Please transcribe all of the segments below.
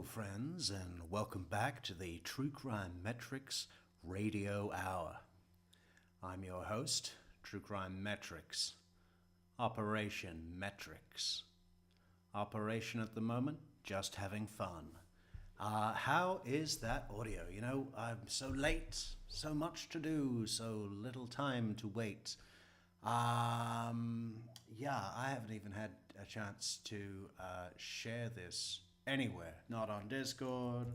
friends, and welcome back to the True Crime Metrix Radio Hour. I'm your host, True Crime Metrix. Operation Metrix. Operation at the moment, just having fun. How is that audio? You know, I'm so late, so much to do, so little time to wait. I haven't even had a chance to share this anywhere. Not on Discord,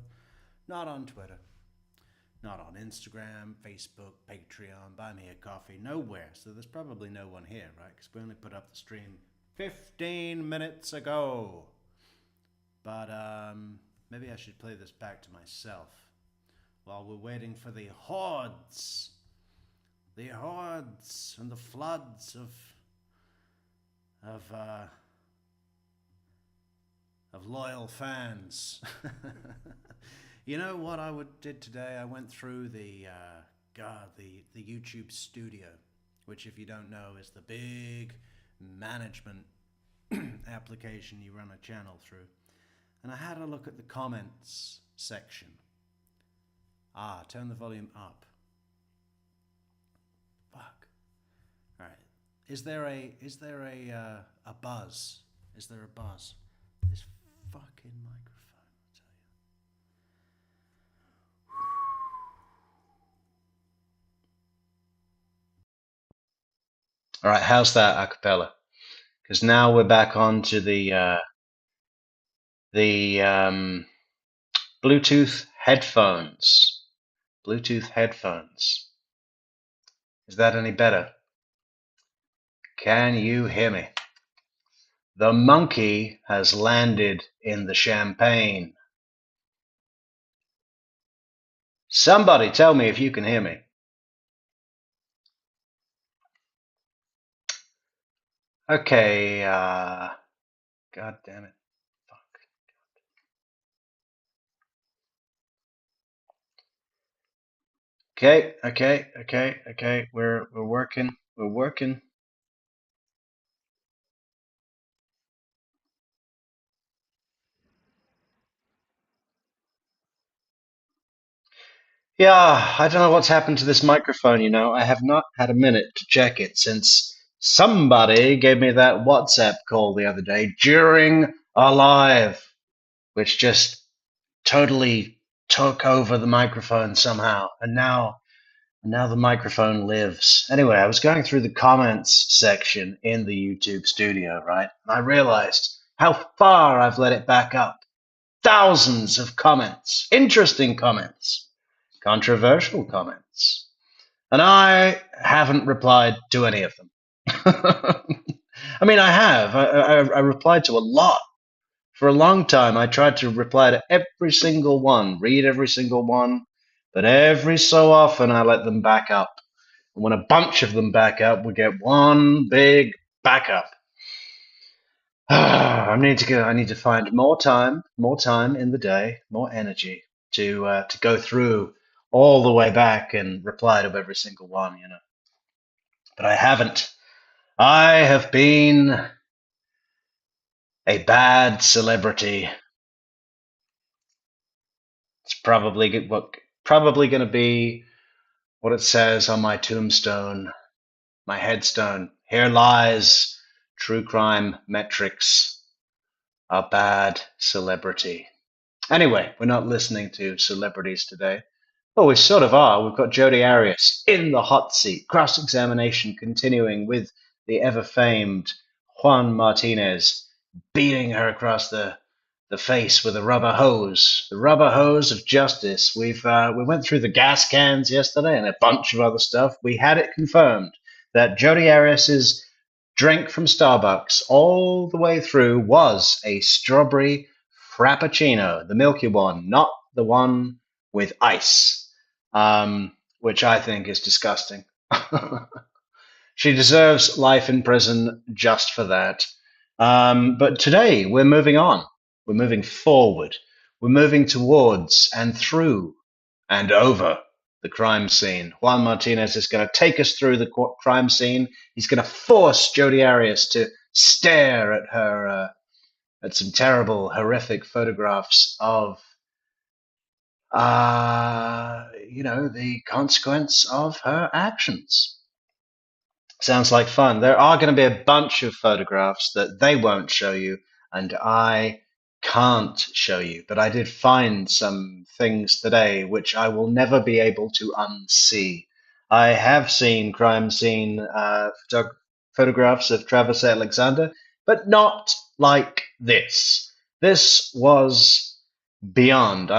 not on Twitter, not on Instagram, Facebook, Patreon, Buy Me a Coffee, nowhere. So there's probably no one here, right? Because we only put up the stream 15 minutes ago. But maybe I should play this back to myself while we're waiting for the hordes and the floods of loyal fans. You know what I did today? I went through the YouTube Studio, which, if you don't know, is the big management application you run a channel through. And I had a look at the comments section. Turn the volume up. Fuck. All right. Is there a buzz? Is there a buzz? This fucking microphone, I tell you. All right, how's that a cappella? Because now we're back on to the Bluetooth headphones. Bluetooth headphones. Is that any better? Can you hear me? The monkey has landed in the champagne. Somebody tell me if you can hear me. Okay, God damn it. Fuck. Okay. We're working. Yeah, I don't know what's happened to this microphone, you know. I have not had a minute to check it since somebody gave me that WhatsApp call the other day during a live, which just totally took over the microphone somehow. And now the microphone lives. Anyway, I was going through the comments section in the YouTube Studio, right? And I realized how far I've let it back up. Thousands of comments, interesting comments, controversial comments. And I haven't replied to any of them. I mean, I have. I replied to a lot. For a long time, I tried to reply to every single one, read every single one, but every so often I let them back up. And when a bunch of them back up, we get one big backup. I need to find more time in the day, more energy to go through all the way back and reply to every single one, you know. But I haven't. I have been a bad celebrity. It's probably going to be what it says on my tombstone, my headstone. Here lies True Crime Metrix, a bad celebrity. Anyway, we're not listening to celebrities today. Oh, we sort of are. We've got Jodi Arias in the hot seat. Cross-examination continuing with the ever-famed Juan Martinez beating her across the face with a rubber hose. The rubber hose of justice. We went through the gas cans yesterday and a bunch of other stuff. We had it confirmed that Jodi Arias's drink from Starbucks all the way through was a strawberry frappuccino, the milky one, not the one with ice, which I think is disgusting. She deserves life in prison just for that. But today we're moving on. We're moving forward. We're moving towards and through and over the crime scene. Juan Martinez is going to take us through the crime scene. He's going to force Jodi Arias to stare at her at some terrible, horrific photographs of, the consequence of her actions. Sounds like fun. There are going to be a bunch of photographs that they won't show you, and I can't show you. But I did find some things today which I will never be able to unsee. I have seen crime scene photographs of Travis Alexander, but not like this. This was beyond.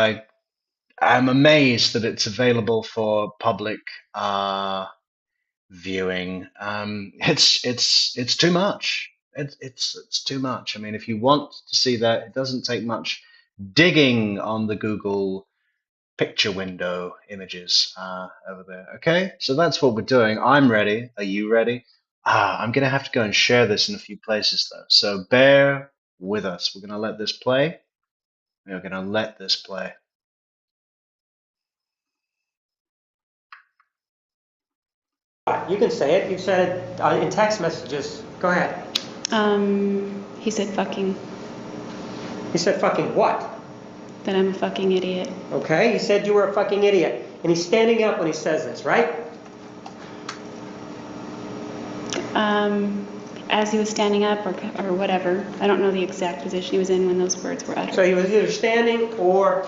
I'm amazed that it's available for public viewing. It's too much. It's too much. I mean, if you want to see that, it doesn't take much digging on the Google picture window images over there. Okay, so that's what we're doing. I'm ready. Are you ready? I'm gonna have to go and share this in a few places though, so bear with us. We're gonna let this play. We're gonna let this play. You can say it. You said it in text messages. Go ahead. He said fucking. He said fucking what? That I'm a fucking idiot. Okay, he said you were a fucking idiot. And he's standing up when he says this, right? As he was standing up or whatever. I don't know the exact position he was in when those words were uttered. So he was either standing or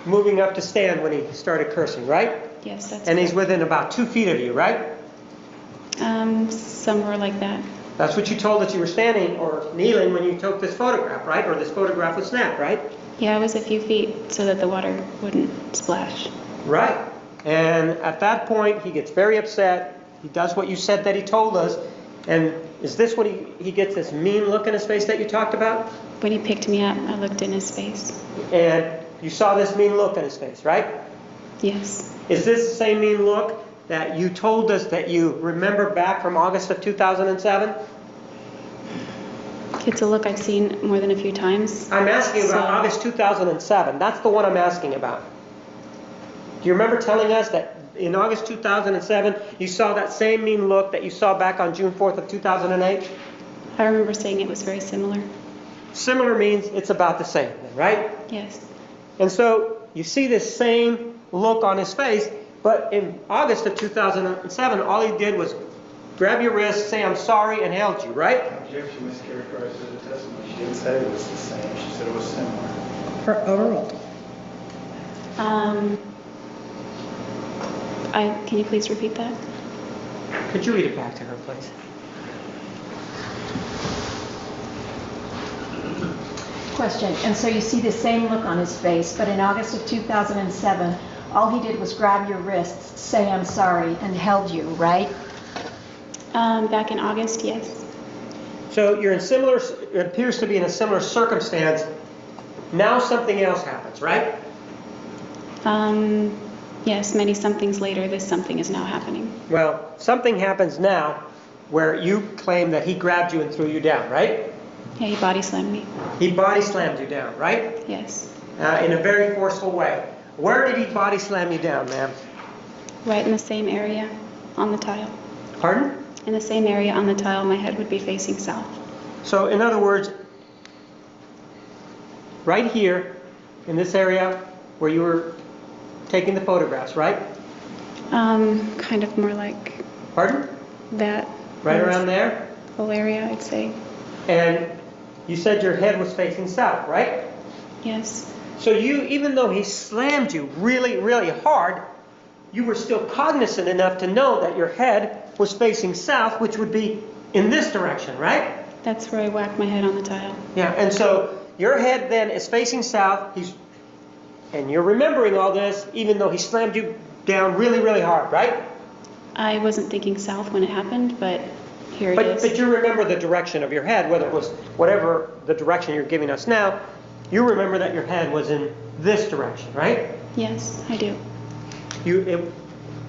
moving up to stand when he started cursing, right? Yes, that's And he's correct. within about 2 feet of you, right? Somewhere like that. That's what you told us you were standing or kneeling when you took this photograph, right? Or this photograph was snapped, right? Yeah, I was a few feet so that the water wouldn't splash. Right. And at that point, he gets very upset. He does what you said that he told us. And is this when he gets this mean look in his face that you talked about? When he picked me up, I looked in his face. And you saw this mean look in his face, right? Yes. Is this the same mean look that you told us that you remember back from August of 2007? It's a look I've seen more than a few times. I'm asking about So- August 2007. That's the one I'm asking about. Do you remember telling us that in August 2007 you saw that same mean look that you saw back on June 4th of 2008? I remember saying it was very similar. Similar means it's about the same, right? Yes. And so you see this same look on his face, but in August of 2007, all he did was grab your wrist, say I'm sorry, and held you, right? Objection, mischaracterized the testimony. She didn't say it was the same. She said it was similar. Overruled. Can you please repeat that? Could you read it back to her, please? Question. And so you see the same look on his face, but in August of 2007, all he did was grab your wrists, say I'm sorry, and held you, right? Back in August, yes. So you're in similar, it appears to be in a similar circumstance. Now something else happens, right? Yes, many somethings later, this something is now happening. Well, something happens now where you claim that he grabbed you and threw you down, right? Yeah, he body slammed me. He body slammed you down, right? Yes. In a very forceful way. Where did he body slam you down, ma'am? Right in the same area on the tile. Pardon? In the same area on the tile, my head would be facing south. So in other words, right here in this area where you were taking the photographs, right? Kind of more like Pardon? that. Right around there? Whole area, I'd say. And you said your head was facing south, right? Yes. So you, even though he slammed you really, really hard, you were still cognizant enough to know that your head was facing south, which would be in this direction, right? That's where I whacked my head on the tile. Yeah, and so your head then is facing south, and you're remembering all this, even though he slammed you down really, really hard, right? I wasn't thinking south when it happened, but here it is. But you remember the direction of your head, whether it was whatever the direction you're giving us now, you remember that your head was in this direction, right? Yes, I do. It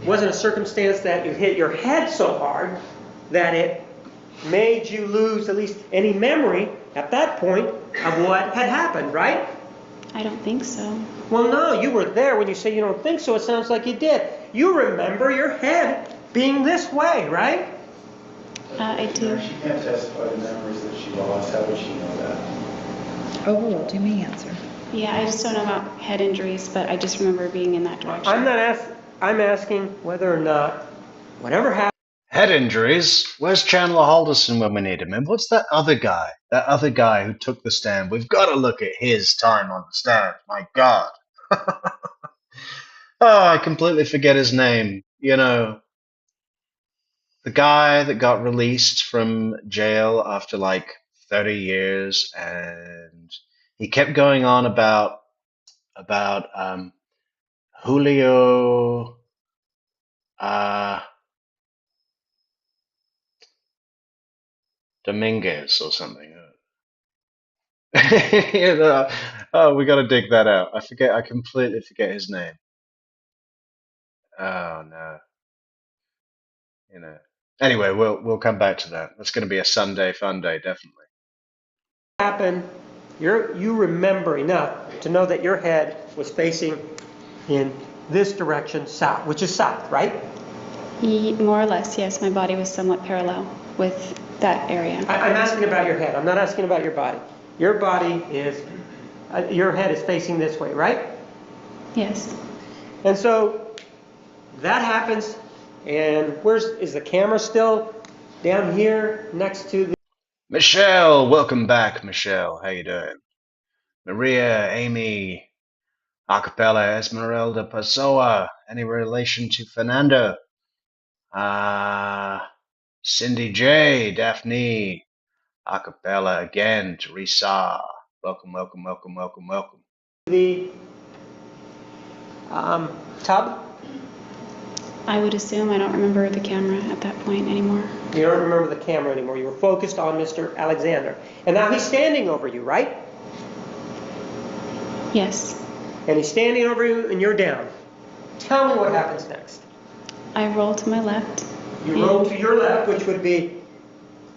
wasn't a circumstance that you hit your head so hard that it made you lose at least any memory at that point of what had happened, right? I don't think so. Well, no, you were there. When you say you don't think so, it sounds like you did. You remember your head being this way, right? I do. She can't testify to memories that she lost. How would she know that? overruled. You may answer. Yeah, I just don't know about head injuries, but I just remember being in that direction. I'm asking whether or not whatever happened. Head injuries? Where's Chandler Halderson when we need him? And what's that other guy? That other guy who took the stand? We've got to look at his time on the stand. My God. Oh, I completely forget his name. You know, the guy that got released from jail after like 30 years, and he kept going on about Julio Dominguez or something. You know, oh, we got to dig that out. I forget. I completely forget his name. Oh no. You know. Anyway, we'll come back to that. That's going to be a Sunday fun day, definitely. Happened, you remember enough to know that your head was facing in this direction, south, which is south, right? More or less, yes. My body was somewhat parallel with that area. I'm asking about your head. I'm not asking about your body. Your body is, your head is facing this way, right? Yes. And so that happens, and is the camera still down here next to the... Michelle, welcome back, Michelle. How you doing? Maria, Amy, Acapella, Esmeralda, Pessoa. Any relation to Fernando? Cindy J, Daphne, Acapella again, Teresa. Welcome, welcome, welcome, welcome, welcome. The tub? I would assume. I don't remember the camera at that point anymore. You don't remember the camera anymore. You were focused on Mr. Alexander. And now he's standing over you, right? Yes. And he's standing over you and you're down. Tell me what happens next. I roll to my left. You roll to your left, which would be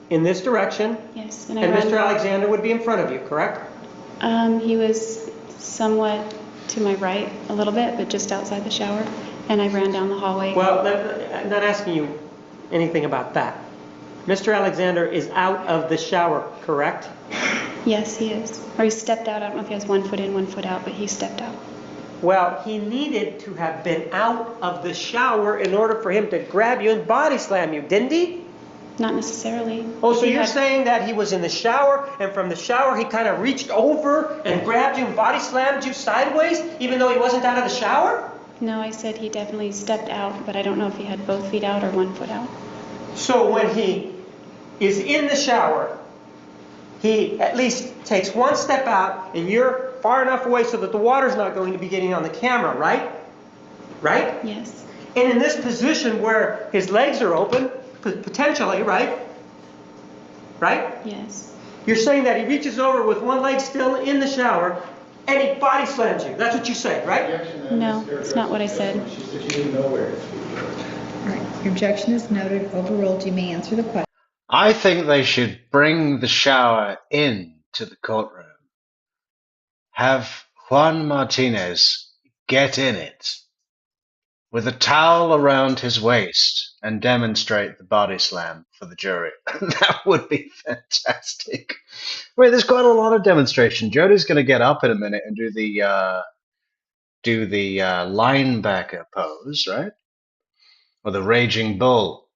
in this direction. Yes. And Mr. Alexander would be in front of you, correct? He was somewhat to my right a little bit, but just outside the shower. And I ran down the hallway. Well, I'm not asking you anything about that. Mr. Alexander is out of the shower, correct? Yes, he is. Or he stepped out. I don't know if he has 1 foot in, 1 foot out, but he stepped out. Well, he needed to have been out of the shower in order for him to grab you and body slam you, didn't he? Not necessarily. Oh, so you're saying that he was in the shower, and from the shower he kind of reached over and grabbed you and body slammed you sideways, even though he wasn't out of the shower? No, I said he definitely stepped out, but I don't know if he had both feet out or 1 foot out. So when he is in the shower, he at least takes one step out, and you're far enough away so that the water's not going to be getting on the camera, right? Right? Yes. And in this position where his legs are open, potentially, right? Right? Yes. You're saying that he reaches over with one leg still in the shower, and he body slams you. That's what you say, right? No, it's not what I said. She said she didn't know where his feet were. All right. Your objection is noted. Overruled. You may answer the question. I think they should bring the shower in to the courtroom. Have Juan Martinez get in it with a towel around his waist and demonstrate the body slam for the jury. That would be fantastic. Wait, there's quite a lot of demonstration. Jodi's going to get up in a minute and do the linebacker pose, right? Or the raging bull.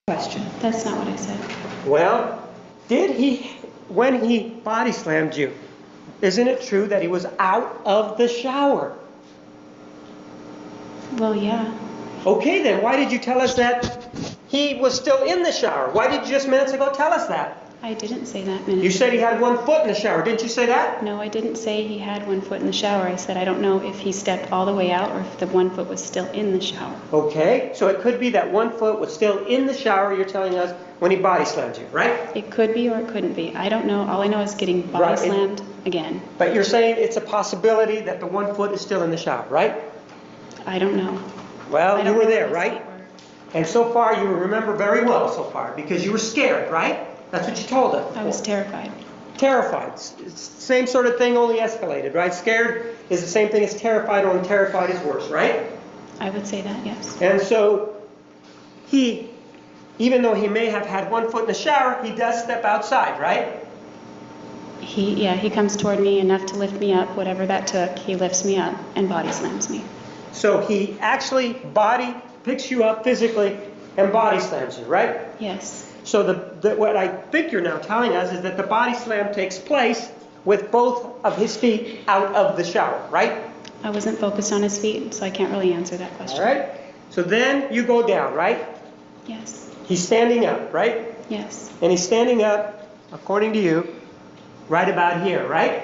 Question. That's not what I said. Well, did he, when he body slammed you, isn't it true that he was out of the shower? Well, yeah. Okay, then why did you tell us that he was still in the shower? Why did you just minutes ago tell us that? I didn't say that minute. You said he had 1 foot in the shower. Didn't you say that? No, I didn't say he had 1 foot in the shower. I said I don't know if he stepped all the way out or if the 1 foot was still in the shower. Okay, so it could be that 1 foot was still in the shower, you're telling us, when he body slammed you, right? It could be or it couldn't be. I don't know. All I know is getting body Right. slammed again. But you're saying it's a possibility that the 1 foot is still in the shower, right? I don't know. Well, I you don't were know there, if right? it's that word. And so far you remember very well so far because you were scared, right? That's what you told us. I was terrified. Terrified. It's same sort of thing, only escalated, right? Scared is the same thing as terrified, only terrified is worse, right? I would say that, yes. And so he, even though he may have had 1 foot in the shower, he does step outside, right? He comes toward me enough to lift me up, whatever that took. He lifts me up and body slams me. So he actually picks you up physically and body slams you, right? Yes. So what I think you're now telling us is that the body slam takes place with both of his feet out of the shower, right? I wasn't focused on his feet, so I can't really answer that question. All right. So then you go down, right? Yes. He's standing up, right? Yes. And he's standing up, according to you, right about here, right?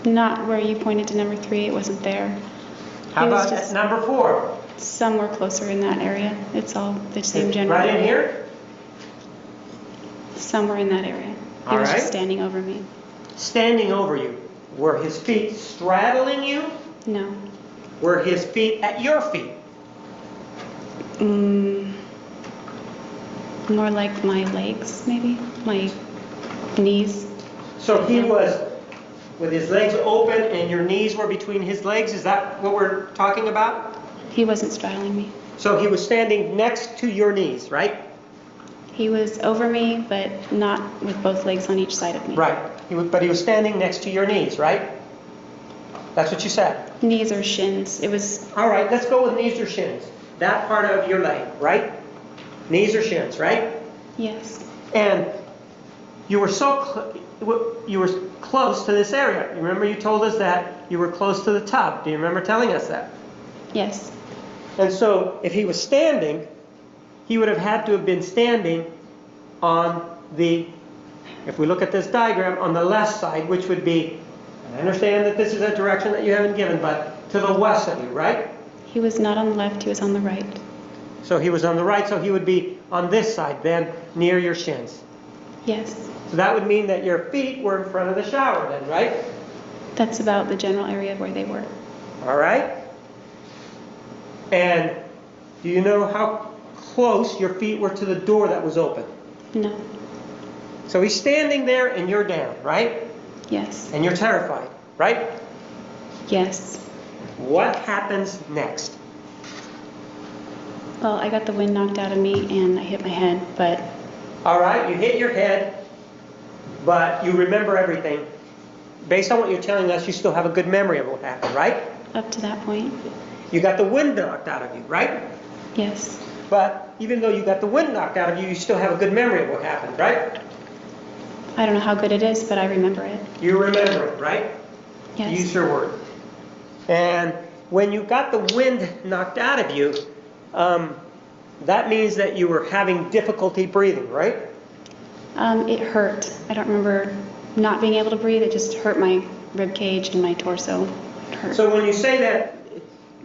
Not where you pointed to number 3. It wasn't there. How It was about just at number 4? somewhere closer in that area. It's all the same general Right in area. here? Somewhere in that area. He All was right. just standing over me. Standing over you. Were his feet straddling you? No. Were his feet at your feet? More like my legs, maybe? My knees. So he was with his legs open and your knees were between his legs? Is that what we're talking about? He wasn't straddling me. So he was standing next to your knees, right? He was over me, but not with both legs on each side of me. Right. But he was standing next to your knees, right? That's what you said. Knees or shins. It was, All right, let's go with knees or shins. That part of your leg, right? Knees or shins, right? yes. And you were you were close to this area. You remember you told us that you were close to the tub. Do you remember telling us that? Yes. And so if he was standing, he would have had to have been standing on the, if we look at this diagram, on the left side, which would be, and I understand that this is a direction that you haven't given, but to the west of you, right? He was not on the left, he was on the right. So he was on the right, so he would be on this side then, near your shins. Yes. So that would mean that your feet were in front of the shower then, right? That's about the general area where they were. All right? And do you know how close your feet were to the door that was open? No. So he's standing there and you're down, right? Yes. And you're terrified, right? Yes. What happens next? Well, I got the wind knocked out of me and I hit my head, but All right, you hit your head, but you remember everything. Based on what you're telling us, you still have a good memory of what happened, right? up to that point, You got the wind knocked out of you, right? yes. But even though you got the wind knocked out of you, you still have a good memory of what happened, right? I don't know how good it is, but I remember it. You remember it, right? Yes. Use your word. And when you got the wind knocked out of you, that means that you were having difficulty breathing, right? It hurt. I don't remember not being able to breathe. It just hurt my rib cage and my torso. It hurt. So when you say that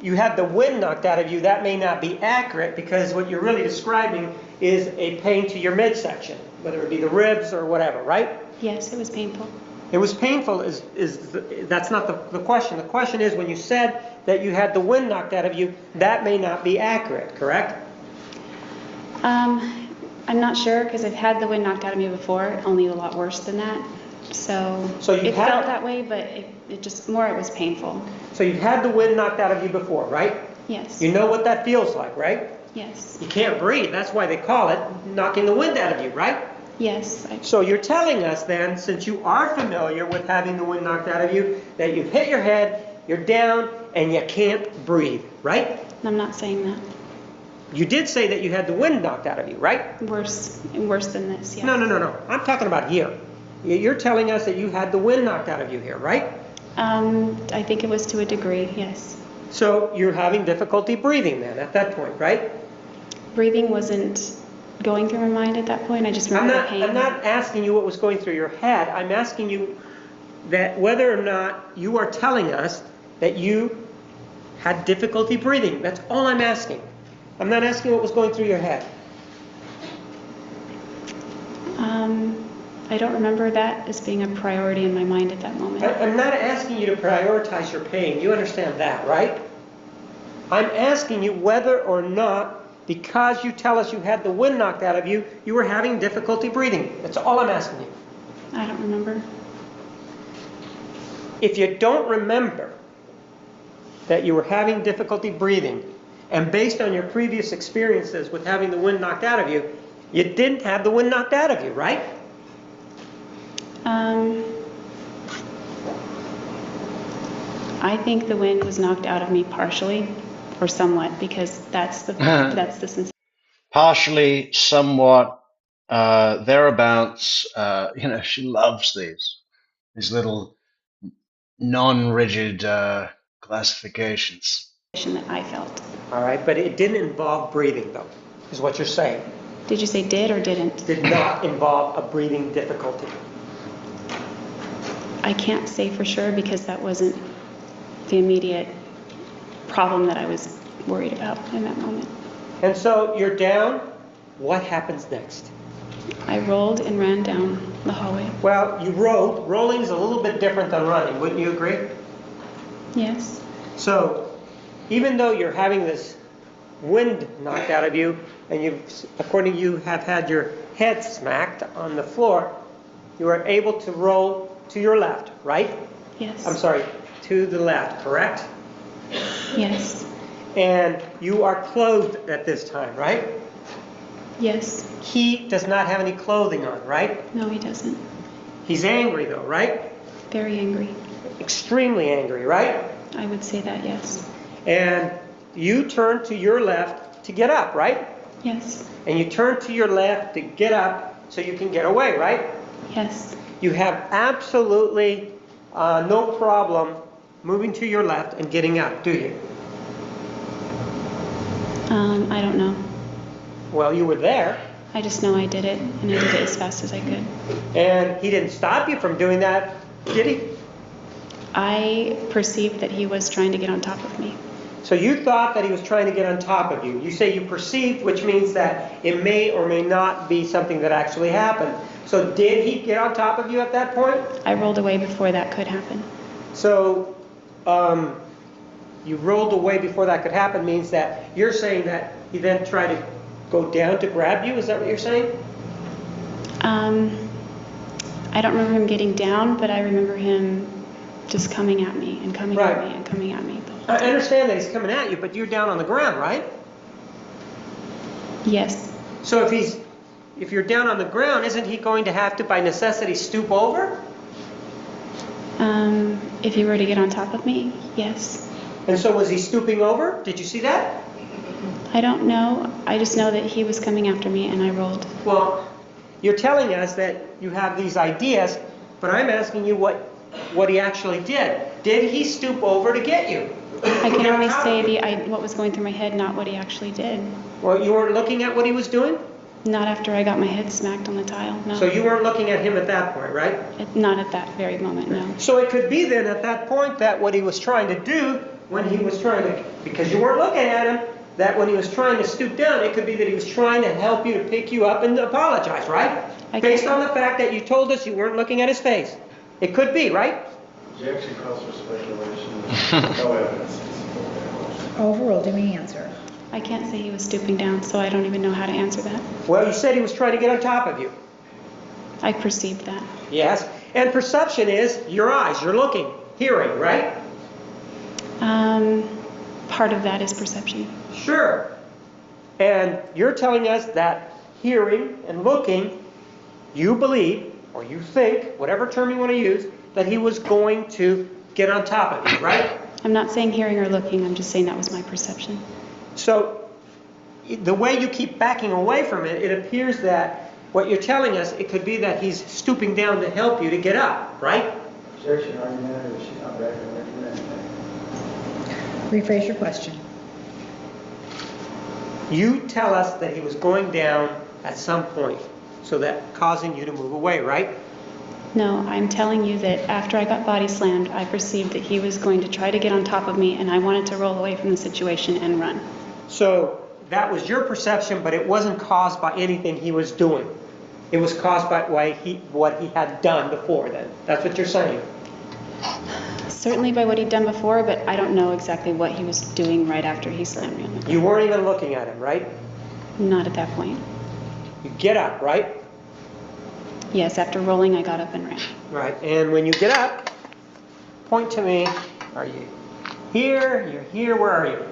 you had the wind knocked out of you, that may not be accurate because what you're really describing is a pain to your midsection, whether it be the ribs or whatever, right? Yes, it was painful. It was painful. That's not the question. The question is when you said that you had the wind knocked out of you, that may not be accurate, correct? I'm not sure because I've had the wind knocked out of me before, only a lot worse than that. So you it had- felt that way, but it just more it was painful. So you've had the wind knocked out of you before, right? Yes. You know what that feels like, right? Yes. You can't breathe. That's why they call it knocking the wind out of you, right? Yes. So you're telling us then, since you are familiar with having the wind knocked out of you, that you've hit your head, you're down, and you can't breathe, right? I'm not saying that. You did say that you had the wind knocked out of you, right? Worse than this. Yeah. No. I'm talking about here. You're telling us that you had the wind knocked out of you here, right? I think it was to a degree. Yes. So you're having difficulty breathing then at that point, right? Breathing wasn't going through my mind at that point. I just remember the pain. I'm not asking you what was going through your head. I'm asking you that whether or not you are telling us that you had difficulty breathing. That's all I'm asking. I'm not asking what was going through your head. I don't remember that as being a priority in my mind at that moment. I'm not asking you to prioritize your pain. You understand that, right? I'm asking you whether or not, because you tell us you had the wind knocked out of you, you were having difficulty breathing. That's all I'm asking you. I don't remember. If you don't remember that you were having difficulty breathing, and based on your previous experiences with having the wind knocked out of you, you didn't have the wind knocked out of you, right? I think the wind was knocked out of me partially, or somewhat, because that's the sensation. Partially, somewhat, thereabouts. She loves these little non-rigid classifications. That I felt. All right, but it didn't involve breathing, though, is what you're saying. Did you say did or didn't? Did not involve a breathing difficulty. I can't say for sure because that wasn't the immediate problem that I was worried about in that moment. And so you're down. What happens next? I rolled and ran down the hallway. Well, you rolled. Rolling is a little bit different than running. Wouldn't you agree? Yes. So even though you're having this wind knocked out of you, and according to you, have had your head smacked on the floor, you are able to roll to your left, right? Yes. I'm sorry, to the left, correct? Yes. And you are clothed at this time, right? Yes. He does not have any clothing on, right? No, he doesn't. He's angry though, right? Very angry. Extremely angry, right? I would say that, yes. And you turn to your left to get up, right? Yes. And you turn to your left to get up so you can get away, right? Yes. You have absolutely no problem moving to your left and getting up, do you? I don't know. Well, you were there. I just know I did it, and I did it as fast as I could. And he didn't stop you from doing that, did he? I perceived that he was trying to get on top of me. So you thought that he was trying to get on top of you. You say you perceived, which means that it may or may not be something that actually happened. So did he get on top of you at that point? I rolled away before that could happen. So you rolled away before that could happen means that you're saying that he then tried to go down to grab you? Is that what you're saying? I don't remember him getting down, but I remember him just coming at me and coming at me and coming at me. I understand that he's coming at you, but you're down on the ground, right? Yes. So if you're down on the ground, isn't he going to have to, by necessity, stoop over? If he were to get on top of me, yes. And so was he stooping over? Did you see that? I don't know. I just know that he was coming after me and I rolled. Well, you're telling us that you have these ideas, but I'm asking you what he actually did. Did he stoop over to get you? I can only say what was going through my head, not what he actually did. Well, you weren't looking at what he was doing? Not after I got my head smacked on the tile, no. So you weren't looking at him at that point, right? Not at that very moment, no. So it could be then at that point that what he was trying to do when he was trying to, because you weren't looking at him, that when he was trying to stoop down, it could be that he was trying to help you to pick you up and apologize, right? Based on the fact that you told us you weren't looking at his face. It could be, right? Objection calls for speculation. No evidence. Overruled, do we answer? I can't say he was stooping down, so I don't even know how to answer that. Well, you said he was trying to get on top of you. I perceived that. Yes. And perception is your eyes, you're looking, hearing, right? Part of that is perception. Sure. And you're telling us that hearing and looking, you believe, or you think, whatever term you want to use, that he was going to get on top of you, right? I'm not saying hearing or looking, I'm just saying that was my perception. So the way you keep backing away from it, it appears that what you're telling us, it could be that he's stooping down to help you to get up, right? Objection argumentative. She's not recommending anything. Rephrase your question. You tell us that he was going down at some point, so that causing you to move away, right? No, I'm telling you that after I got body slammed, I perceived that he was going to try to get on top of me, and I wanted to roll away from the situation and run. So that was your perception, but it wasn't caused by anything he was doing. It was caused by what he had done before then. That's what you're saying. Certainly by what he'd done before, but I don't know exactly what he was doing right after he slammed me on the ground. You weren't even looking at him, right? Not at that point. You get up, right? Yes, after rolling, I got up and ran. Right. And when you get up, point to me. Are you here? You're here. Where are you?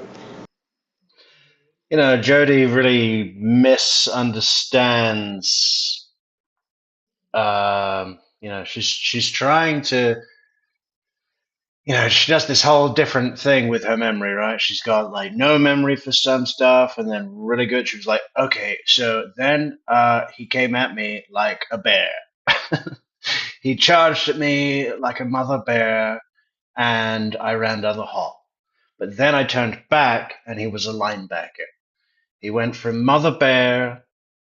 Jodi really misunderstands, You know, she's trying to, you know, she does this whole different thing with her memory, right? She's got like no memory for some stuff and then really good. She was like, okay, so then he came at me like a bear. He charged at me like a mother bear and I ran down the hall. But then I turned back and he was a linebacker. He went from mother bear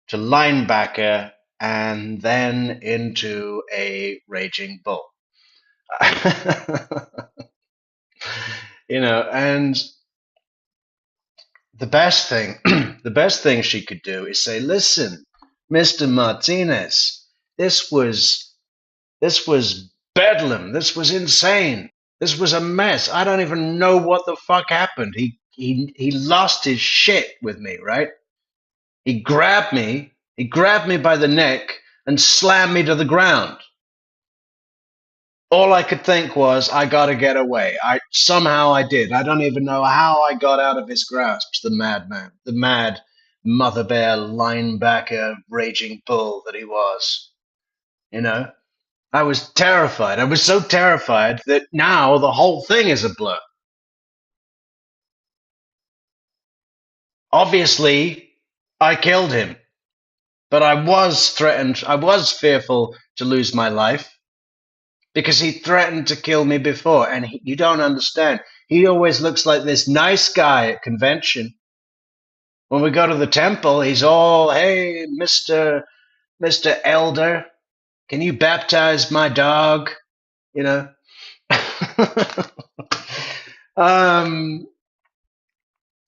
to linebacker and then into a raging bull. You know, and the best thing, the best thing she could do is say, "Listen, Mr. Martinez, this was bedlam. This was insane. This was a mess. I don't even know what the fuck happened. He lost his shit with me, right? He grabbed me by the neck and slammed me to the ground. All I could think was, I gotta get away. Somehow I did. I don't even know how I got out of his grasp. The madman, the mad mother bear linebacker, raging bull that he was. You know, I was terrified. I was so terrified that now the whole thing is a blur. Obviously, I killed him, but I was threatened. I was fearful to lose my life. Because he threatened to kill me before, and you don't understand. He always looks like this nice guy at convention. When we go to the temple, he's all, "Hey, Mr. Elder, can you baptize my dog?" You know.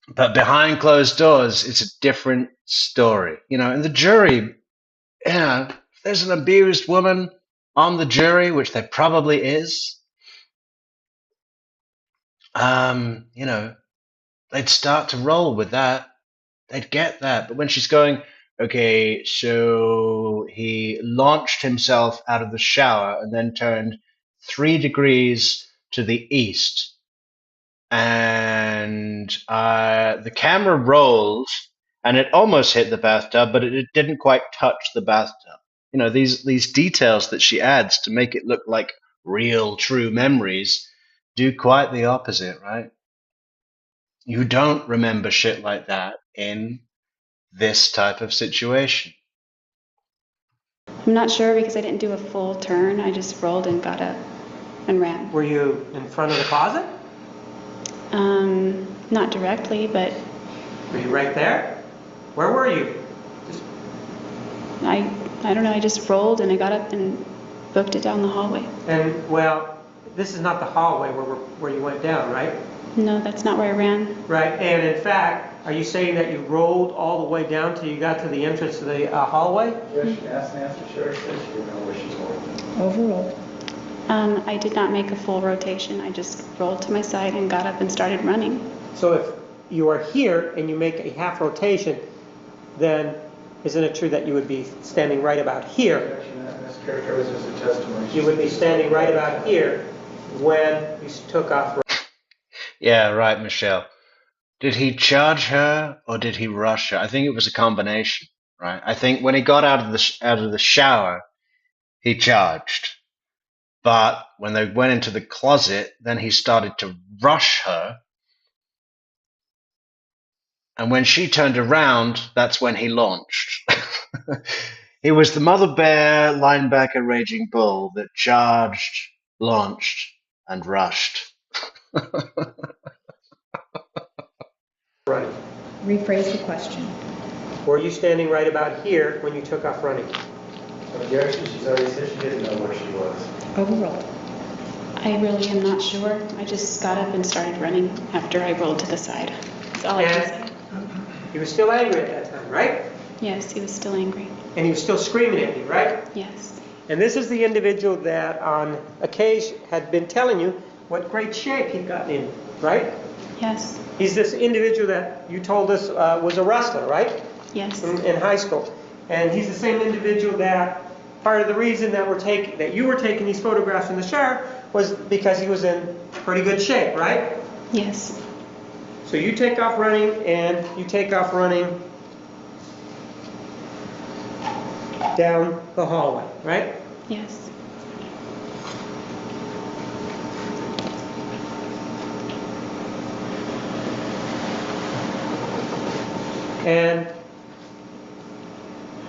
But behind closed doors, it's a different story. You know, and the jury, you know, if there's an abused woman on the jury, which there probably is, you know, they'd start to roll with that. They'd get that. But when she's going, okay, so he launched himself out of the shower and then turned 3 degrees to the east. And the camera rolled and it almost hit the bathtub, but it didn't quite touch the bathtub. You know, these details that she adds to make it look like real, true memories do quite the opposite, right? You don't remember shit like that in this type of situation. I'm not sure because I didn't do a full turn. I just rolled and got up and ran. Were you in front of the closet? Not directly, but Were you right there? Where were you? I don't know. I just rolled and I got up and booked it down the hallway. And, well, this is not the hallway where you went down, right? No, that's not where I ran. Right, and in fact, are you saying that you rolled all the way down till you got to the entrance to the hallway? Yes, she asked Nancy Sherry, said she didn't know where she was. Overruled. I did not make a full rotation. I just rolled to my side and got up and started running. So if you are here and you make a half rotation, then isn't it true that you would be standing right about here? Objection, that mischaracterizes her testimony. You would be standing right about here when you took off. Yeah, right, Michelle. Did he charge her or did he rush her? I think it was a combination, right? I think when he got out of the shower, he charged. But when they went into the closet, then he started to rush her. And when she turned around, that's when he launched. He was the mother bear, linebacker, raging bull that charged, launched, and rushed. Right. Rephrase the question. Were you standing right about here when you took off running? Objection, she's already said she didn't know where she was. Overruled. I really am not sure. I just got up and started running after I rolled to the side. That's all I can say. He was still angry at that time, right? Yes, he was still angry. And he was still screaming at you, right? Yes. And this is the individual that on occasion had been telling you what great shape he'd gotten in, right? Yes. He's this individual that you told us was a wrestler, right? Yes. In high school. And he's the same individual that part of the reason that you were taking these photographs in the shower was because he was in pretty good shape, right? Yes. So you take off running and you take off running down the hallway, right? Yes. and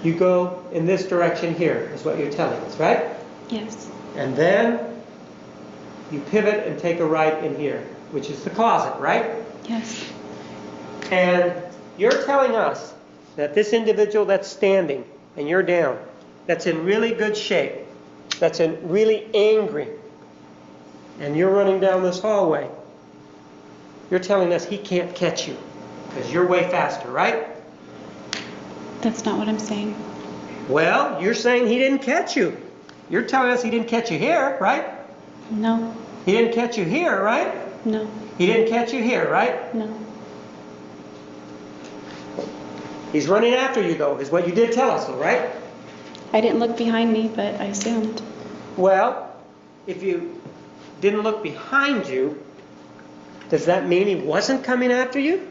you go in this direction here, is what you're telling us, right? Yes. And then you pivot and take a right in here, which is the closet, right? Yes. And you're telling us that this individual that's standing and you're down, that's in really good shape, that's in really angry, and you're running down this hallway, you're telling us he can't catch you because you're way faster, right? That's not what I'm saying. Well, you're saying he didn't catch you. You're telling us he didn't catch you here, right? No. He didn't catch you here, right? No. He didn't catch you here, right? No. He's running after you, though, is what you did tell us, though, right? I didn't look behind me, but I assumed. Well, if you didn't look behind you, does that mean he wasn't coming after you?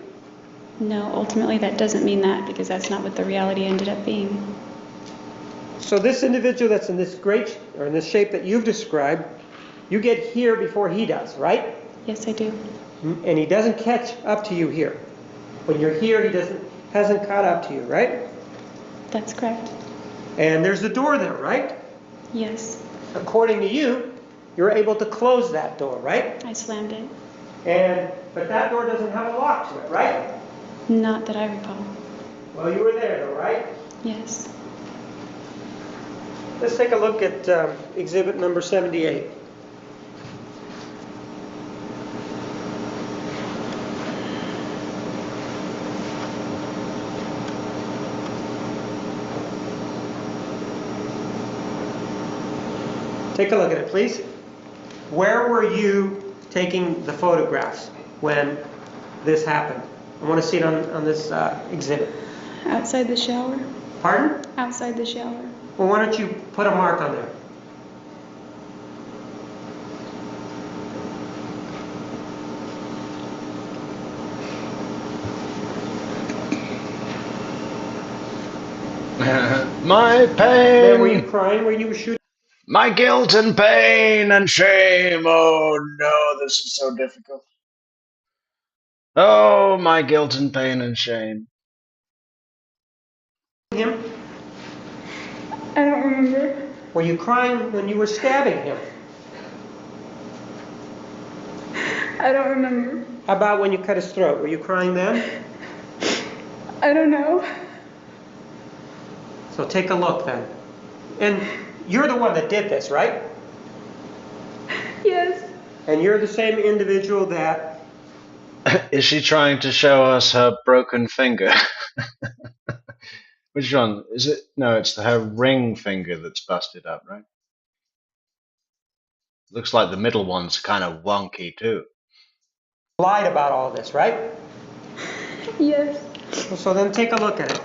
No, ultimately that doesn't mean that, because that's not what the reality ended up being. So this individual that's in this great, or in this shape that you've described, you get here before he does, right? Yes, I do. And he doesn't catch up to you here. When you're here, he hasn't caught up to you, right? That's correct. And there's the door there, right? Yes. According to you, you're able to close that door, right? I slammed it. But that door doesn't have a lock to it, right? Not that I recall. Well, you were there, though, right? Yes. Let's take a look at exhibit number 78. Take a look at it, please. Where were you taking the photographs when this happened? I want to see it on this exhibit. Outside the shower? Pardon? Outside the shower. Well, why don't you put a mark on there? My Man, were you pain, crying when you were shooting? my guilt and pain and shame. Oh no, this is so difficult. Oh, my guilt and pain and shame. Him? I don't remember. Were you crying when you were stabbing him? I don't remember. How about when you cut his throat? Were you crying then? I don't know. So take a look then. And you're the one that did this, right? Yes. And you're the same individual that... Is she trying to show us her broken finger? Which one? Is it? No, it's her ring finger that's busted up, right? Looks like the middle one's kind of wonky too. lied about all this, right? Yes. So then take a look at it.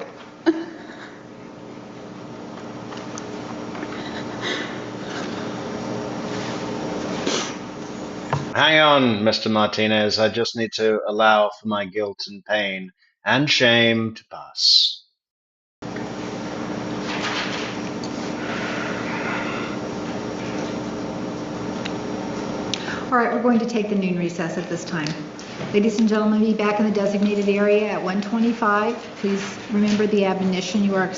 Hang on, Mr. Martinez. I just need to allow for my guilt and pain and shame to pass. All right, we're going to take the noon recess at this time. Ladies and gentlemen, be back in the designated area at 1:25. Please remember the admonition you are...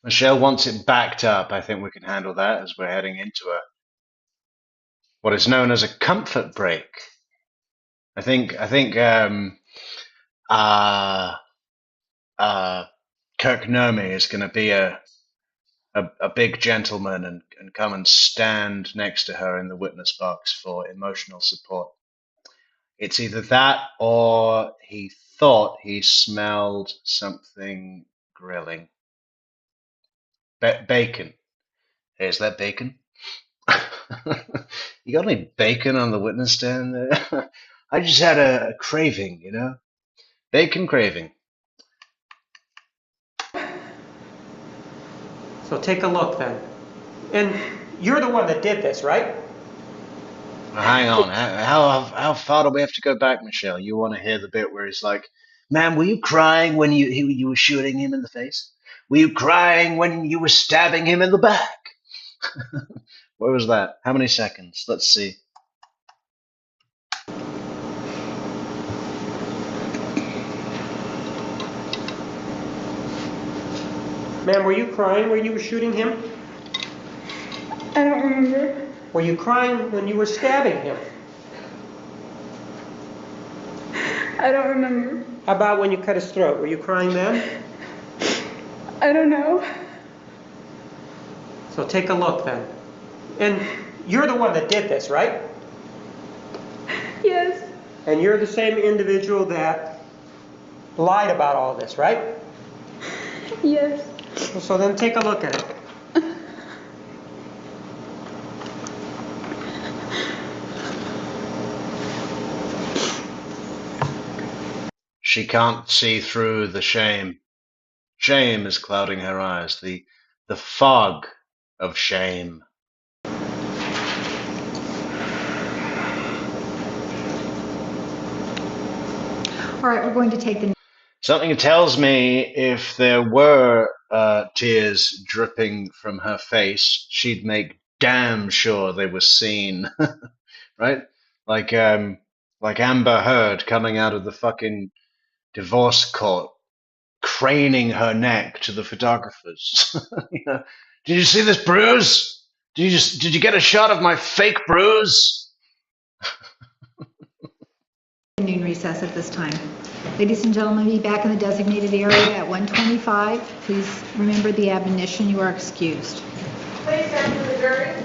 Michelle wants it backed up. I think we can handle that as we're heading into what is known as a comfort break. I think Kirk Nomi is going to be a big gentleman and come and stand next to her in the witness box for emotional support. It's either that or he thought he smelled something grilling. Bacon. Hey, is that bacon? You got any bacon on the witness stand there? I just had a craving, you know? Bacon craving. So take a look then. And you're the one that did this, right? Hang on. How far do we have to go back, Michelle? You want to hear the bit where he's like, "Ma'am, were you crying when you were shooting him in the face? Were you crying when you were stabbing him in the back?" Where was that? How many seconds? Let's see. Ma'am, were you crying when you were shooting him? I don't remember. Were you crying when you were stabbing him? I don't remember. How about when you cut his throat? Were you crying then? I don't know. So take a look then. And you're the one that did this, right? Yes. And you're the same individual that lied about all this, right? Yes. So then take a look at it. She can't see through the shame. Shame is clouding her eyes, the fog of shame. All right, we're going to take the... Something tells me if there were tears dripping from her face, she'd make damn sure they were seen, right? Like Amber Heard coming out of the fucking divorce court, craning her neck to the photographers. You know, did you see this bruise? Did you get a shot of my fake bruise? noon recess at this time. Ladies and gentlemen, be back in the designated area at 1:25. Please remember the admonition, you are excused. Please stand for the jury.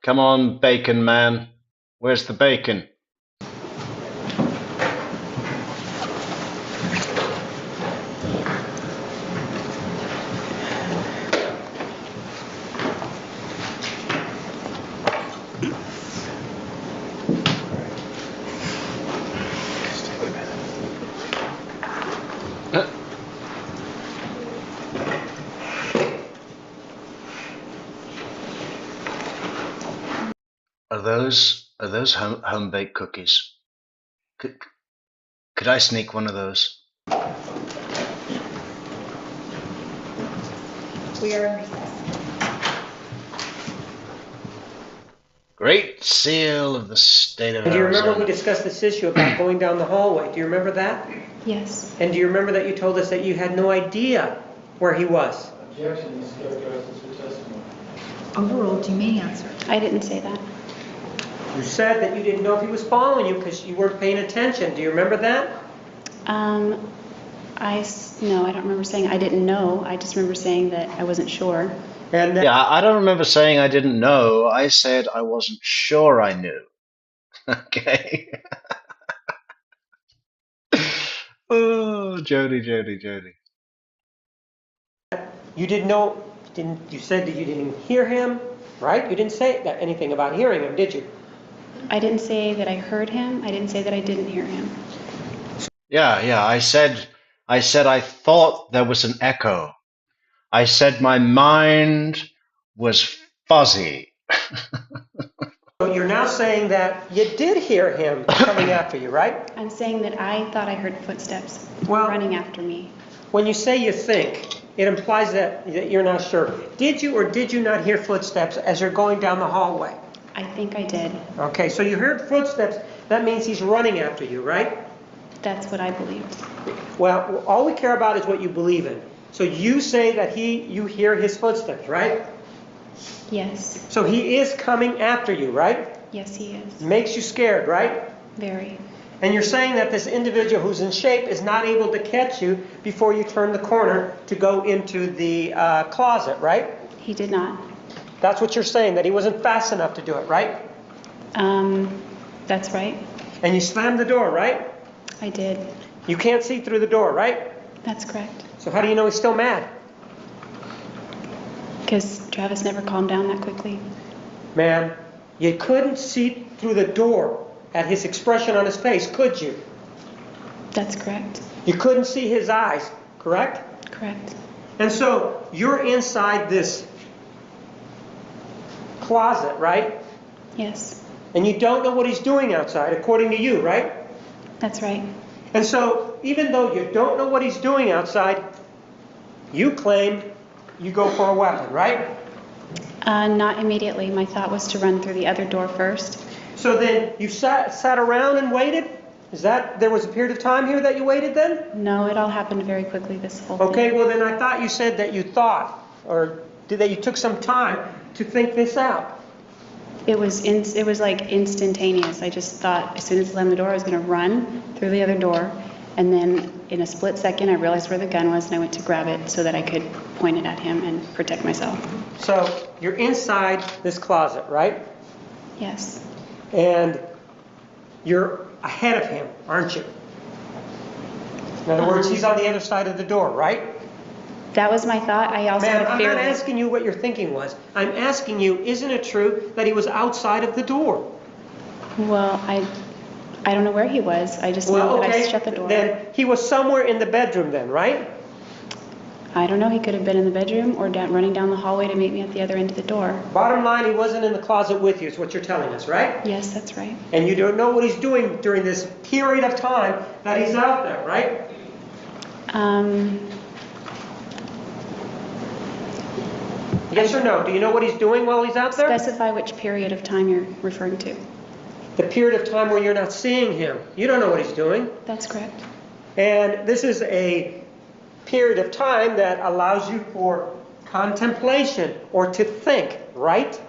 Come on, bacon man. Where's the bacon? Are those home baked cookies? Could I sneak one of those? We are in recess. Great Seal of the State of And do you remember we Arizona. discussed this issue about going down the hallway? Do you remember that? Yes. And do you remember that you told us that you had no idea where he was? Objection, this characterizes her testimony. Overruled, you may answer. I didn't say that. You said that you didn't know if he was following you because you weren't paying attention. Do you remember that? No, I don't remember saying I didn't know. I just remember saying that I wasn't sure. And that, Yeah, I don't remember saying I didn't know. I said I wasn't sure I knew. Okay. Oh, Jodi. you didn't know, you said that you didn't hear him, right? You didn't say that anything about hearing him, did you? I didn't say that I heard him. I didn't say that I didn't hear him. Yeah. I said I thought there was an echo. I said my mind was fuzzy. So you're now saying that you did hear him coming after you, right? I'm saying that I thought I heard footsteps Well- running after me. When you say you think, it implies that you're not sure. Did you or did you not hear footsteps as you're going down the hallway? I think I did. Okay, so you heard footsteps. That means he's running after you, right? That's what I believed. Well, all we care about is what you believe in. So you say that you hear his footsteps, right? Yes. So he is coming after you, right? Yes, he is. Makes you scared, right? Very. And you're saying that this individual who's in shape is not able to catch you before you turn the corner to go into the closet, right? He did not. That's what you're saying, that he wasn't fast enough to do it, right? That's right. And you slammed the door, right? I did. You can't see through the door, right? That's correct. So how do you know he's still mad? Because Travis never calmed down that quickly. Man, you couldn't see through the door at his expression on his face, could you? That's correct. You couldn't see his eyes, correct? Correct. And so you're inside this closet, right? Yes. And you don't know what he's doing outside, according to you, right? That's right. And so even though you don't know what he's doing outside, you claim you go for a weapon, right? Not immediately. My thought was to run through the other door first. So then you sat around and waited? There was a period of time here that you waited then? No, it all happened very quickly, this whole thing. Okay, well then I thought you said that you thought, or that you took some time to think this out. It was like instantaneous. I just thought as soon as I slammed the door, I was going to run through the other door. And then in a split second, I realized where the gun was and I went to grab it so that I could point it at him and protect myself. So you're inside this closet, right? Yes. And you're ahead of him, aren't you? In other words, he's on the other side of the door, right? That was my thought. I also Ma'am, had I'm fear not that- asking you what your thinking was. I'm asking you, isn't it true that he was outside of the door? Well, I don't know where he was. I just know that I shut the door. Then he was somewhere in the bedroom then, right? I don't know. He could have been in the bedroom or running down the hallway to meet me at the other end of the door. Bottom line, he wasn't in the closet with you, is what you're telling us, right? Yes, that's right. And you don't know what he's doing during this period of time that he's out there, right? Yes or no? Do you know what he's doing while he's out there? Specify which period of time you're referring to. The period of time where you're not seeing him. You don't know what he's doing. That's correct. And this is a period of time that allows you for contemplation or to think, right?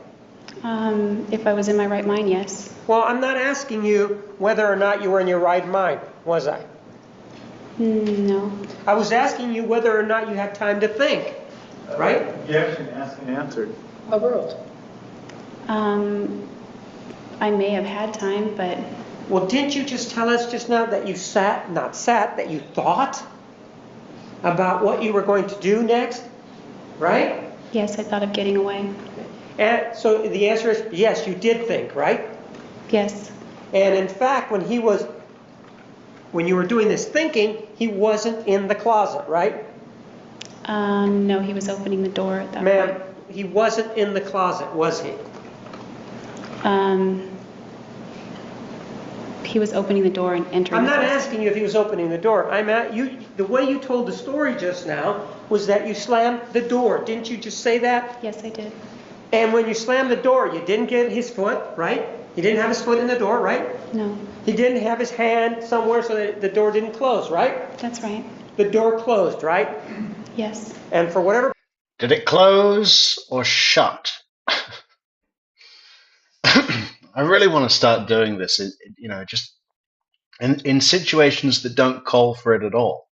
If I was in my right mind, yes. Well, I'm not asking you whether or not you were in your right mind, was I? No. I was asking you whether or not you had time to think, right? Objection, asked and answered. I may have had time, but Well, didn't you just tell us just now that you that you thought about what you were going to do next, right? yes, I thought of getting away. And so the answer is yes, you did think, right? Yes. And in fact, when you were doing this thinking, he wasn't in the closet, right? No, he was opening the door at that Ma'am, point. he wasn't in the closet, was he? He was opening the door and entering. I'm the not closet. asking you if he was opening the door. I'm at you. The way you told the story just now was that you slammed the door. Didn't you just say that? Yes, I did. And when you slammed the door, you didn't get his foot, right? He didn't have his foot in the door, right? No, He didn't have his hand somewhere so that the door didn't close, right? that's right. The door closed, right? Yes. And for whatever Did it close or shut? I really want to start doing this, just in situations that don't call for it at all.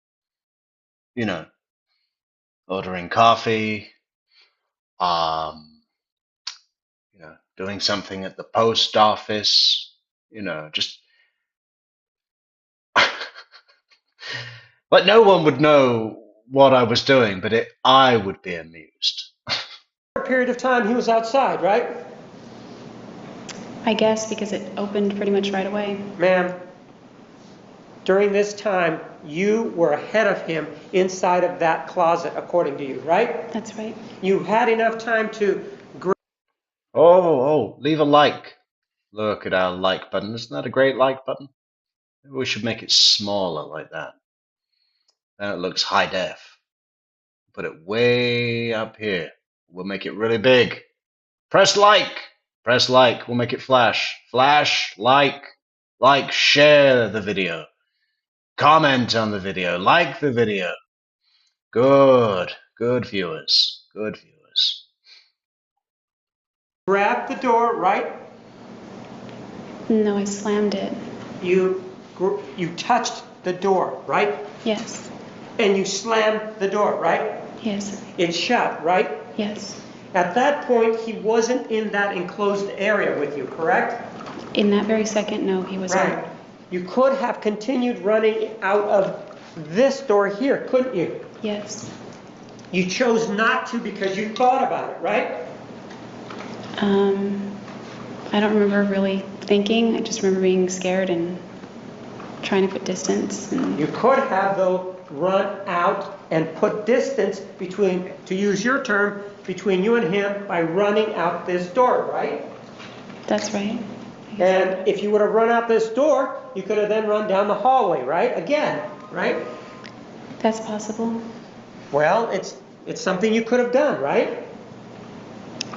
Ordering coffee, doing something at the post office, just. But no one would know what I was doing, but I would be amused. period of time he was outside, right? I guess because it opened pretty much right away. Ma'am, during this time, you were ahead of him inside of that closet, according to you, right? That's right. You had enough time to Oh, leave a like. Look at our like button. Isn't that a great like button? Maybe we should make it smaller like that. Then it looks high def. Put it way up here. We'll make it really big. Press like. Press like. We'll make it flash. Flash, like, share the video. Comment on the video. Like the video. Good viewers. Good viewers. grab the door, right? No, I slammed it. You touched the door, right? Yes. And you slammed the door, right? Yes. It shut, right? Yes. At that point, he wasn't in that enclosed area with you, correct? In that very second, no, he was Right. not. You could have continued running out of this door here, couldn't you? Yes. You chose not to because you thought about it, right? I don't remember really thinking. I just remember being scared and trying to put distance. And You could have, though, run out and put distance between, to use your term, between you and him by running out this door, right? that's right. And if you would have run out this door, you could have then run down the hallway, right? Again, right? That's possible. Well, it's something you could have done, right?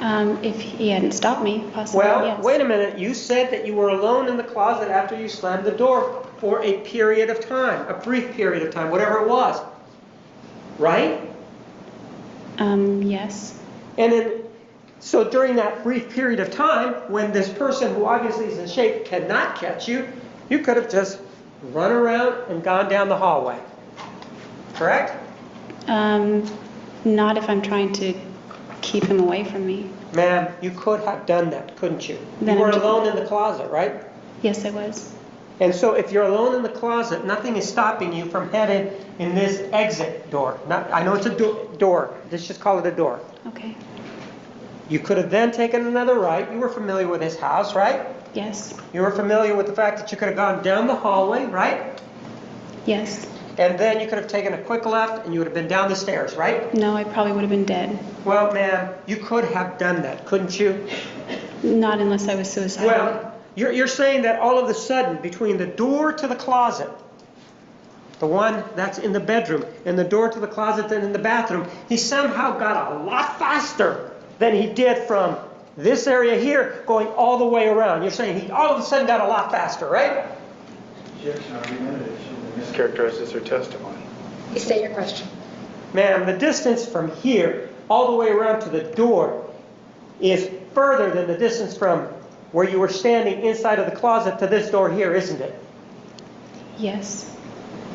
If he hadn't stopped me, possibly, Well, yes. wait a minute. You said that you were alone in the closet after you slammed the door for a period of time, a brief period of time, whatever it was. Right? Yes. And then, so during that brief period of time, when this person who obviously is in shape cannot catch you, you could have just run around and gone down the hallway. Correct? Not if I'm trying to keep him away from me. Ma'am, you could have done that, couldn't you? Then You were I'm just- alone in the closet, right? Yes, I was. And so if you're alone in the closet, nothing is stopping you from heading in this exit door. I know it's a door. Let's just call it a door. Okay. You could have then taken another right. You were familiar with his house, right? Yes. You were familiar with the fact that you could have gone down the hallway, right? Yes. And then you could have taken a quick left and you would have been down the stairs, right? No, I probably would have been dead. Well, ma'am, you could have done that, couldn't you? Not unless I was suicidal. Well, you're saying that all of a sudden, between the door to the closet, the one that's in the bedroom, and the door to the closet that's in the bathroom, he somehow got a lot faster than he did from this area here going all the way around. You're saying he all of a sudden got a lot faster, right? Objection argumentative. She mischaracterizes her testimony. Please state your question. Ma'am, the distance from here all the way around to the door is further than the distance from where you were standing inside of the closet to this door here, isn't it? Yes.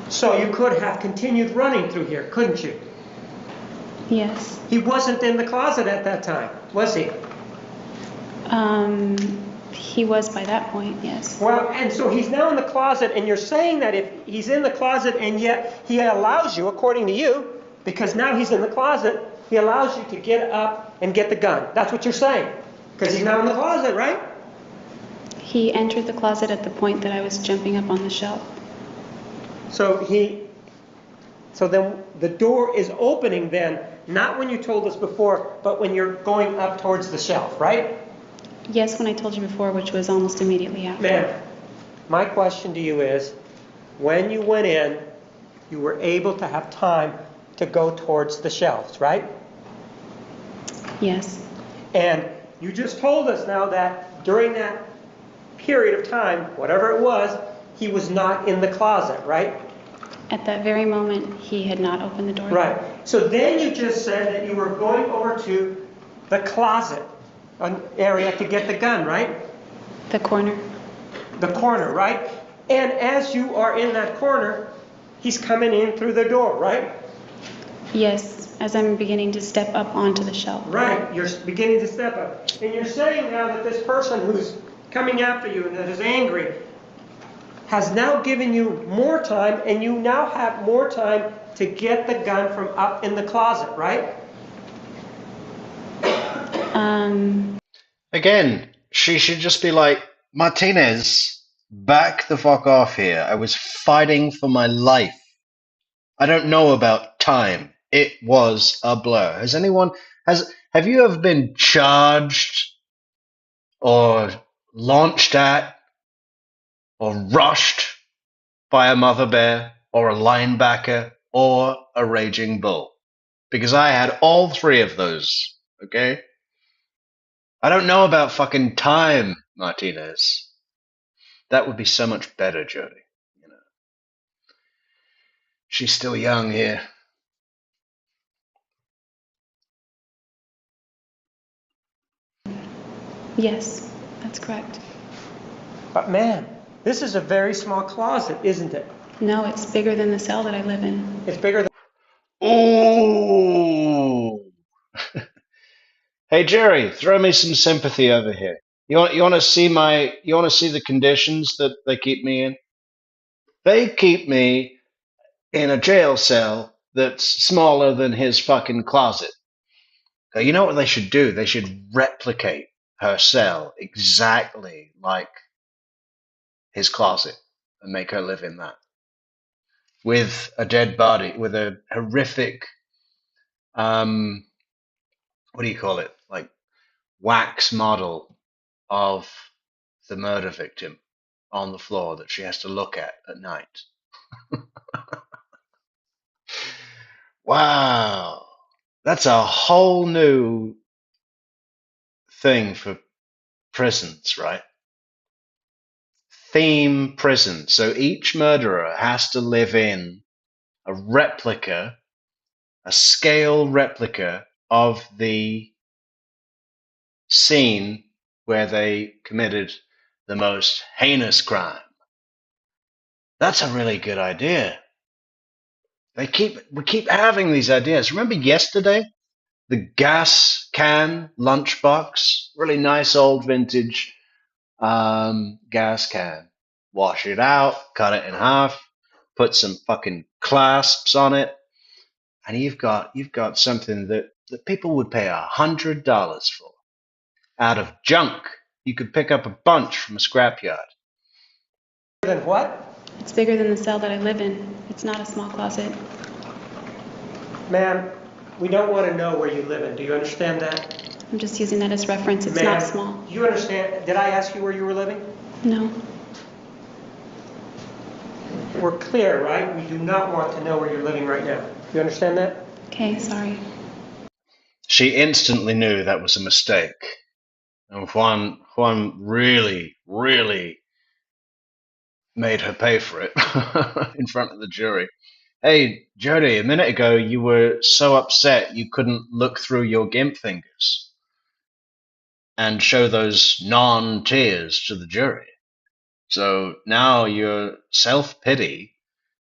So you could have continued running through here, couldn't you? Yes. He wasn't in the closet at that time, was he? He was by that point, yes. Well, and so he's now in the closet, and you're saying that if he's in the closet and yet he allows you, according to you, because now he's in the closet, he allows you to get up and get the gun. That's what you're saying. Because he's now in the closet, right? He entered the closet at the point that I was jumping up on the shelf. So then the door is opening then, not when you told us before, but when you're going up towards the shelf, right? Yes, when I told you before, which was almost immediately after. Ma'am, my question to you is, when you went in, you were able to have time to go towards the shelves, right? Yes. And you just told us now that during that period of time, whatever it was, he was not in the closet, right? At that very moment, he had not opened the door. Right. So then you just said that you were going over to the closet an area to get the gun, right? The corner. The corner, right? And as you are in that corner, he's coming in through the door, right? Yes, as I'm beginning to step up onto the shelf. Right. You're beginning to step up. And you're saying now that this person who's coming after you and that is angry has now given you more time, and you now have more time to get the gun from up in the closet, right? Again, she should just be like, Martinez, back the fuck off here. I was fighting for my life. I don't know about time. It was a blur. Have you ever been charged or launched at or rushed by a mother bear or a linebacker or a raging bull? Because I had all three of those, okay? I don't know about fucking time, Martinez. That would be so much better, Jodi. You know, she's still young here. Yes, that's correct. But man, this is a very small closet, isn't it? No, it's bigger than the cell that I live in. It's bigger than... Ooh. Hey Jerry, throw me some sympathy over here. You want to see the conditions that they keep me in? They keep me in a jail cell that's smaller than his fucking closet. You know what they should do? They should replicate her cell exactly like his closet and make her live in that. With a dead body, with a horrific, what do you call it? Like wax model of the murder victim on the floor that she has to look at night. Wow. That's a whole new thing for prisons, right? Theme prison. So each murderer has to live in a replica, a scale replica of the scene where they committed the most heinous crime. That's a really good idea. We keep having these ideas. Remember yesterday? The gas can lunchbox, really nice old vintage gas can. Wash it out, cut it in half, put some fucking clasps on it, and you've got something that people would pay $100 for. Out of junk, you could pick up a bunch from a scrapyard. Then what? It's bigger than the cell that I live in. It's not a small closet. Ma'am, we don't want to know where you live in. Do you understand that? I'm just using that as reference. It's Ma'am, not small. do you understand? Did I ask you where you were living? No. We're clear, right? We do not want to know where you're living right now. You understand that? Okay, sorry. She instantly knew that was a mistake. And Juan really, really made her pay for it in front of the jury. Hey, Jodi, a minute ago you were so upset you couldn't look through your GIMP fingers and show those non-tears to the jury. So now your self-pity,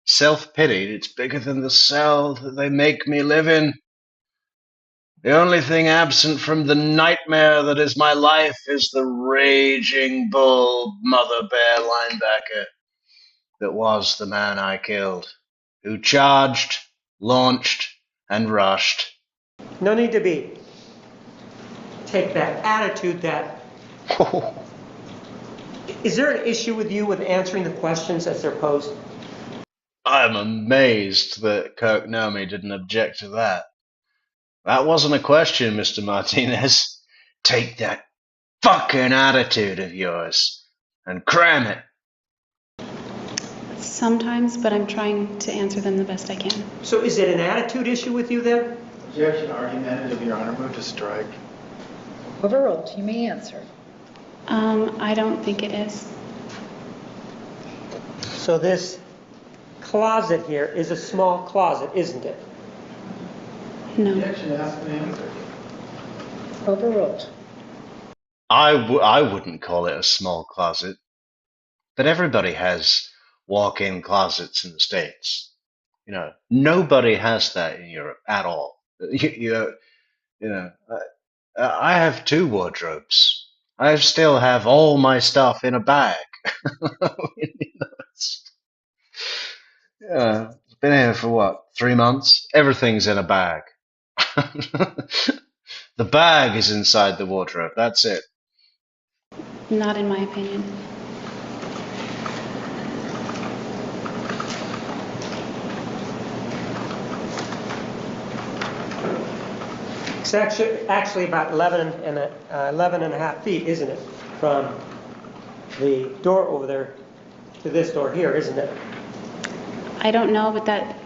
it's bigger than the cell that they make me live in. The only thing absent from the nightmare that is my life is the raging bull mother bear linebacker that was the man I killed, who charged, launched, and rushed. No need to take that attitude that... Is there an issue with you with answering the questions as they're posed? I'm amazed that Kirk Nomi didn't object to that. That wasn't a question, Mr. Martinez. Take that fucking attitude of yours and cram it. Sometimes, but I'm trying to answer them the best I can. So is it an attitude issue with you then? Objection, argumentative, Your Honor. Move to strike. Overruled. You may answer. I don't think it is. So this closet here is a small closet, isn't it? No. Objection, ask and answer. Overruled. I wouldn't call it a small closet, but everybody has walk-in closets in the States. You know, nobody has that in Europe at all. I have 2 wardrobes. I still have all my stuff in a bag. Yeah, I've been here for what, 3 months? Everything's in a bag. The bag is inside the wardrobe. That's it. Not in my opinion. It's actually about 11 and a half feet, isn't it? From the door over there to this door here, isn't it? I don't know, but that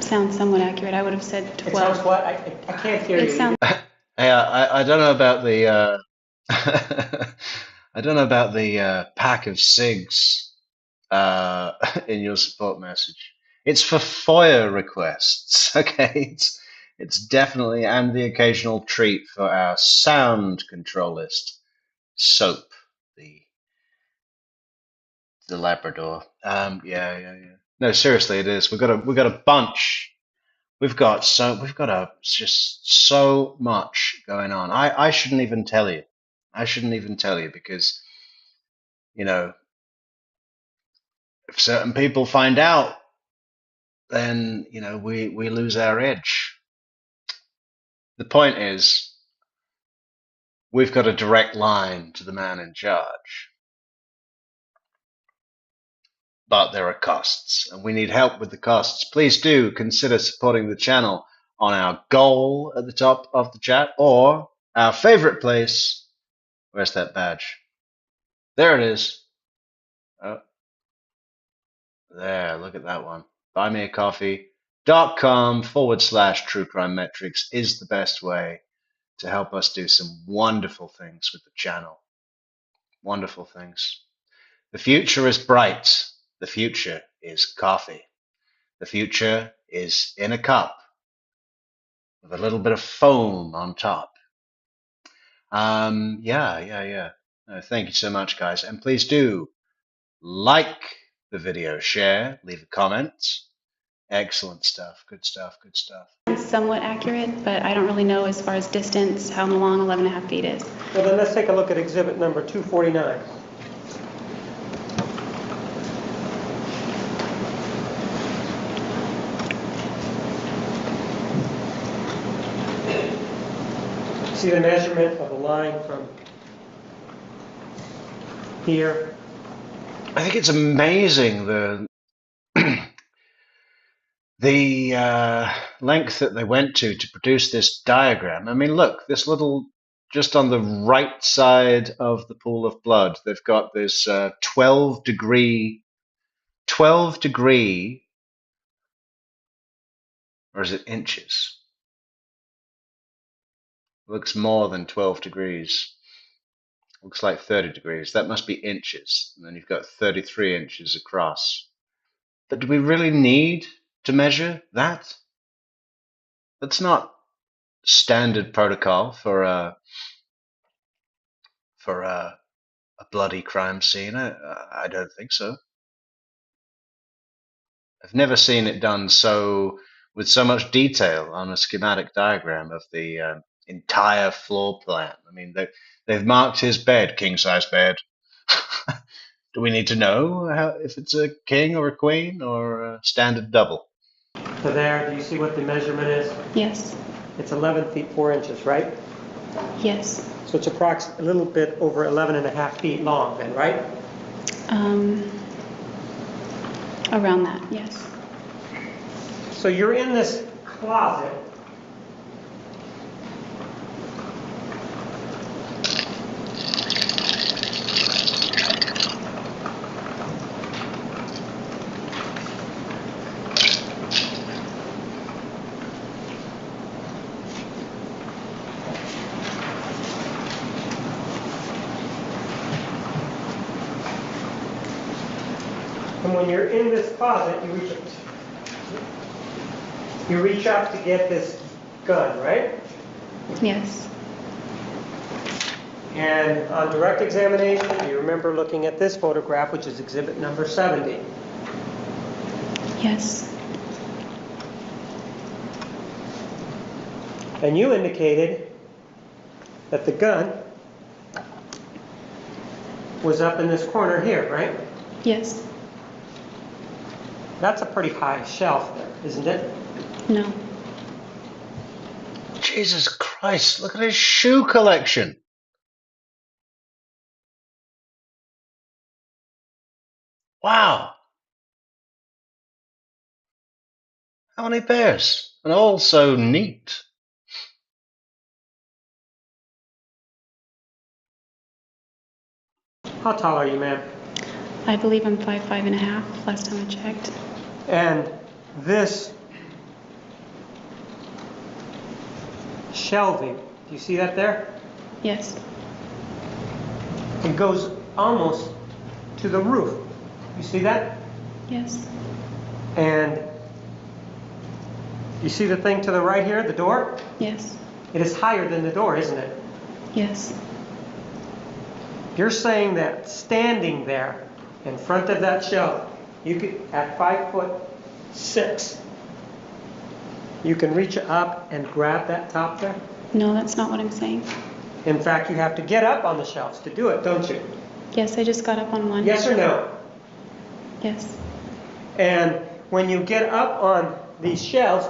sounds somewhat accurate. I would have said It 12. sounds what? I can't hear you. It sounds Yeah, I don't know about the I don't know about the pack of cigs in your support message. It's for FOIA requests, okay? It's definitely and the occasional treat for our sound controlist, Soap, the Labrador. Yeah. No, seriously, it is. We've got a bunch. Just so much going on. I shouldn't even tell you. I shouldn't even tell you because, you know, if certain people find out, then, you know, we lose our edge. The point is, we've got a direct line to the man in charge. But there are costs, and we need help with the costs. Please do consider supporting the channel on our goal at the top of the chat, or our favorite place. Where's that badge? There it is. Oh, there, look at that one. Buymeacoffee.com/True Crime Metrics is the best way to help us do some wonderful things with the channel. Wonderful things. The future is bright. The future is coffee. The future is in a cup with a little bit of foam on top. Yeah. No, thank you so much, guys. And please do like the video, share, leave a comment. Excellent stuff. Good stuff. Good stuff. It's somewhat accurate, but I don't really know as far as distance how long 11.5 feet is. Well, then let's take a look at exhibit number 249. See the measurement of the line from here? I think it's amazing the length that they went to produce this diagram. I mean, look, this little, just on the right side of the pool of blood, they've got this 12 degree, or is it inches? Looks more than 12 degrees. Looks like 30 degrees. That must be inches. And then you've got 33 inches across. But do we really need to measure that? That's not standard protocol for a bloody crime scene. I don't think so. I've never seen it done so with so much detail on a schematic diagram of the entire floor plan. I mean, they've marked his bed, king-size bed. Do we need to know if it's a king or a queen or a standard double? So there, do you see what the measurement is? Yes. It's 11 feet 4 inches, right? Yes. So it's approximately a little bit over 11.5 feet long then, right? Around that, yes. So you're in this closet. And when you're in this closet, you reach up to get this gun, right? Yes. And on direct examination, do you remember looking at this photograph, which is exhibit number 70? Yes. And you indicated that the gun was up in this corner here, right? Yes. That's a pretty high shelf there, isn't it? No. Jesus Christ, look at his shoe collection. Wow. How many pairs? And all so neat. How tall are you, ma'am? I believe I'm 5'5.5" last time I checked. And this shelving, do you see that there? Yes. It goes almost to the roof. You see that? Yes. And you see the thing to the right here, the door? Yes. It is higher than the door, isn't it? Yes. You're saying that standing there in front of that shelf, you could, at 5'6", you can reach up and grab that top there? No, that's not what I'm saying. In fact, you have to get up on the shelves to do it, don't you? Yes, I just got up on one. Yes or no? Yes. And when you get up on these shelves,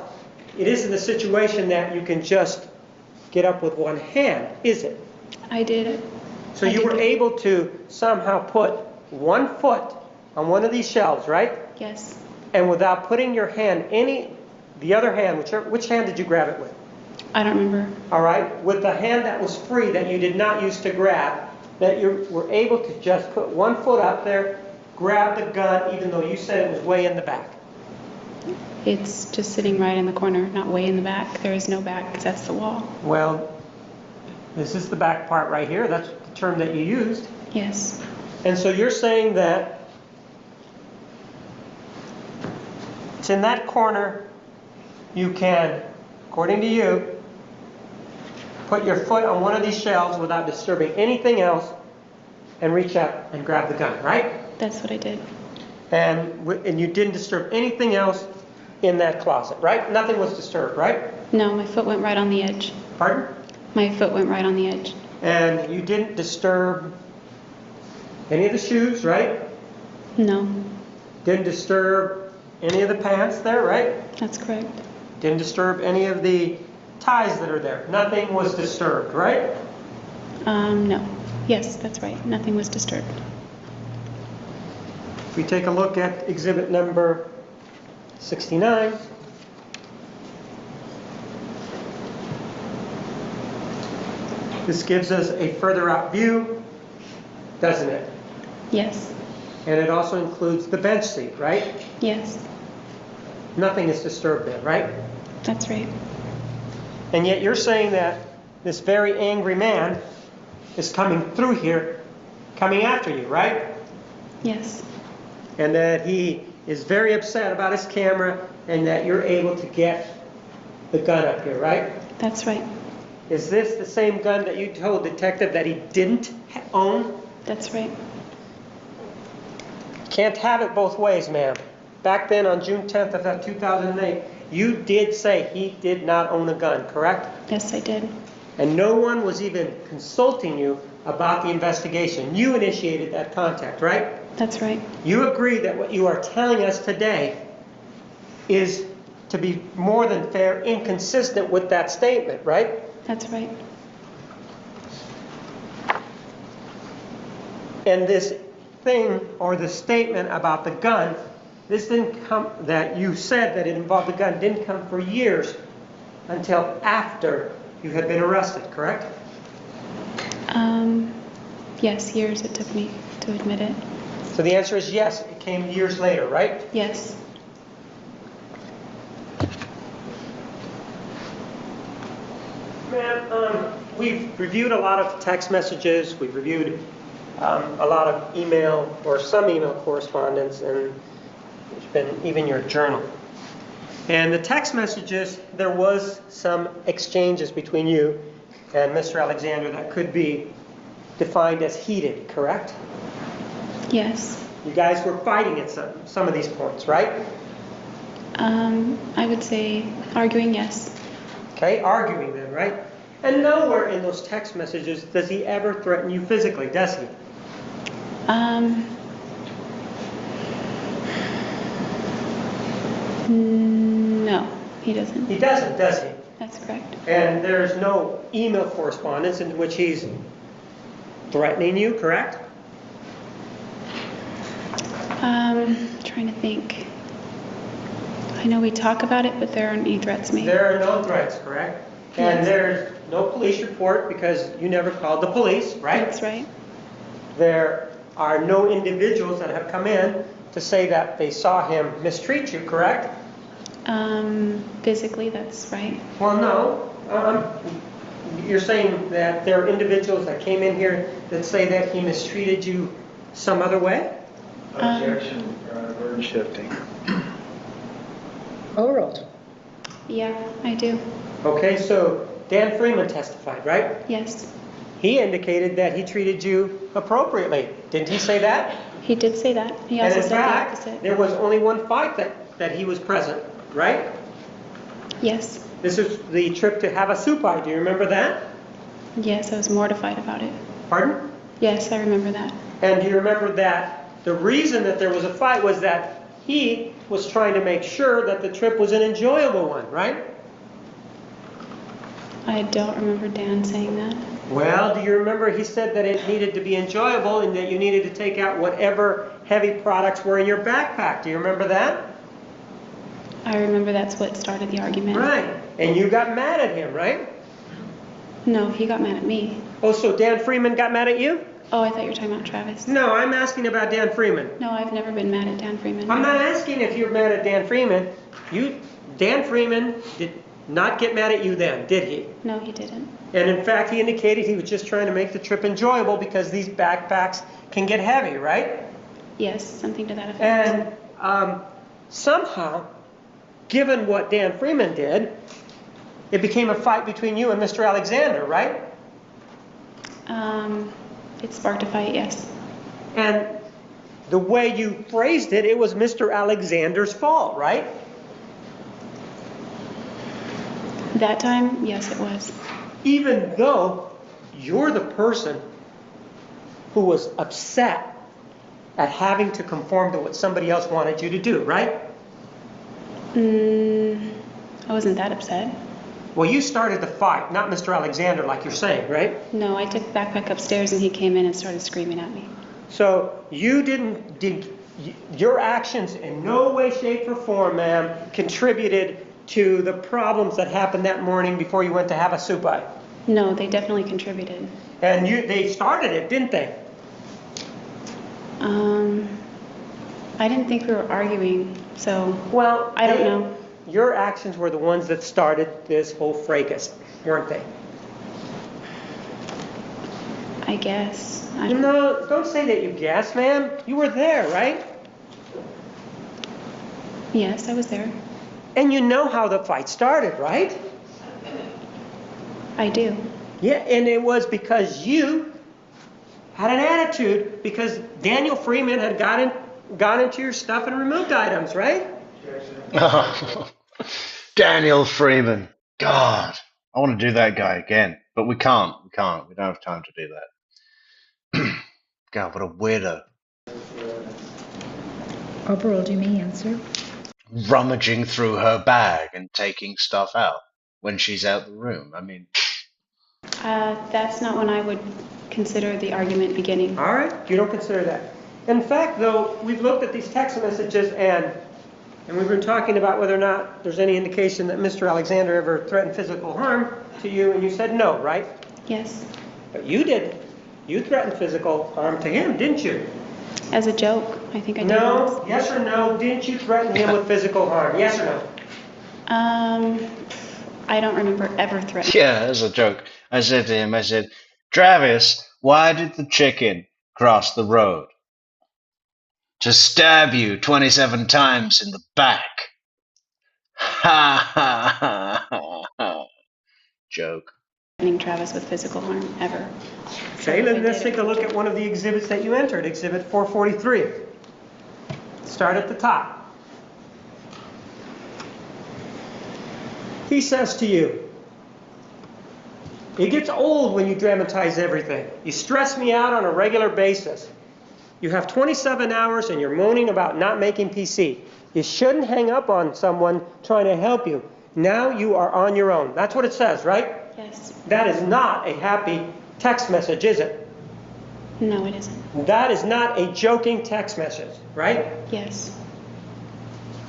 it isn't a situation that you can just get up with one hand, is it? I did it. So you were able to somehow put 1 foot on one of these shelves, right? Yes. And without putting your hand, the other hand, which hand did you grab it with? I don't remember. All right, with the hand that was free that you did not use to grab, that you were able to just put 1 foot up there, grab the gun, even though you said it was way in the back. It's just sitting right in the corner, not way in the back. There is no back because that's the wall. Well, This is the back part right here. That's the term that you used. Yes. And so you're saying that it's in that corner you can, according to you, put your foot on one of these shelves without disturbing anything else and reach up and grab the gun, right? That's what I did. And you didn't disturb anything else in that closet, right? Nothing was disturbed, right? No, my foot went right on the edge. Pardon? My foot went right on the edge. And you didn't disturb any of the shoes, right? No, Didn't disturb any of the pants there, right? that's correct. Didn't disturb any of the ties that are there. Nothing was disturbed, right? No. Yes, that's right. Nothing was disturbed. If we take a look at exhibit number 69, this gives us a further out view, doesn't it? Yes. And it also includes the bench seat, right? Yes, Nothing is disturbed there, right? that's right. And yet you're saying that this very angry man is coming through here, coming after you, right? Yes, And that he is very upset about his camera and that you're able to get the gun up here, right? that's right. Is this the same gun that you told detective that he didn't own? That's right. Can't have it both ways, ma'am. Back then on June 10th of that 2008, you did say he did not own a gun, correct? Yes, I did. And no one was even consulting you about the investigation. You initiated that contact, right? That's right. You agree that what you are telling us today is, to be more than fair, inconsistent with that statement, right? That's right. And this thing, or the statement about the gun, this didn't come, that you said that it involved the gun, didn't come for years until after you had been arrested, correct? Yes, years it took me to admit it. So the answer is yes, it came years later, right? Yes. Ma'am, we've reviewed a lot of text messages, we've reviewed a lot of email, or some email correspondence, and there's been even your journal. And the text messages, there was some exchanges between you and Mr. Alexander that could be defined as heated, correct? Yes. You guys were fighting at some of these points, right? I would say arguing, yes. Okay, arguing then, right? And nowhere in those text messages does he ever threaten you physically, does he? No, he doesn't. He doesn't, does he? That's correct. And there's no email correspondence in which he's threatening you, correct? Trying to think. I know we talk about it, but there aren't any threats made. There are no threats, correct? And Yes. there's no police report because you never called the police, right? That's right. There are no individuals that have come in to say that they saw him mistreat you, correct? Physically, that's right. Well, no. You're saying that there are individuals that came in here that say that he mistreated you some other way? Objection, Your Honor, burden shifting. Overruled. Yeah, I do. Okay, so Dan Freeman testified, right? Yes. He indicated that he treated you appropriately. Didn't he say that? He did say that. He And also in said the fact, opposite. there was only one fight that he was present, right? Yes. This is the trip to Havasupai. Do you remember that? Yes, I was mortified about it. Pardon? Yes, I remember that. And do you remember that the reason that there was a fight was that he was trying to make sure that the trip was an enjoyable one, right? I don't remember Dan saying that. Well, do you remember he said that it needed to be enjoyable and that you needed to take out whatever heavy products were in your backpack? Do you remember that? I remember that's what started the argument. Right. And you got mad at him, right? No, he got mad at me. Oh, so Dan Freeman got mad at you? Oh, I thought you were talking about Travis. No, I'm asking about Dan Freeman. No, I've never been mad at Dan Freeman. I'm not asking if you're mad at Dan Freeman. Dan Freeman not get mad at you then, did he? No, he didn't. And in fact, he indicated he was just trying to make the trip enjoyable because these backpacks can get heavy, right? Yes, something to that effect. And somehow, given what Dan Freeman did, it became a fight between you and Mr. Alexander, right? It sparked a fight, yes. And the way you phrased it, it was Mr. Alexander's fault, right? That time, yes, it was. Even though you're the person who was upset at having to conform to what somebody else wanted you to do, right? I wasn't that upset. Well, you started the fight, not Mr. Alexander, like you're saying, right? No, I took the backpack upstairs and he came in and started screaming at me. So you your actions in no way, shape, or form, ma'am, contributed to the problems that happened that morning before you went to have a soup bite. No, they definitely contributed. And they started it, didn't they? I didn't think we were arguing, so Well, I don't know. Your actions were the ones that started this whole fracas, weren't they? I guess. I don't No, don't say that you guessed, ma'am. You were there, right? Yes, I was there. And you know how the fight started, right? I do. Yeah, and it was because you had an attitude because Daniel Freeman had gone into your stuff and removed items, right? Daniel Freeman. God, I want to do that guy again, but we can't. We can't. We don't have time to do that. God, what a weirdo. Overall, do you may answer? Rummaging through her bag and taking stuff out when she's out the room. I mean, That's not when I would consider the argument beginning. All right, you don't consider that. In fact, though, we've looked at these text messages and we've been talking about whether or not there's any indication that Mr. Alexander ever threatened physical harm to you, and you said no, right? Yes. But you didn't. You threatened physical harm to him, didn't you? As a joke, I think I did No, once. yes or no, didn't you threaten him with physical harm? Yes or no? I don't remember ever threatening. yeah, as a joke. I said to him, I said, Travis, why did the chicken cross the road? To stab you 27 times in the back. Ha ha ha ha ha. Joke. Threatening Travis with physical harm, ever. Okay, let's take a look at one of the exhibits that you entered, Exhibit 443. Start at the top. He says to you, it gets old when you dramatize everything. You stress me out on a regular basis. You have 27 hours and you're moaning about not making PC. You shouldn't hang up on someone trying to help you. Now you are on your own. That's what it says, right? Yes. That is not a happy text message, is it? No, it isn't. That is not a joking text message, right? Yes.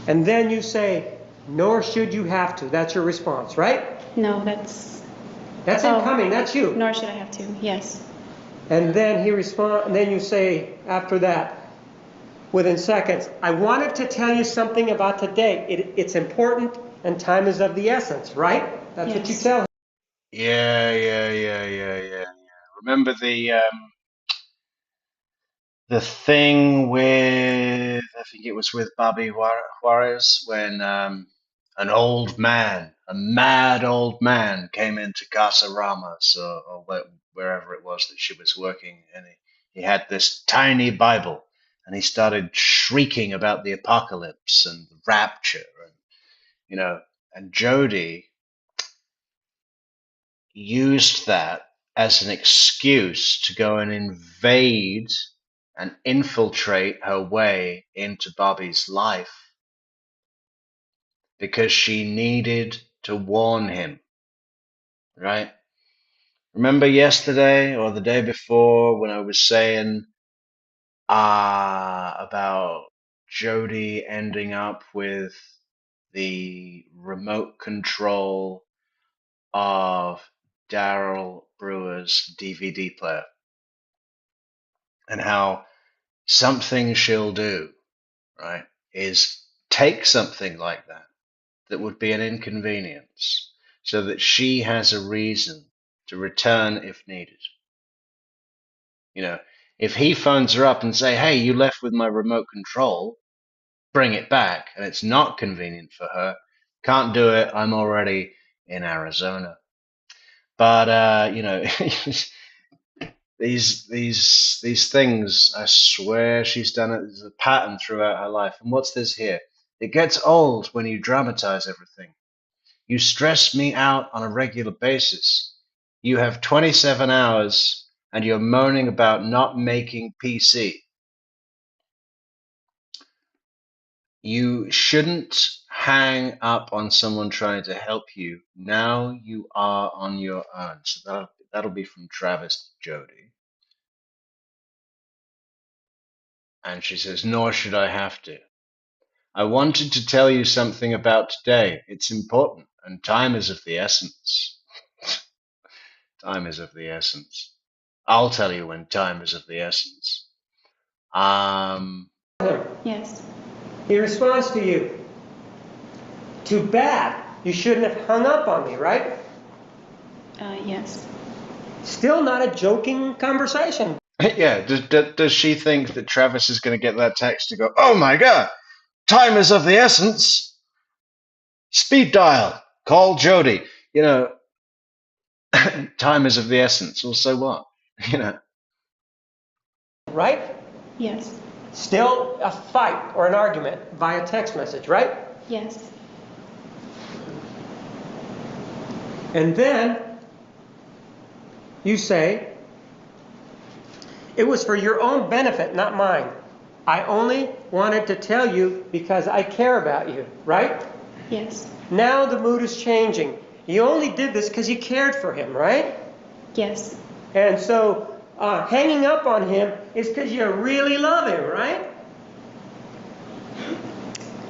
And then you say, nor should you have to. That's your response, right? No, that's... That's Oh. incoming, that's you. Nor should I have to. Yes. And then then you say after that, within seconds, I wanted to tell you something about today. It's important and time is of the essence, right? That's what you Yes. tell him. Yeah. Remember the thing with, I think it was with Bobby Juarez, when an old man, a mad old man, came into Casa Ramos or wherever it was that she was working, and he had this tiny Bible, and he started shrieking about the apocalypse and the rapture, and Jodi used that as an excuse to go and invade and infiltrate her way into Bobby's life because she needed to warn him, right? Remember yesterday or the day before when I was saying about Jodi ending up with the remote control of Daryl Brewer's DVD player, and how something she'll do, right, is take something like that would be an inconvenience so that she has a reason to return if needed. You know, if he phones her up and say, hey, you left with my remote control, bring it back, and it's not convenient for her, can't do it, I'm already in Arizona. But, you know, these things, I swear she's done it as a pattern throughout her life. And what's this here? It gets old when you dramatize everything. You stress me out on a regular basis. You have 27 hours and you're moaning about not making PC. You shouldn't hang up on someone trying to help you. Now you are on your own. So that'll be from Travis to Jodi. And she says, nor should I have to. I wanted to tell you something about today. It's important, and time is of the essence. Time is of the essence. I'll tell you when time is of the essence. Yes. He responds to you. Too bad. You shouldn't have hung up on me, right? Yes. Still not a joking conversation. Yeah, does she think that Travis is going to get that text to go, oh my god, time is of the essence? Speed dial, call Jodi. You know, time is of the essence, or so what? You know. Right? Yes. Still a fight or an argument via text message, right? Yes. And then you say, it was for your own benefit, not mine. I only wanted to tell you because I care about you, right? Yes. Now the mood is changing. You only did this because you cared for him, right? Yes. And so hanging up on him is because you really love him, right?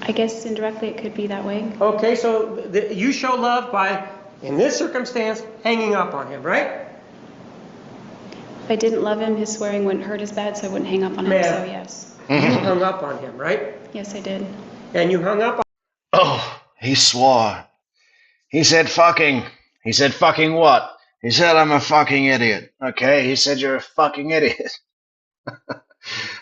I guess indirectly it could be that way. Okay, so you show love by, in this circumstance, hanging up on him, right? If I didn't love him, his swearing wouldn't hurt as bad, so I wouldn't hang up on him, so yes. You hung up on him, right? Yes, I did. And you hung up on Oh, he swore. He said fucking. He said fucking what? He said I'm a fucking idiot. Okay, he said you're a fucking idiot.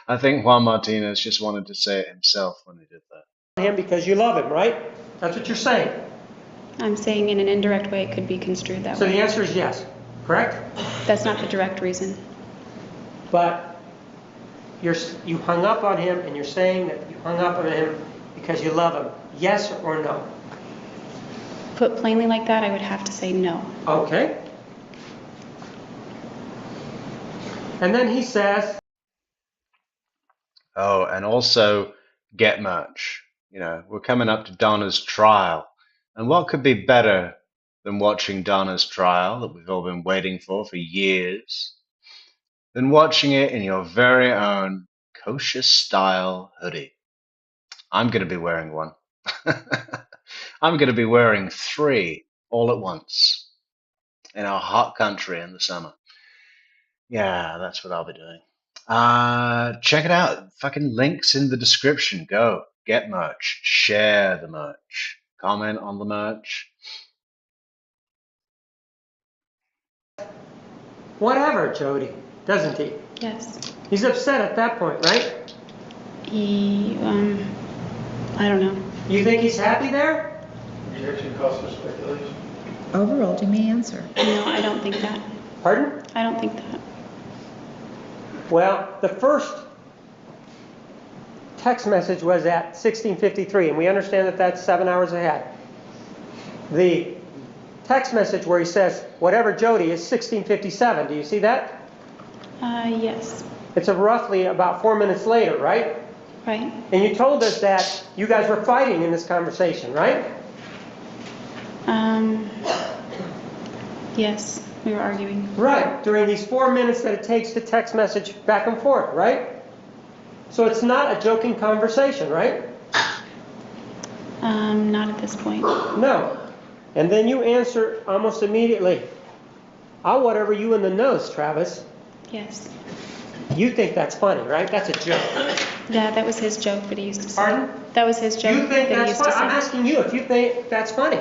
I think Juan Martinez just wanted to say it himself when he did that. him because you love him, right? That's what you're saying. I'm saying in an indirect way it could be construed that So way. the answer is yes, correct? That's not the direct reason. But you hung up on him and you're saying that you hung up on him because you love him. Yes or no? Put plainly like that, I would have to say no. Okay. And then he says, Oh, and also get merch. You know, we're coming up to Donna's trial. And what could be better than watching Donna's trial that we've all been waiting for years, than watching it in your very own kosher style hoodie? I'm going to be wearing one. I'm going to be wearing 3 all at once in our hot country in the summer. Yeah, that's what I'll be doing. Check it out. Fucking links in the description. Go get merch. Share the merch. Comment on the merch. whatever, Jodi, doesn't he? Yes. He's upset at that point, right? I don't know. You think he's happy there? Rejection calls for speculation. Overruled, you may answer. No, I don't think that. Pardon? I don't think that. Well, the first text message was at 16:53, and we understand that that's 7 hours ahead. The text message where he says, whatever Jodi, is 16:57. Do you see that? Yes. It's roughly about 4 minutes later, right? Right. And you told us that you guys were fighting in this conversation, right? Yes, we were arguing. Right, during these 4 minutes that it takes to text message back and forth, right? So it's not a joking conversation, right? Not at this point. No. And then you answer almost immediately, I'll whatever you in the nose, Travis. Yes. You think that's funny, right? That's a joke. Yeah, that was his joke that he used to say. Pardon? That was his joke You think that he that's used to funny? say. I'm asking you if you think that's funny.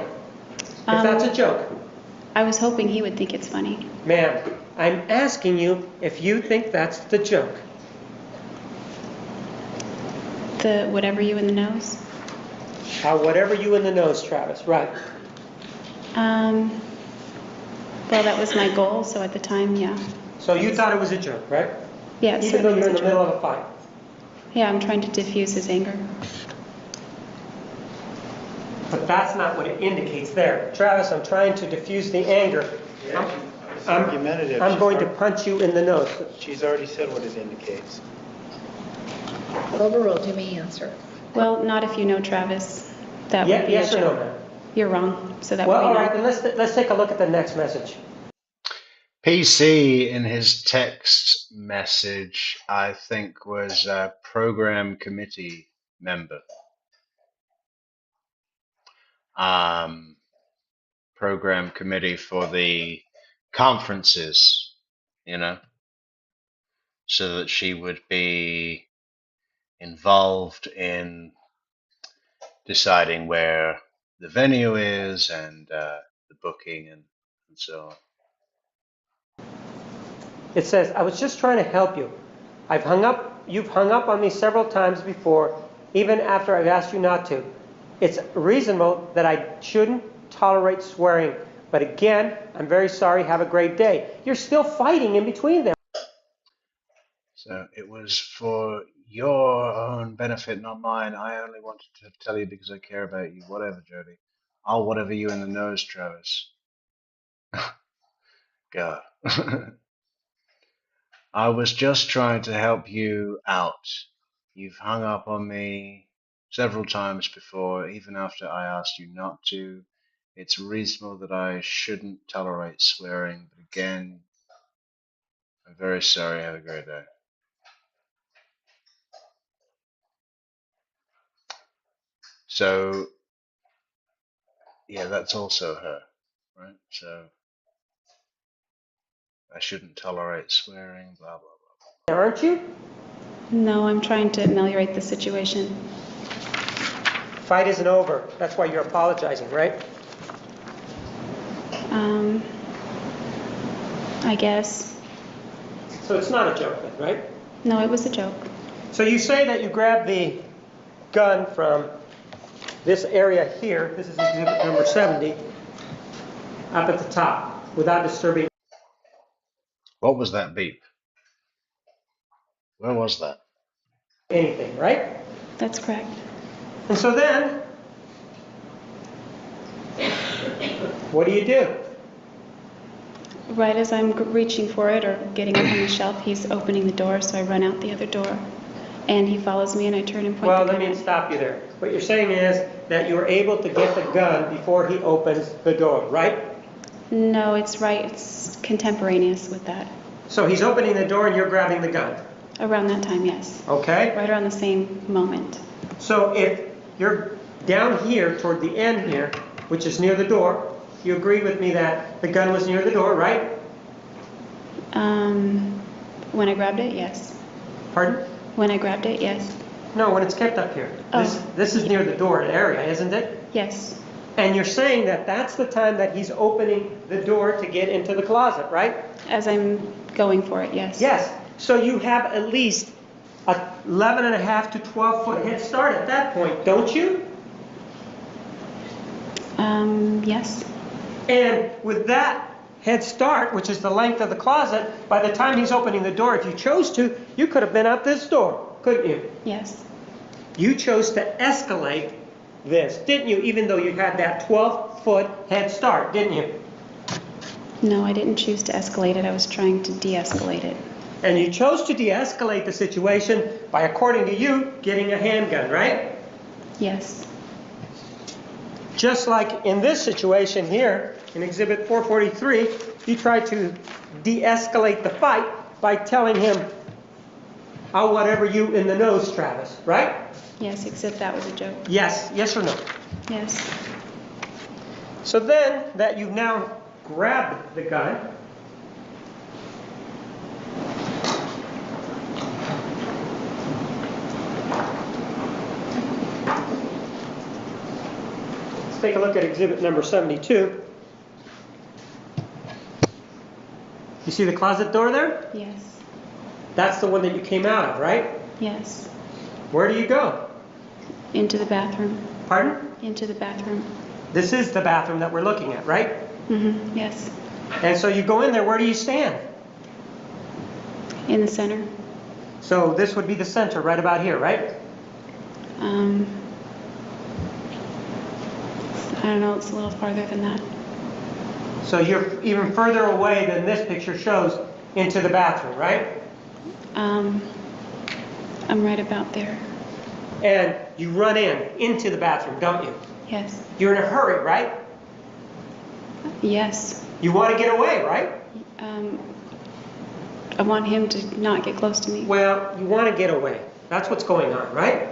If that's a joke. I was hoping he would think it's funny. Ma'am, I'm asking you if you think that's the joke. The whatever you in the nose? Whatever you in the nose, Travis, right. Well, that was my goal, so at the time, yeah. So you thought it was a joke, right? Yeah, it Even though certainly you're in was the a middle joke. of a fight. Yeah, I'm trying to diffuse his anger. But that's not what it indicates there. Travis, I'm trying to diffuse the anger. It's argumentative. I'm going to punch you in the nose. She's already said what it indicates. Overruled, you may answer. Well, not if you know Travis. That would be Yes a or no, joke. ma'am? You're wrong, so that Well, would all be right, no. then let's take a look at the next message. PC in his text message, I think, was a program committee member. Program committee for the conferences, you know, so that she would be involved in deciding where the venue is and the booking and so on. It says, I was just trying to help you. You've hung up on me several times before, even after I've asked you not to. It's reasonable that I shouldn't tolerate swearing, but again, I'm very sorry, have a great day. You're still fighting in between them. So it was for your own benefit, not mine. I only wanted to tell you because I care about you. Whatever, Jodi. I'll whatever you in the nose, Travis. God. I was just trying to help you out. You've hung up on me several times before, even after I asked you not to. It's reasonable that I shouldn't tolerate swearing, but again, I'm very sorry. Have a great day. So, yeah, that's also her, right? So, I shouldn't tolerate swearing, blah, blah, blah. Aren't you? No, I'm trying to ameliorate the situation. Fight isn't over. That's why you're apologizing, right? I guess. So it's not a joke then, right? No, it was a joke. So you say that you grabbed the gun from this area here, this is exhibit number 70, up at the top, without disturbing. What was that beep? Where was that? Anything, right? That's correct. And so then, what do? Right as I'm reaching for it or getting up on the shelf, he's opening the door, so I run out the other door. And he follows me, and I turn and point Well, the let gun me at him. stop you there. What you're saying is that you were able to get the gun before he opens the door, right? No, it's right. It's contemporaneous with that. So he's opening the door and you're grabbing the gun, Around that time, yes. okay? Right around the same moment. So if you're down here toward the end here, which is near the door, you agree with me that the gun was near the door, right? When I grabbed it, yes. Pardon? When I grabbed it, yes. No, when it's kept up here. Oh. This is near the door area, isn't it? Yes. And you're saying that that's the time that he's opening the door to get into the closet, right? As I'm going for it, yes. Yes. So you have at least a 11 and a half to 12 foot head start at that point, don't you? Yes. And with that head start, which is the length of the closet, by the time he's opening the door, if you chose to, you could have been out this door, couldn't you? Yes. You chose to escalate this, didn't you? Even though you had that 12-foot head start, didn't you? No, I didn't choose to escalate it. I was trying to de-escalate it. And you chose to de-escalate the situation by, according to you, getting a handgun, right? Yes. Just like in this situation here, in Exhibit 443, you tried to de-escalate the fight by telling him, I'll whatever you in the nose, Travis, right? Yes, except that was a joke. Yes, yes or no? Yes. So then that you've now grabbed the gun, Let's take a look at exhibit number 72. You see the closet door there? Yes. That's the one that you came out of, right? Yes. Where do you go? Into the bathroom. Pardon? Into the bathroom. This is the bathroom that we're looking at, right? Mm-hmm. Yes. And so you go in there, where do you stand? In the center. So this would be the center, right about here, right? I don't know, it's a little farther than that. So you're even further away than this picture shows into the bathroom, right? I'm right about there. And you run into the bathroom, don't you? Yes. You're in a hurry, right? Yes. You want to get away, right? I want him to not get close to me. Well, you want to get away. That's what's going on, right?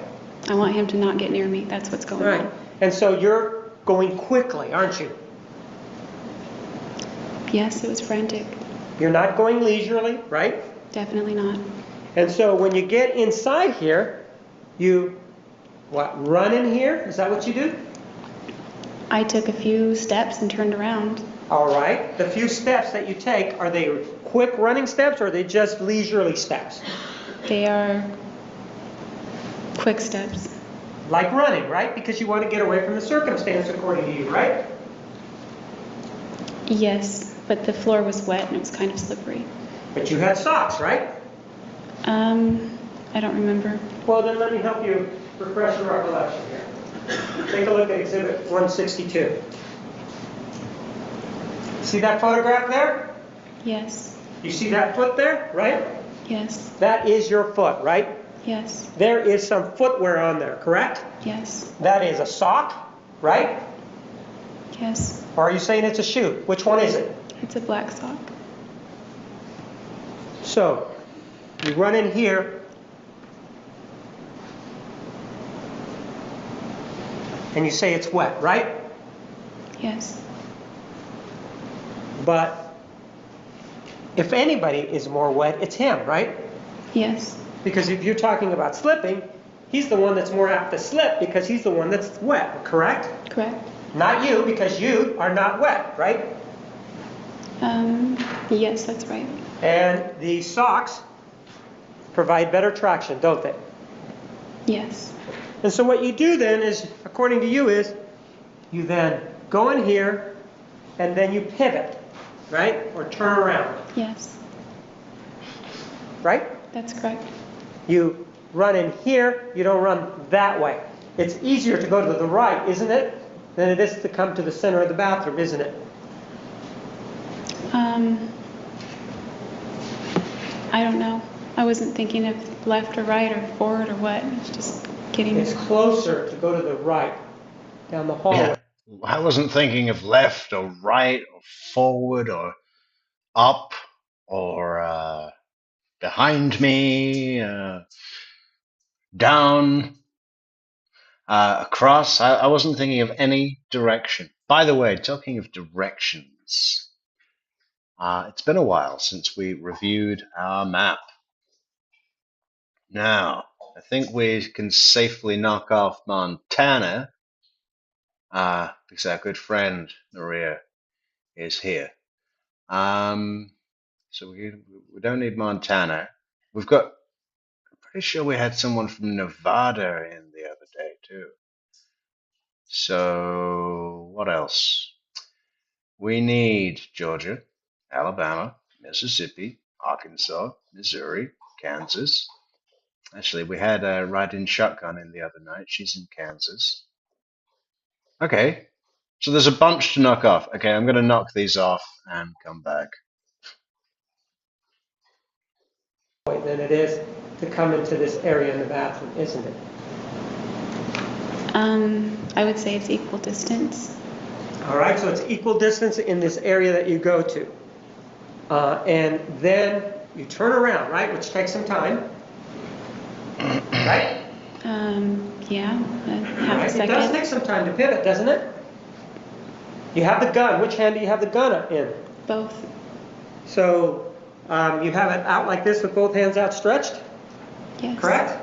I want him to not get near me. That's what's going Right. on. And so you're going quickly, aren't you? Yes, it was frantic. You're not going leisurely, right? Definitely not. And so when you get inside here, you, run in here? Is that what you do? I took a few steps and turned around. All right. The few steps that you take, are they quick running steps or are they just leisurely steps? They are quick steps. Like running, right? Because you want to get away from the circumstance according to you, right? Yes, but the floor was wet and it was kind of slippery. But you had socks, right? I don't remember. Well, then let me help you refresh your recollection here. Take a look at exhibit 162. See that photograph there? Yes. You see that foot there, right? Yes. That is your foot, right? Yes. There is some footwear on there, correct? Yes. That is a sock, right? Yes. Or are you saying it's a shoe? Which one is it? It's a black sock. So, you run in here, and you say it's wet, right? Yes. But if anybody is more wet, it's him, right? Yes. Because if you're talking about slipping, he's the one that's more apt to slip because he's the one that's wet, correct? Correct. Not you, because you are not wet, right? Yes, that's right. And the socks provide better traction, don't they? Yes. And so what you do then is, according to you, is you then go in here and then you pivot, right? Or turn around, Yes. right? That's correct. You run in here, you don't run that way. It's easier to go to the right, isn't it? Than it is to come to the center of the bathroom, isn't it? I don't know. I wasn't thinking of left or right or forward or what. It's just getting. It's closer to go to the right, down the hallway. Yeah. I wasn't thinking of left or right or forward or up or behind me, down, across. I wasn't thinking of any direction. By the way, talking of directions, it's been a while since we reviewed our map. Now, I think we can safely knock off Montana because our good friend Maria is here. So we don't need Montana. We've got, I'm pretty sure we had someone from Nevada in the other day too. So what else? We need Georgia, Alabama, Mississippi, Arkansas, Missouri, Kansas. Actually, we had a ride-in shotgun in the other night. She's in Kansas. Okay, so there's a bunch to knock off. Okay, I'm going to knock these off and come back. Than it is to come into this area in the bathroom, isn't it? I would say it's equal distance. All right, so it's equal distance in this area that you go to. And then you turn around, right, which takes some time. Right? Yeah, half Right? a second. It does take some time to pivot, doesn't it? You have the gun. Which hand do you have the gun in? Both. So you have it out like this with both hands outstretched, Yes. correct?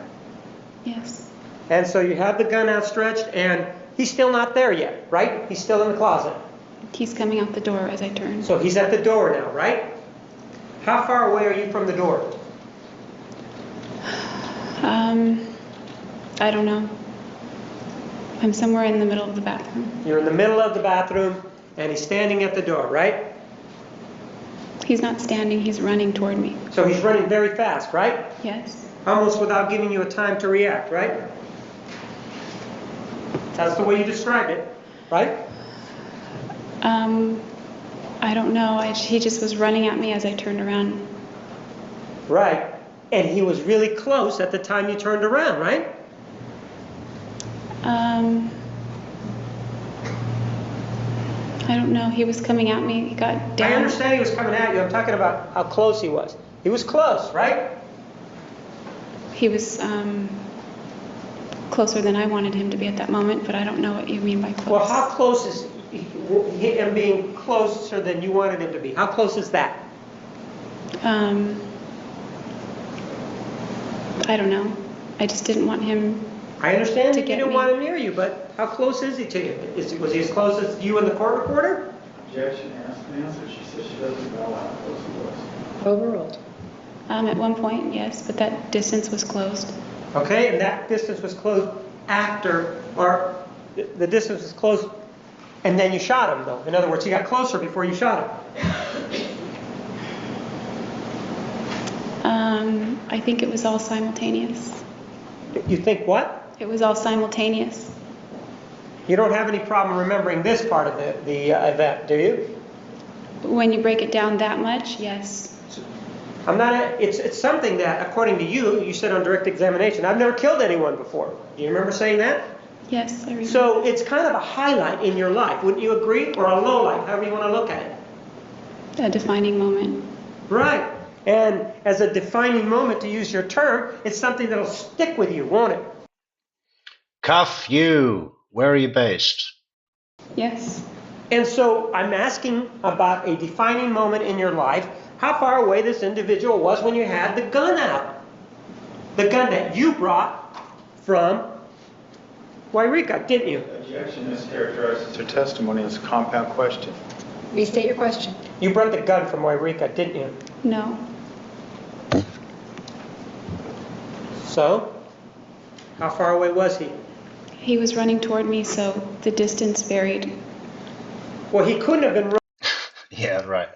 Yes. And so you have the gun outstretched and He's still not there yet, right? He's still in the closet. He's coming out the door as I turn. So he's at the door now, right? How far away are you from the door? I don't know. I'm somewhere in the middle of the bathroom. You're in the middle of the bathroom, and he's standing at the door, right? He's not standing, he's running toward me. So he's running very fast, right? Yes. Almost without giving you a time to react, right? That's the way you described it, right? I don't know. He just was running at me as I turned around. Right. And he was really close at the time you turned around, right? I don't know. He was coming at me. He got down. I understand he was coming at you. I'm talking about how close he was. He was close, right? He was closer than I wanted him to be at that moment, but I don't know what you mean by close. Well, how close is him being closer than you wanted him to be? How close is that? I don't know. I just didn't want him. I understand to that you get didn't me. want him near you, but how close is he to you? Was he as close as you in the court reporter? Objection, asked and answered. She said she doesn't know how close he was. Overruled. At one point, yes, but that distance was closed. Okay, and that distance was closed after, or the distance was closed, and then you shot him, though. In other words, he got closer before you shot him. I think it was all simultaneous. You think what? It was all simultaneous. You don't have any problem remembering this part of the event, do you? When you break it down that much, yes. I'm not. It's something that, according to you, you said on direct examination, I've never killed anyone before. Do you remember saying that? Yes, I remember. So it's kind of a highlight in your life, wouldn't you agree? Or a low light, however you want to look at it. A defining moment. Right. And as a defining moment, to use your term, it's something that'll stick with you, won't it? Cuff you. Where are you based? Yes. And so I'm asking about a defining moment in your life, how far away this individual was when you had the gun out. The gun that you brought from Wairika, didn't you? Objection mischaracterizes her testimony as a compound question. Restate your question. You brought the gun from Wairika, didn't you? No. So, how far away was he? He was running toward me, so the distance varied. Well, he couldn't have been. Yeah, right.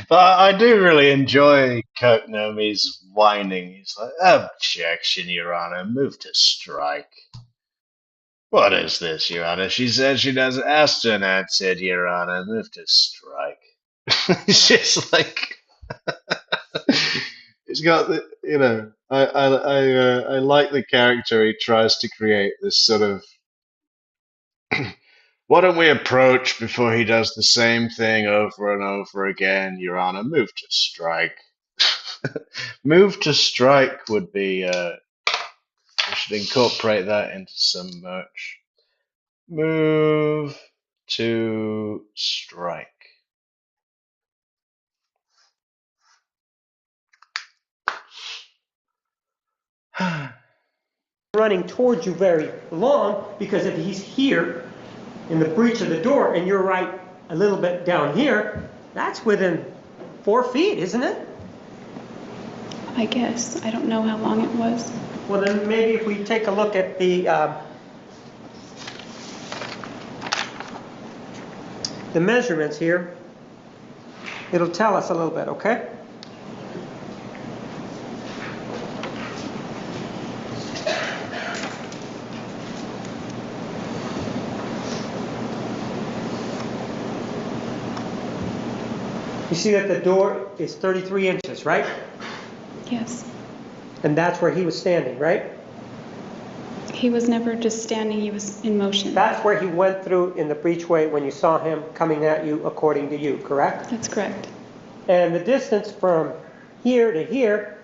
But I do really enjoy Kokonomi's whining. He's like, objection, Your Honor, move to strike. What is this, Your Honor? She said she doesn't ask and answered, Your Honor, move to strike. It's just like, he's got the, I like the character he tries to create, this sort of, why don't we approach before he does the same thing over and over again, Your Honor? Move to strike. Move to strike would be, we should incorporate that into some merch. Move to strike. Running towards you very long, because if he's here in the breach of the door and you're right a little bit down here, that's within 4 feet, isn't it? I guess. I don't know how long it was. Well, then maybe if we take a look at the measurements here, it'll tell us a little bit, okay? You see that the door is 33 inches, right? Yes. And that's where he was standing, right? He was never just standing, he was in motion. That's where he went through in the breachway when you saw him coming at you, according to you, correct? That's correct. And the distance from here to here,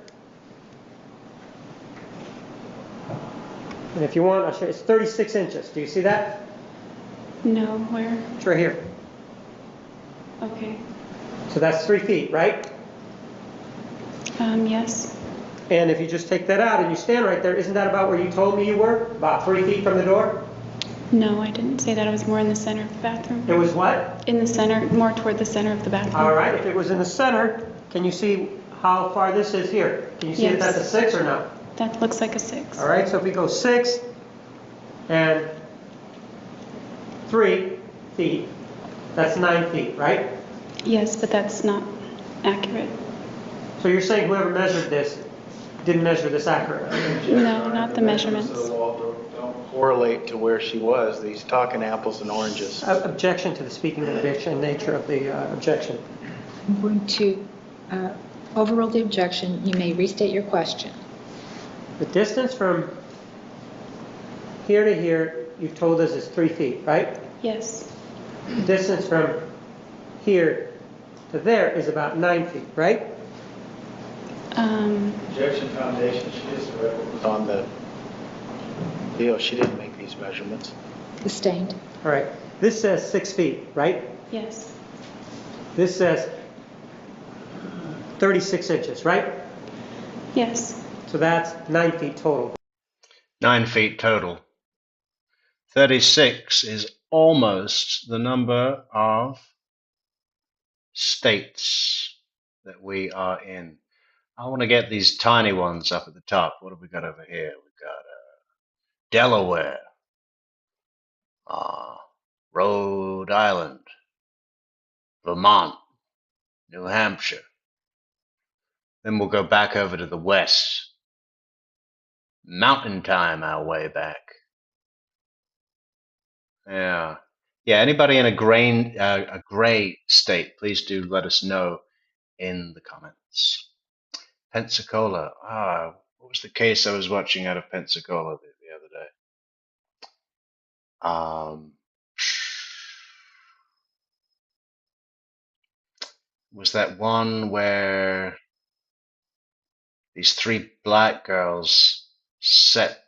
and if you want, I'll show you, it's 36 inches. Do you see that? No, where? It's right here. Okay. So that's 3 feet, right? Yes. And if you just take that out and you stand right there, isn't that about where you told me you were? About 3 feet from the door? No, I didn't say that. I was more in the center of the bathroom. It was what? In the center, more toward the center of the bathroom. All right, if it was in the center, can you see how far this is here? Can you see if Yes. that's a 6 or no? That looks like a 6. All right, so if we go 6 and 3 feet, that's 9 feet, right? Yes, but that's not accurate. So you're saying whoever measured this didn't measure this accurately? No, not the measurements. of the wall don't correlate to where she was. He's talking apples and oranges. Objection to the speaking objection, nature of the objection. I'm going to overrule the objection. You may restate your question. The distance from here to here, you've told us is 3 feet, right? Yes. The distance from here to there is about 9 feet, right? Objection foundation, she just read what was on the deal. She didn't make these measurements. Sustained. All right. This says 6 feet, right? Yes. This says 36 inches, right? Yes. So that's 9 feet total. 9 feet total. 36 is almost the number of states that we are in. I want to get these tiny ones up at the top. What have we got over here? We've got Delaware, Rhode Island, Vermont, New Hampshire. Then we'll go back over to the west. Mountain Time our way back. Yeah. Yeah, anybody in a gray state, please do let us know in the comments. Pensacola. What was the case I was watching out of Pensacola the other day? Was that one where these 3 black girls set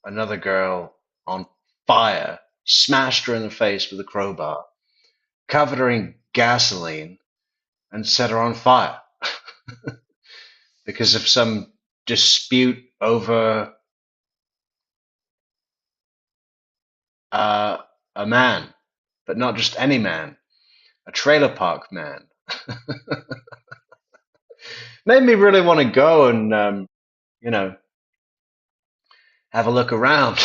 another girl on fire, smashed her in the face with a crowbar, covered her in gasoline, and set her on fire because of some dispute over a man, but not just any man, a trailer park man. Made me really want to go and, have a look around.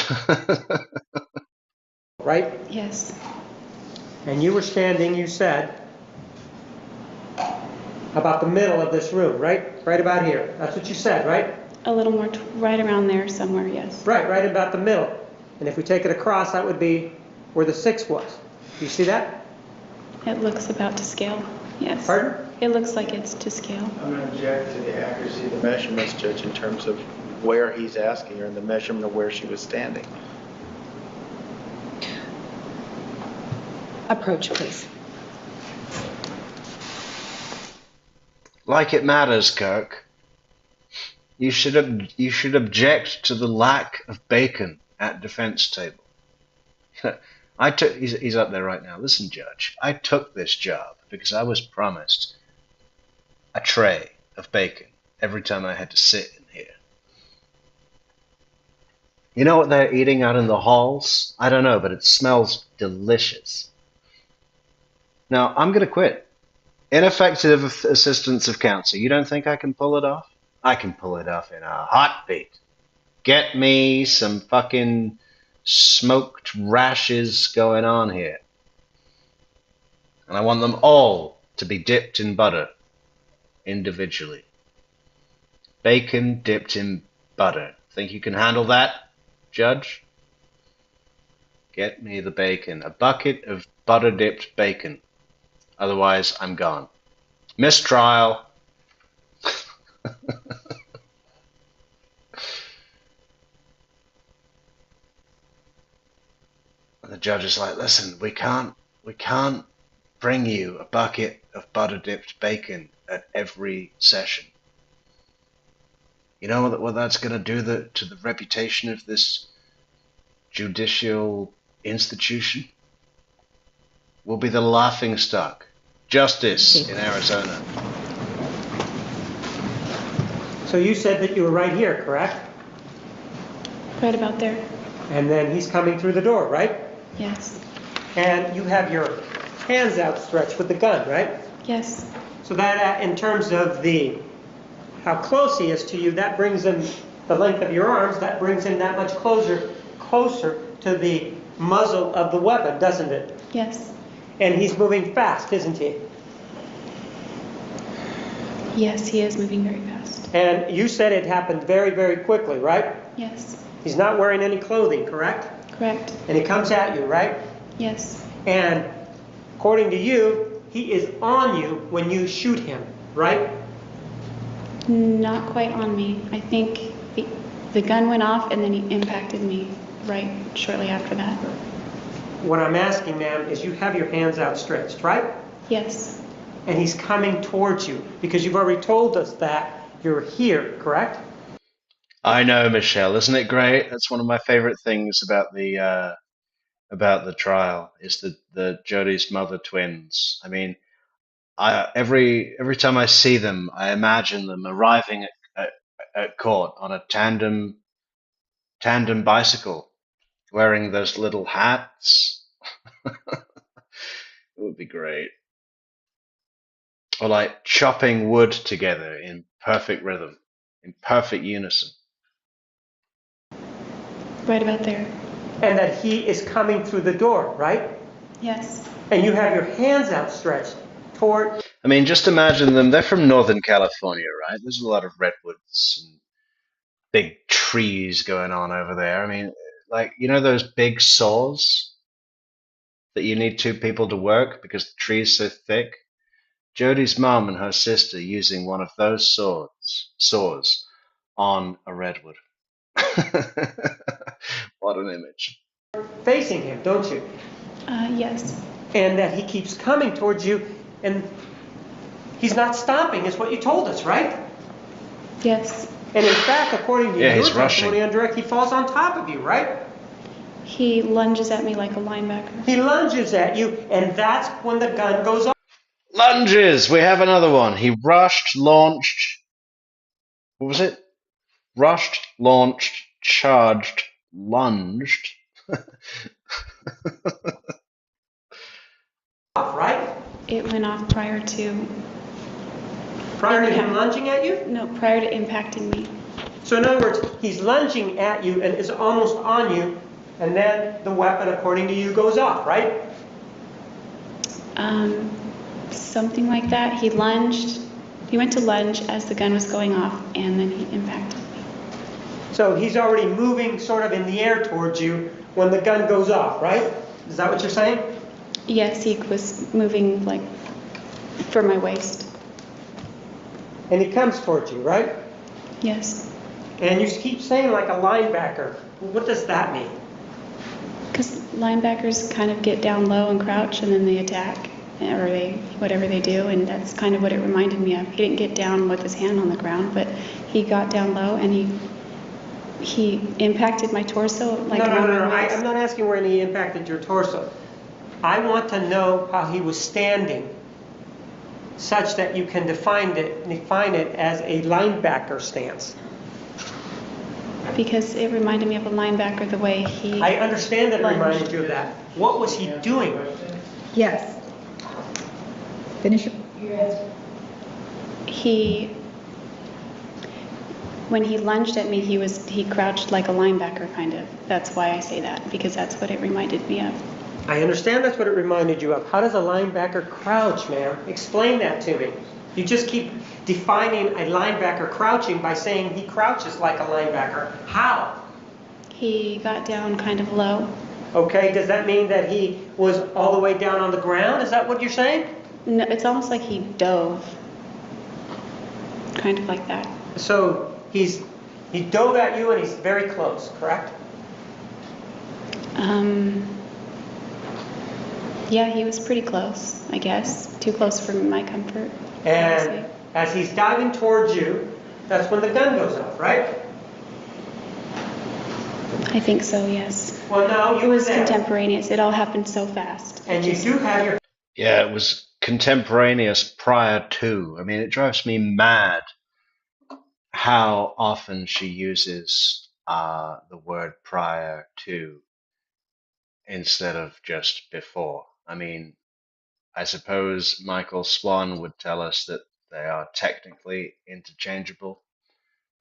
Right? Yes. And you were standing, you said, about the middle of this room, right? Right about here. That's what you said, right? A little more right around there somewhere, yes. Right about the middle. And if we take it across, that would be where the 6 was. Do you see that? It looks about to scale, yes. Pardon? It looks like it's to scale. I'm going to object to the accuracy of the measurements, Judge, in terms of where he's asking her and the measurement of where she was standing. Approach, please. Like it matters, Kirk. You should object to the lack of bacon at defense table. He's up there right now. Listen, Judge, I took this job because I was promised a tray of bacon every time I had to sit in here. You know what they're eating out in the halls? I don't know, but it smells delicious. Now, I'm going to quit. Ineffective assistance of counsel. You don't think I can pull it off? I can pull it off in a heartbeat. Get me some fucking smoked rashes going on here. And I want them all to be dipped in butter individually. Bacon dipped in butter. Think you can handle that, Judge? Get me the bacon. A bucket of butter-dipped bacon. Otherwise, I'm gone. Mistrial. And the judge is like, listen, we can't bring you a bucket of butter-dipped bacon at every session. You know what that's going to do to the reputation of this judicial institution? We'll be the laughingstock. Justice in Arizona. So you said that you were right here, correct? Right about there. And then he's coming through the door, right? Yes. And you have your hands outstretched with the gun, right? Yes. So that, in terms of how close he is to you, that brings him the length of your arms. That brings him that much closer to the muzzle of the weapon, doesn't it? Yes. And he's moving fast, isn't he? Yes, he is moving very fast. And you said it happened very, very quickly, right? Yes. He's not wearing any clothing, correct? Correct. And he comes at you, right? Yes. And according to you, he is on you when you shoot him, right? Not quite on me. I think the gun went off and then he impacted me right shortly after that. What I'm asking, ma'am, is you have your hands outstretched, right? Yes. And he's coming towards you because you've already told us that you're here, correct? I know, Michelle. Isn't it great? That's one of my favorite things about the trial is the Jodi's mother twins. I mean, every time I see them, I imagine them arriving at court on a tandem bicycle, wearing those little hats. It would be great. Or like chopping wood together in perfect rhythm, in perfect unison. Right about there. And that he is coming through the door, right? Yes. And you have your hands outstretched toward. I mean, just imagine them. They're from Northern California, right? There's a lot of redwoods and big trees going on over there. I mean, like, you know those big saws that you need two people to work because the tree's so thick? Jodi's mom and her sister using one of those saws on a redwood. What an image. Facing him, don't you? Yes. And that he keeps coming towards you and he's not stopping, is what you told us, right? Yes. And in fact, according to Yeah, your he's testimony rushing. on direct, he falls on top of you, right? He lunges at me like a linebacker. He lunges at you, and that's when the gun goes off. Lunges! We have another one. He rushed, launched. What was it? Rushed, launched, charged, lunged. Right? It went off prior to Him lunging at you? prior to impacting me. So in other words, he's lunging at you and is almost on you, and then the weapon, according to you, goes off, right? Something like that. He lunged. He went to lunge as the gun was going off, and then he impacted me. So he's already moving sort of in the air towards you when the gun goes off, right? Is that what you're saying? Yes, he was moving like for my waist. And he comes towards you, right? Yes. And you keep saying like a linebacker. What does that mean? Because linebackers kind of get down low and crouch, and then they attack, or whatever they do, and that's kind of what it reminded me of. He didn't get down with his hand on the ground, but he got down low and he impacted my torso like around No. my waist. I'm not asking where he impacted your torso. I want to know how he was standing, such that you can define it as a linebacker stance. Because it reminded me of a linebacker the way he. I understand that it lunged. reminded you of that. What was he doing? Yes. Finish your answer. When he lunged at me, he crouched like a linebacker, kind of. That's why I say that, because that's what it reminded me of. I understand that's what it reminded you of. How does a linebacker crouch, ma'am? Explain that to me. You just keep defining a linebacker crouching by saying he crouches like a linebacker. How? He got down kind of low. Okay, does that mean that he was all the way down on the ground? Is that what you're saying? No, it's almost like he dove. Kind of like that. So he dove at you and he's very close, correct? Yeah, he was pretty close, I guess. Too close for my comfort. And as he's diving towards you, that's when the gun goes off, right? I think so, yes. Well, no, It you were was there. contemporaneous. It all happened so fast. And you do have your... Yeah, it was contemporaneous prior to. I mean, it drives me mad how often she uses the word prior to instead of just before. I mean, I suppose Michael Swan would tell us that they are technically interchangeable,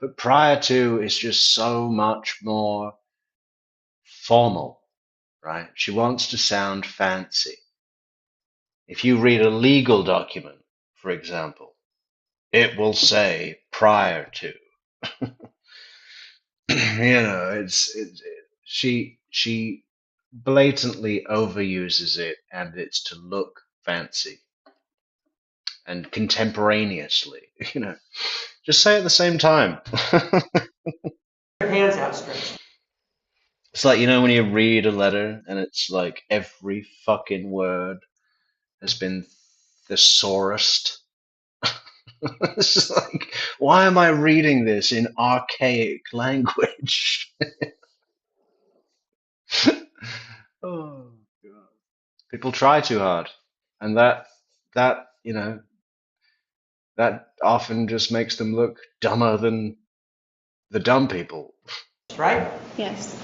but prior to is just so much more formal, right? She wants to sound fancy. If you read a legal document, for example, it will say prior to. She blatantly overuses it, and it's to look fancy and contemporaneously. Just say it at the same time. Your hands outstretched. It's like, when you read a letter and it's like every fucking word has been thesaurused. It's just like, why am I reading this in archaic language? Oh god. People try too hard. And that that often just makes them look dumber than the dumb people. Right? Yes.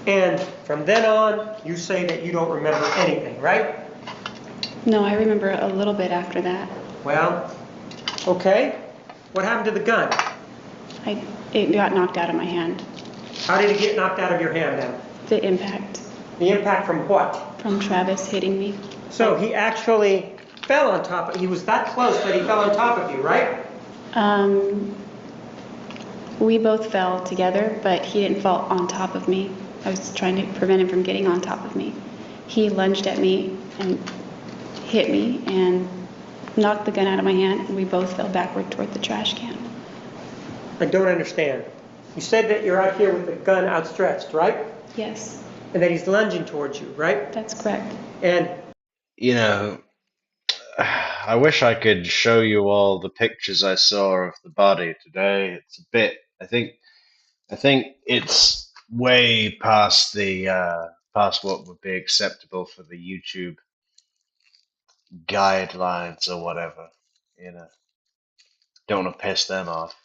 And from then on, you say that you don't remember anything, right? No, I remember a little bit after that. Well, okay. What happened to the gun? It got knocked out of my hand. How did it get knocked out of your hand then? The impact The impact from what? from Travis hitting me. So he actually fell on top of, he was that close that he fell on top of you, right? We both fell together, but he didn't fall on top of me. I was trying to prevent him from getting on top of me. He lunged at me and hit me and knocked the gun out of my hand, and we both fell backward toward the trash can. I don't understand. You said that you're out here with the gun outstretched, right? Yes, And that he's lunging towards you, right? that's correct. And I wish I could show you all the pictures I saw of the body today. It's a bit. I think it's way past the past what would be acceptable for the YouTube guidelines or whatever. Don't want to piss them off.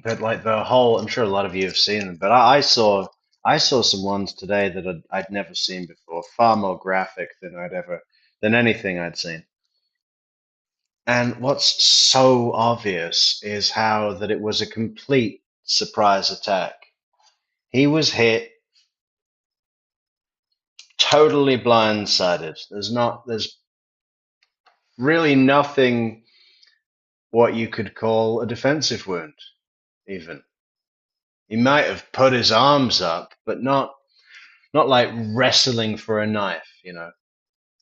But like the whole, I'm sure a lot of you have seen them, but I saw some ones today that I'd never seen before, far more graphic than anything I'd seen. And what's so obvious is how that it was a complete surprise attack. He was hit totally blindsided. There's really nothing what you could call a defensive wound, even. He might have put his arms up, but not like wrestling for a knife.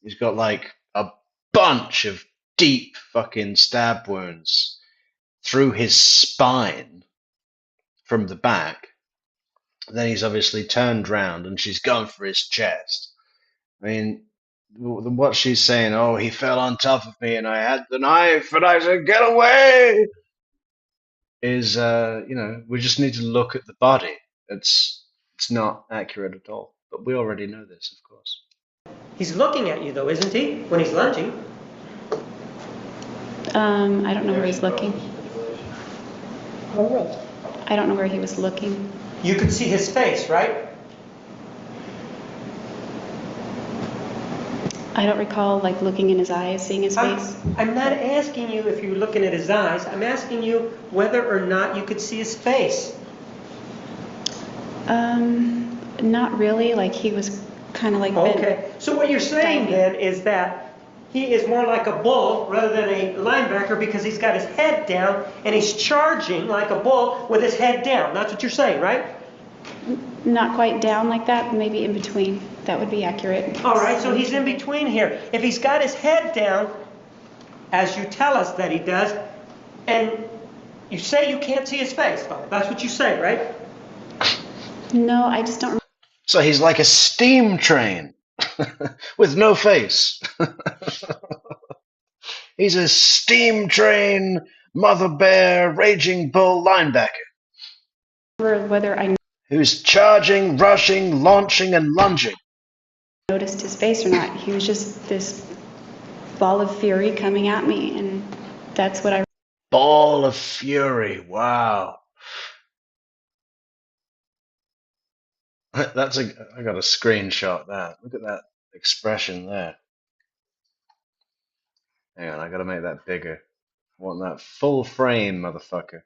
He's got like a bunch of deep fucking stab wounds through his spine from the back. Then he's obviously turned round and she's gone for his chest. I mean, what she's saying, oh, he fell on top of me and I had the knife and I said, get away, is, we just need to look at the body. It's not accurate at all. But we already know this, of course. he's looking at you though, isn't he? When he's lunging. I don't know where he's looking. I don't know where he was looking. You could see his face, right? I don't recall like looking in his eyes, seeing his face. I'm not asking you if you're looking at his eyes. I'm asking you whether or not you could see his face. Not really. Like he was kind of like Okay. So what you're saying then is that he is more like a bull rather than a linebacker because he's got his head down and he's charging like a bull with his head down. That's what you're saying, right? Not quite down like that, maybe in between. That would be accurate. All right, so he's in between here. If he's got his head down, as you tell us that he does, and you say you can't see his face, though. That's what you say, right? No, I just don't. So he's like a steam train with no face. He's a steam train, mother bear, raging bull linebacker. Remember whether I Who's charging, rushing, launching, and lunging. noticed his face or not. He was just this ball of fury coming at me, and that's what I. Ball of fury, wow. That's a. I got a screenshot that. Look at that expression there. Hang on, I gotta make that bigger. I want that full frame, motherfucker.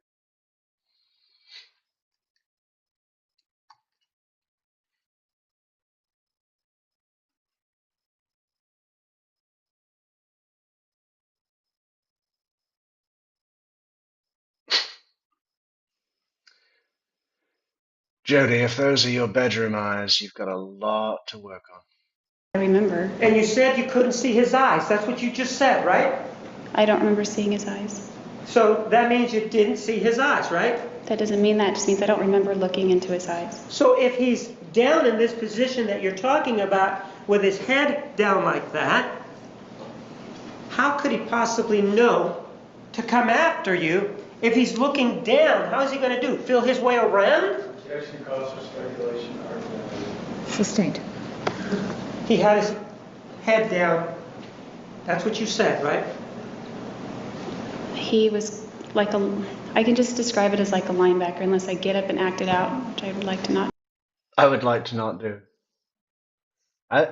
Jody, if those are your bedroom eyes, you've got a lot to work on. I remember. And you said you couldn't see his eyes. That's what you just said, right? I don't remember seeing his eyes. So that means you didn't see his eyes, right? That doesn't mean that. It just means I don't remember looking into his eyes. So if he's down in this position that you're talking about with his head down like that, how could he possibly know to come after you if he's looking down? How is he going to do? Feel his way around? Objection calls for speculation, argument. Sustained. He had his head down. That's what you said, right? He was like a, I can just describe it as like a linebacker unless I get up and act it out, which I would like to not. I would like to not do. I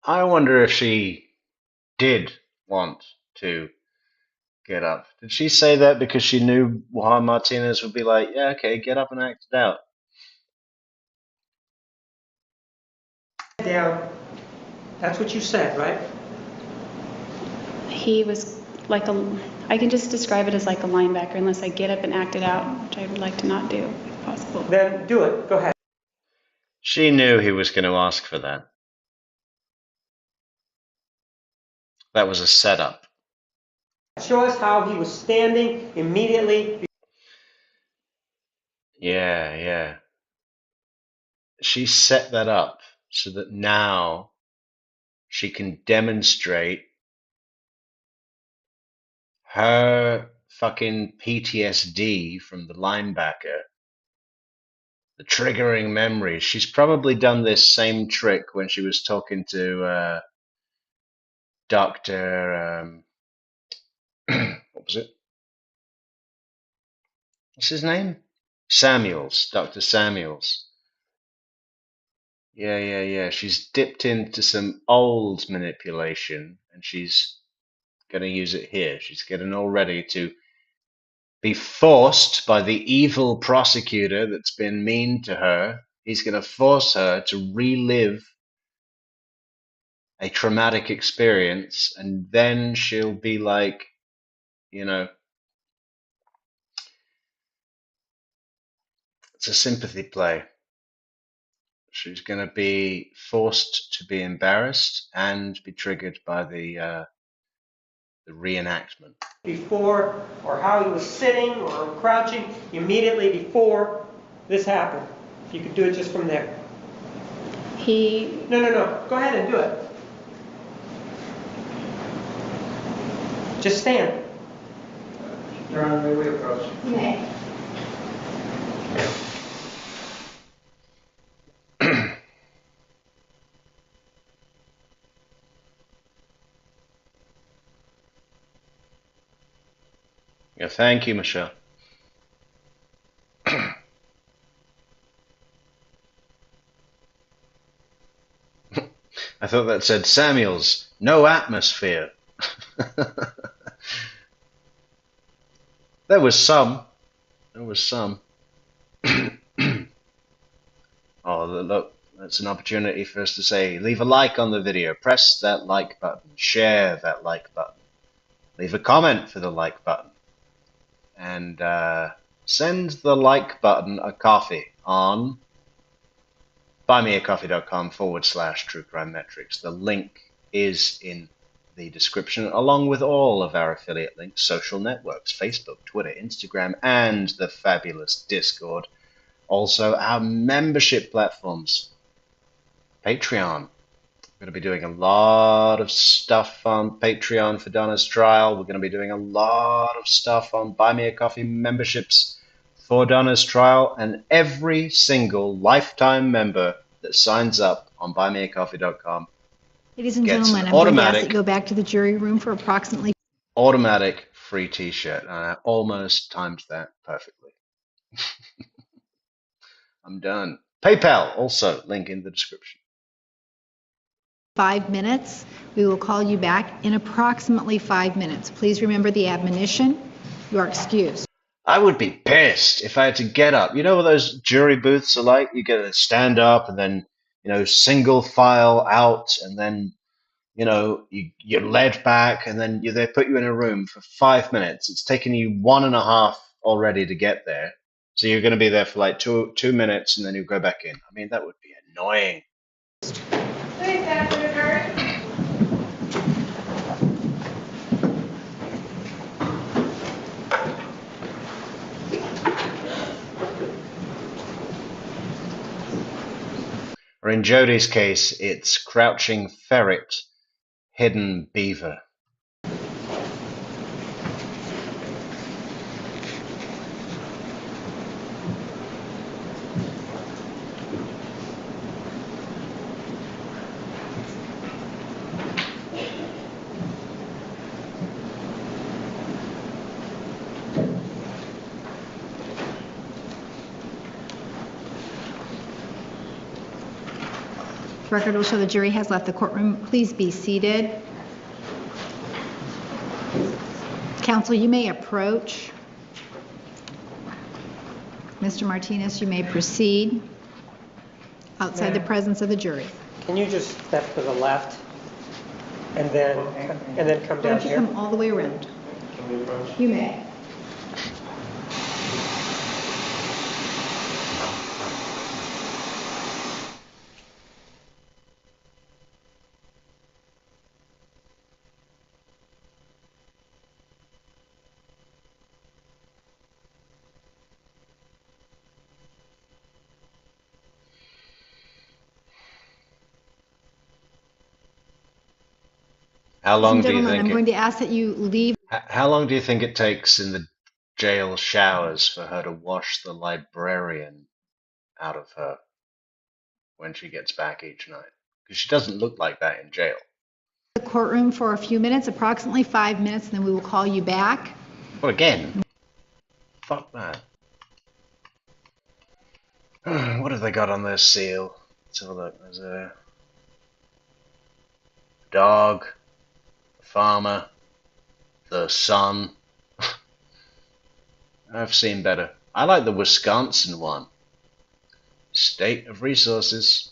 I wonder if she did want to get up. Did she say that because she knew Juan Martinez would be like, yeah, okay, get up and act it out? Down. That's what you said, right? He was like a, I can just describe it as like a linebacker unless I get up and act it out, which I would like to not do if possible. Then do it. Go ahead. She knew he was going to ask for that. That was a setup. Show us how he was standing immediately. Yeah. She set that up so that now she can demonstrate her fucking PTSD from the linebacker, the triggering memories. She's probably done this same trick when she was talking to Dr. What was it? What's his name? Samuels, Dr. Samuels. Yeah. She's dipped into some old manipulation and she's going to use it here. She's getting all ready to be forced by the evil prosecutor that's been mean to her. He's going to force her to relive a traumatic experience, and then she'll be like, you know, it's a sympathy play. She's going to be forced to be embarrassed and be triggered by the reenactment. Before, or how he was sitting or crouching immediately before this happened. If you could do it just from there. No. Go ahead and do it. Just stand. Your Honor, may we approach? May. Yeah, thank you, Michelle. I thought that said Samuels, no atmosphere. There was some. Oh, look, that's an opportunity for us to say, leave a like on the video, press that like button, share that like button, leave a comment for the like button, and send the like button a coffee on buymeacoffee.com/True Crime Metrics. The link is in the description, along with all of our affiliate links, social networks, Facebook, Twitter, Instagram, and the fabulous Discord. Also, our membership platforms, Patreon. We're going to be doing a lot of stuff on Patreon for Donna's trial. We're going to be doing a lot of stuff on Buy Me a Coffee memberships for Donna's trial. And every single lifetime member that signs up on buymeacoffee.com Ladies and gets gentlemen, an I'm going to ask automatic, that you go back to the jury room for approximately automatic free t-shirt. And I almost timed that perfectly. I'm done. PayPal, also, link in the description. 5 minutes. We will call you back in approximately 5 minutes. Please remember the admonition. You are excused. I would be pissed if I had to get up. You know what those jury booths are like? You get to stand up and then, single file out, and then, you're led back, and then they put you in a room for 5 minutes. It's taken you 1.5 already to get there. So you're going to be there for like two minutes, and then you go back in. I mean, that would be annoying. Please enter the jury. Or in Jodi's case, it's crouching ferret, hidden beaver. Record will show the jury has left the courtroom. Please be seated. Counsel, you may approach. Mr. Martinez, you may proceed outside the presence of the jury. Can you just step to the left and then come Why down don't you here? come all the way around? You may. How long Ladies do and you gentlemen, think I'm going to ask that you leave. How long do you think it takes in the jail showers for her to wash the librarian out of her when she gets back each night? Because she doesn't look like that in jail. The courtroom for a few minutes, approximately 5 minutes, and then we will call you back. Well, again, fuck that. What have they got on their seal? Let's have a look. There's a dog, a farmer, the sun. I've seen better. I like the Wisconsin one. State of resources.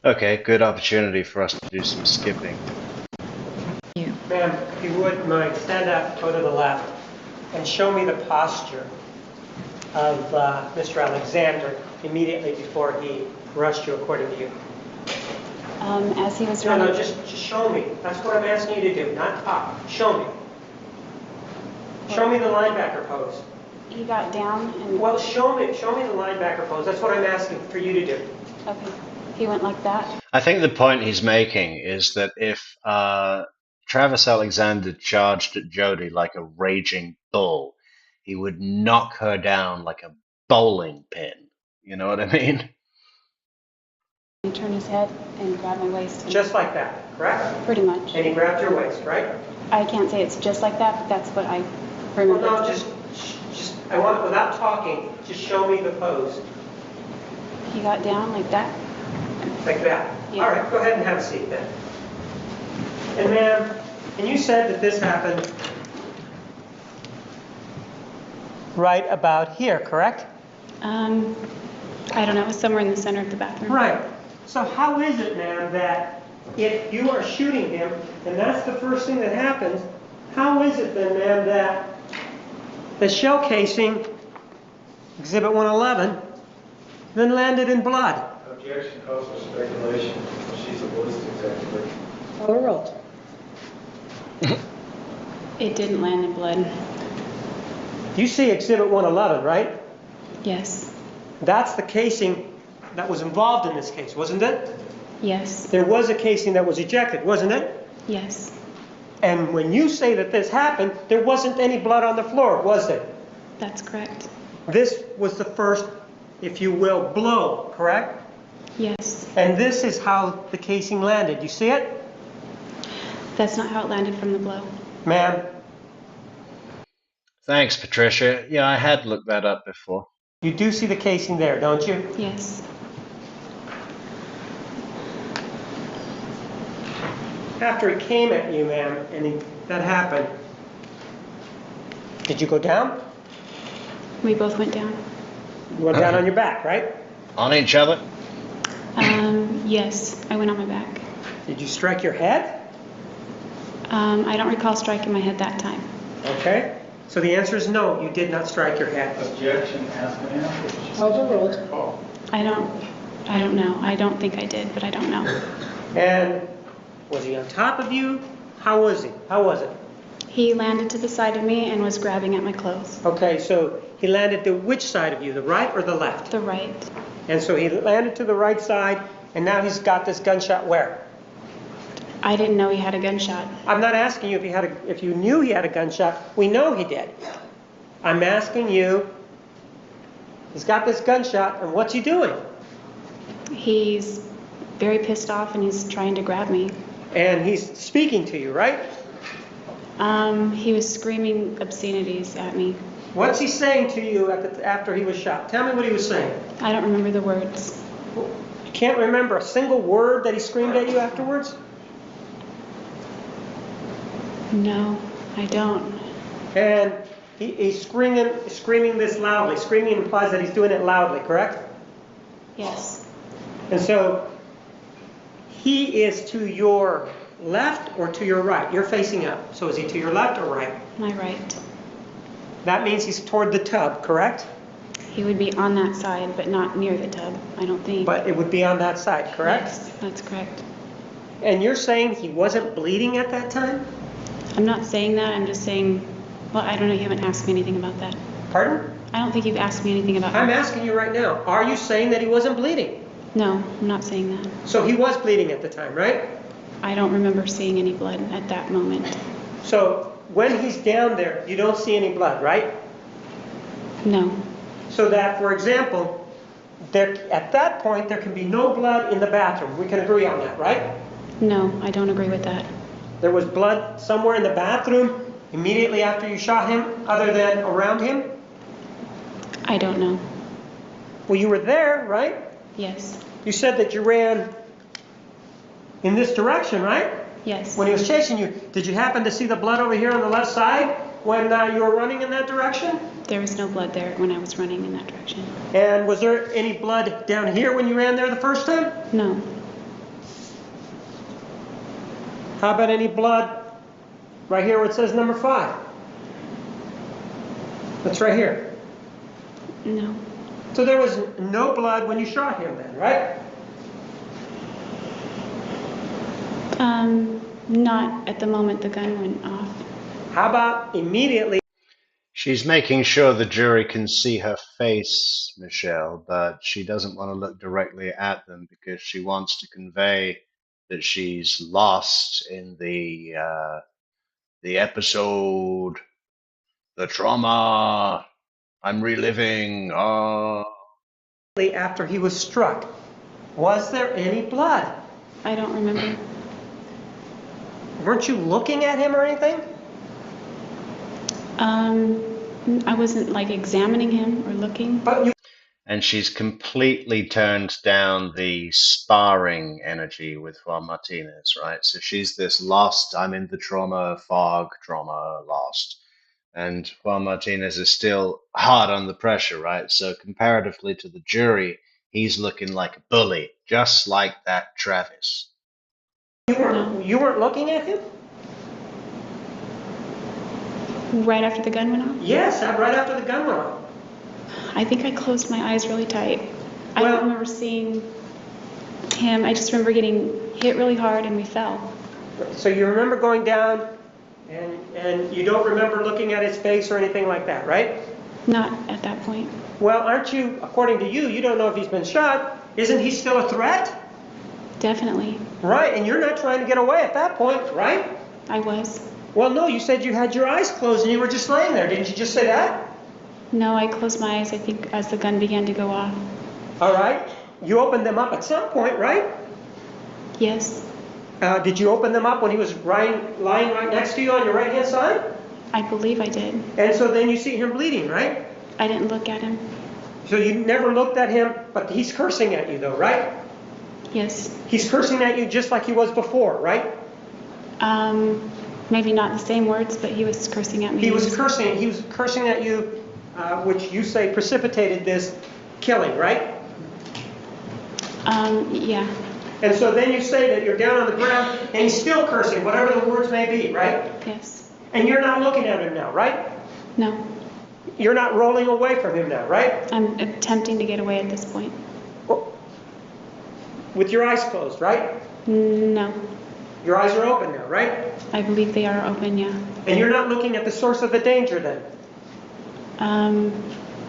Okay, good opportunity for us to do some skipping. Ma'am, if you would mind, stand up, go to the left, and show me the posture of Mr. Alexander immediately before he rushed you, according to you. As he was No, running. no, just show me. That's what I'm asking you to do, not talk. Show me. Show me the linebacker pose. He got down and. Well, show me the linebacker pose. That's what I'm asking for you to do. Okay. He went like that. I think the point he's making is that if Travis Alexander charged at Jodi like a raging bull, he would knock her down like a bowling pin. You know what I mean? He turned his head and grabbed my waist. And Just like that, correct? pretty much. And he grabbed your waist, right? I can't say it's just like that, but that's what I Well, remember. no, just, I want, without talking, just show me the pose. He got down like that. Like that? Yeah. All right, go ahead and have a seat then. And ma'am, and you said that this happened right about here, correct? I don't know, it was somewhere in the center of the bathroom. Right. So how is it, ma'am, that if you are shooting him, and that's the first thing that happens, how is it then, ma'am, that the shell casing, Exhibit 111, then landed in blood? Objection calls for speculation. She's a ballistics expert. Overruled. It didn't land in blood. You see Exhibit 111, right? Yes. That's the casing that was involved in this case, wasn't it? Yes. There was a casing that was ejected, wasn't it? Yes. And when you say that this happened, there wasn't any blood on the floor, was there? That's correct. This was the first, if you will, blow, correct? Yes. And this is how the casing landed. You see it? That's not how it landed from the blow. Ma'am, Thanks, Patricia. Yeah, I had looked that up before. you do see the casing there, don't you? Yes. After he came at you, ma'am, and that happened, did you go down? We both went down. You went down on your back, right? On each other? Yes, I went on my back. Did you strike your head? I don't recall striking my head that time. Okay. So the answer is no, you did not strike your head. Objection, ask ma'am. Overruled. Call. I don't know. I don't think I did, but I don't know. And was he on top of you? How was he? How was it? He landed to the side of me and was grabbing at my clothes. Okay, so he landed to which side of you, the right or the left? The right. And so he landed to the right side, and now he's got this gunshot where? I didn't know he had a gunshot. I'm not asking you if you knew he had a gunshot. We know he did. I'm asking you, he's got this gunshot, and what's he doing? He's very pissed off and he's trying to grab me. And he's speaking to you, right? He was screaming obscenities at me. What's he saying to you after he was shot? Tell me what he was saying. I don't remember the words. You can't remember a single word that he screamed at you afterwards? No, I don't. And he's screaming this loudly. Screaming implies that he's doing it loudly, correct? Yes. And so he is to your left or to your right? You're facing up. So is he to your left or right? My right. That means he's toward the tub, correct? He would be on that side, but not near the tub, I don't think. But it would be on that side, correct? Yes, that's correct. And you're saying he wasn't bleeding at that time? I'm not saying that, I'm just saying, well, I don't know, you haven't asked me anything about that. Pardon? I don't think you've asked me anything about I'm that. asking you right now. Are you saying that he wasn't bleeding? No, I'm not saying that. So he was bleeding at the time, right? I don't remember seeing any blood at that moment. So when he's down there, you don't see any blood, right? No. So that, for example, at that point, there can be no blood in the bathroom. We can agree on that, right? No, I don't agree with that. There was blood somewhere in the bathroom immediately after you shot him, other than around him? I don't know. Well, you were there, right? Yes. You said that you ran in this direction, right? Yes. When he was chasing you, did you happen to see the blood over here on the left side when you were running in that direction? There was no blood there when I was running in that direction. And was there any blood down here when you ran there the first time? No. How about any blood right here where it says number 5? That's right here. No. So there was no blood when you shot him then, right? Not at the moment the gun went off. How about immediately? She's making sure the jury can see her face, Michelle, but she doesn't want to look directly at them because she wants to convey that she's lost in the episode, the trauma. I'm reliving. Oh. After he was struck, was there any blood? I don't remember. Weren't you looking at him or anything? I wasn't like examining him or looking. But you. And she's completely turned down the sparring energy with Juan Martinez, right? So she's this lost, I'm in the trauma, fog, trauma, lost. And Juan Martinez is still hard on the pressure, right? So comparatively to the jury, he's looking like a bully, just like that Travis. You weren't looking at him? Right after the gun went off? Yes, right after the gun went off. I think I closed my eyes really tight. I Well- don't remember seeing him. I just remember getting hit really hard and we fell. So you remember going down, and you don't remember looking at his face or anything like that, right? Not at that point. Well, aren't you, according to you, you don't know if he's been shot. Isn't he still a threat? Definitely. Right, and you're not trying to get away at that point, right? I was. Well, no, you said you had your eyes closed and you were just laying there. Didn't you just say that? No, I closed my eyes, I think, as the gun began to go off. All right. You opened them up at some point, right? Yes. Did you open them up when he was lying right next to you on your right-hand side? I believe I did. And so then you see him bleeding, right? I didn't look at him. So you never looked at him, but he's cursing at you though, right? Yes. He's cursing at you just like he was before, right? Maybe not the same words, but he was cursing at me. He was cursing at you, which you say precipitated this killing, right? Yeah. And so then you say that you're down on the ground and he's still cursing, whatever the words may be, right? Yes. And you're not looking at him now, right? No. You're not rolling away from him now, right? I'm attempting to get away at this point. With your eyes closed, right? No. Your eyes are open now, right? I believe they are open, yeah. And you're not looking at the source of the danger then?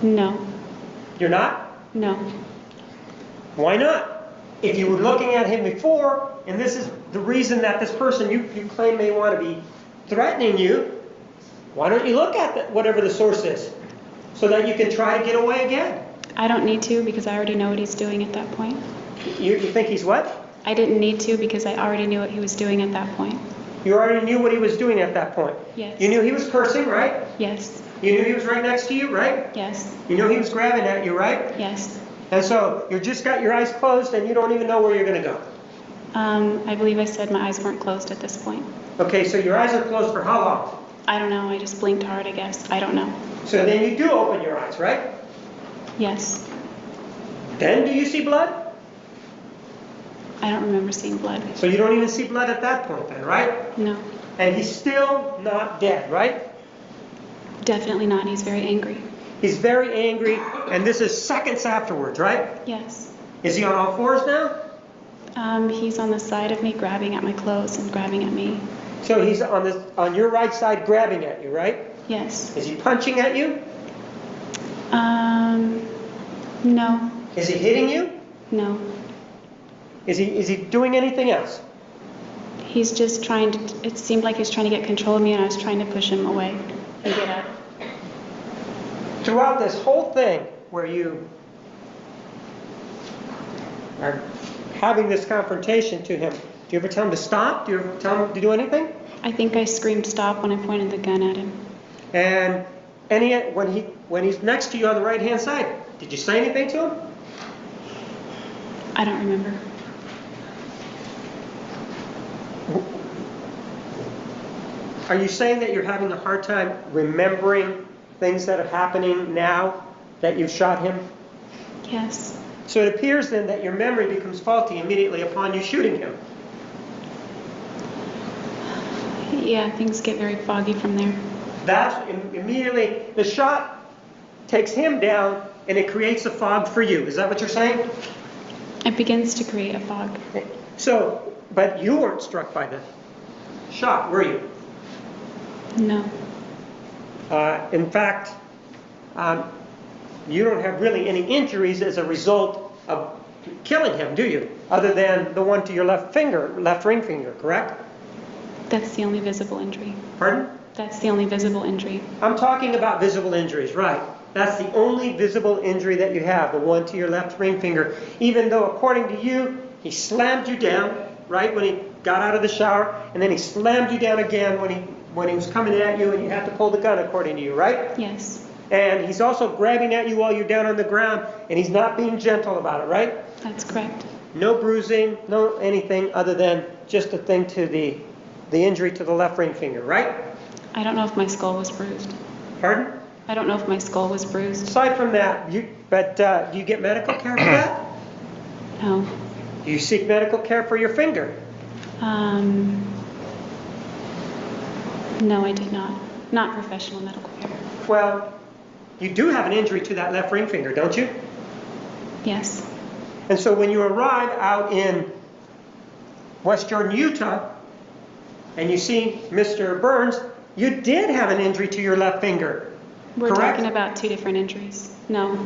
No. You're not? No. Why not? If you were looking at him before, and this is the reason that this person you claim may want to be threatening you, why don't you look at whatever the source is so that you can try to get away again? I don't need to because I already know what he's doing at that point. You think he's what? I didn't need to because I already knew what he was doing at that point. You already knew what he was doing at that point? Yes. You knew he was cursing, right? Yes. You knew he was right next to you, right? Yes. You knew he was grabbing at you, right? Yes. And so you just got your eyes closed and you don't even know where you're going to go. I believe I said my eyes weren't closed at this point. Okay, so your eyes are closed for how long? I don't know. I just blinked hard, I guess. I don't know. So then you do open your eyes, right? Yes. Then do you see blood? I don't remember seeing blood. So you don't even see blood at that point then, right? No. And he's still not dead, right? Definitely not. He's very angry. He's very angry, and this is seconds afterwards, right? Yes. Is he on all fours now? He's on the side of me, grabbing at my clothes and grabbing at me. So he's on your right side grabbing at you, right? Yes. Is he punching at you? No. Is he hitting you? No. Is he doing anything else? He's just trying to, it seemed like he was trying to get control of me and I was trying to push him away and get up. Throughout this whole thing where you are having this confrontation to him, do you ever tell him to stop? Do you ever tell him to do anything? I think I screamed stop when I pointed the gun at him. And when he's next to you on the right-hand side, did you say anything to him? I don't remember. Are you saying that you're having a hard time remembering things that are happening now that you've shot him? Yes. So it appears then that your memory becomes faulty immediately upon you shooting him. Yeah, things get very foggy from there. That's immediately, the shot takes him down and it creates a fog for you. Is that what you're saying? It begins to create a fog. So, but you weren't struck by the shot, were you? No. In fact, you don't have really any injuries as a result of killing him, do you? Other than the one to your left ring finger, correct? That's the only visible injury. Pardon? That's the only visible injury. I'm talking about visible injuries, right? That's the only visible injury that you have, the one to your left ring finger. Even though, according to you, he slammed you down, right, when he got out of the shower, and then he slammed you down again when he was coming at you and you had to pull the gun, according to you, right? Yes. And he's also grabbing at you while you're down on the ground, and he's not being gentle about it, right? That's correct. No bruising, no anything other than just a thing to the injury to the left ring finger, right? I don't know if my skull was bruised. Pardon? I don't know if my skull was bruised. Aside from that, do you get medical care for that? No. Do you seek medical care for your finger? No, I did not. Not professional medical care. Well, you do have an injury to that left ring finger, don't you? Yes. And so when you arrive out in West Jordan, Utah, and you see Mr. Burns, you did have an injury to your left finger. We're correct? talking about two different injuries. No.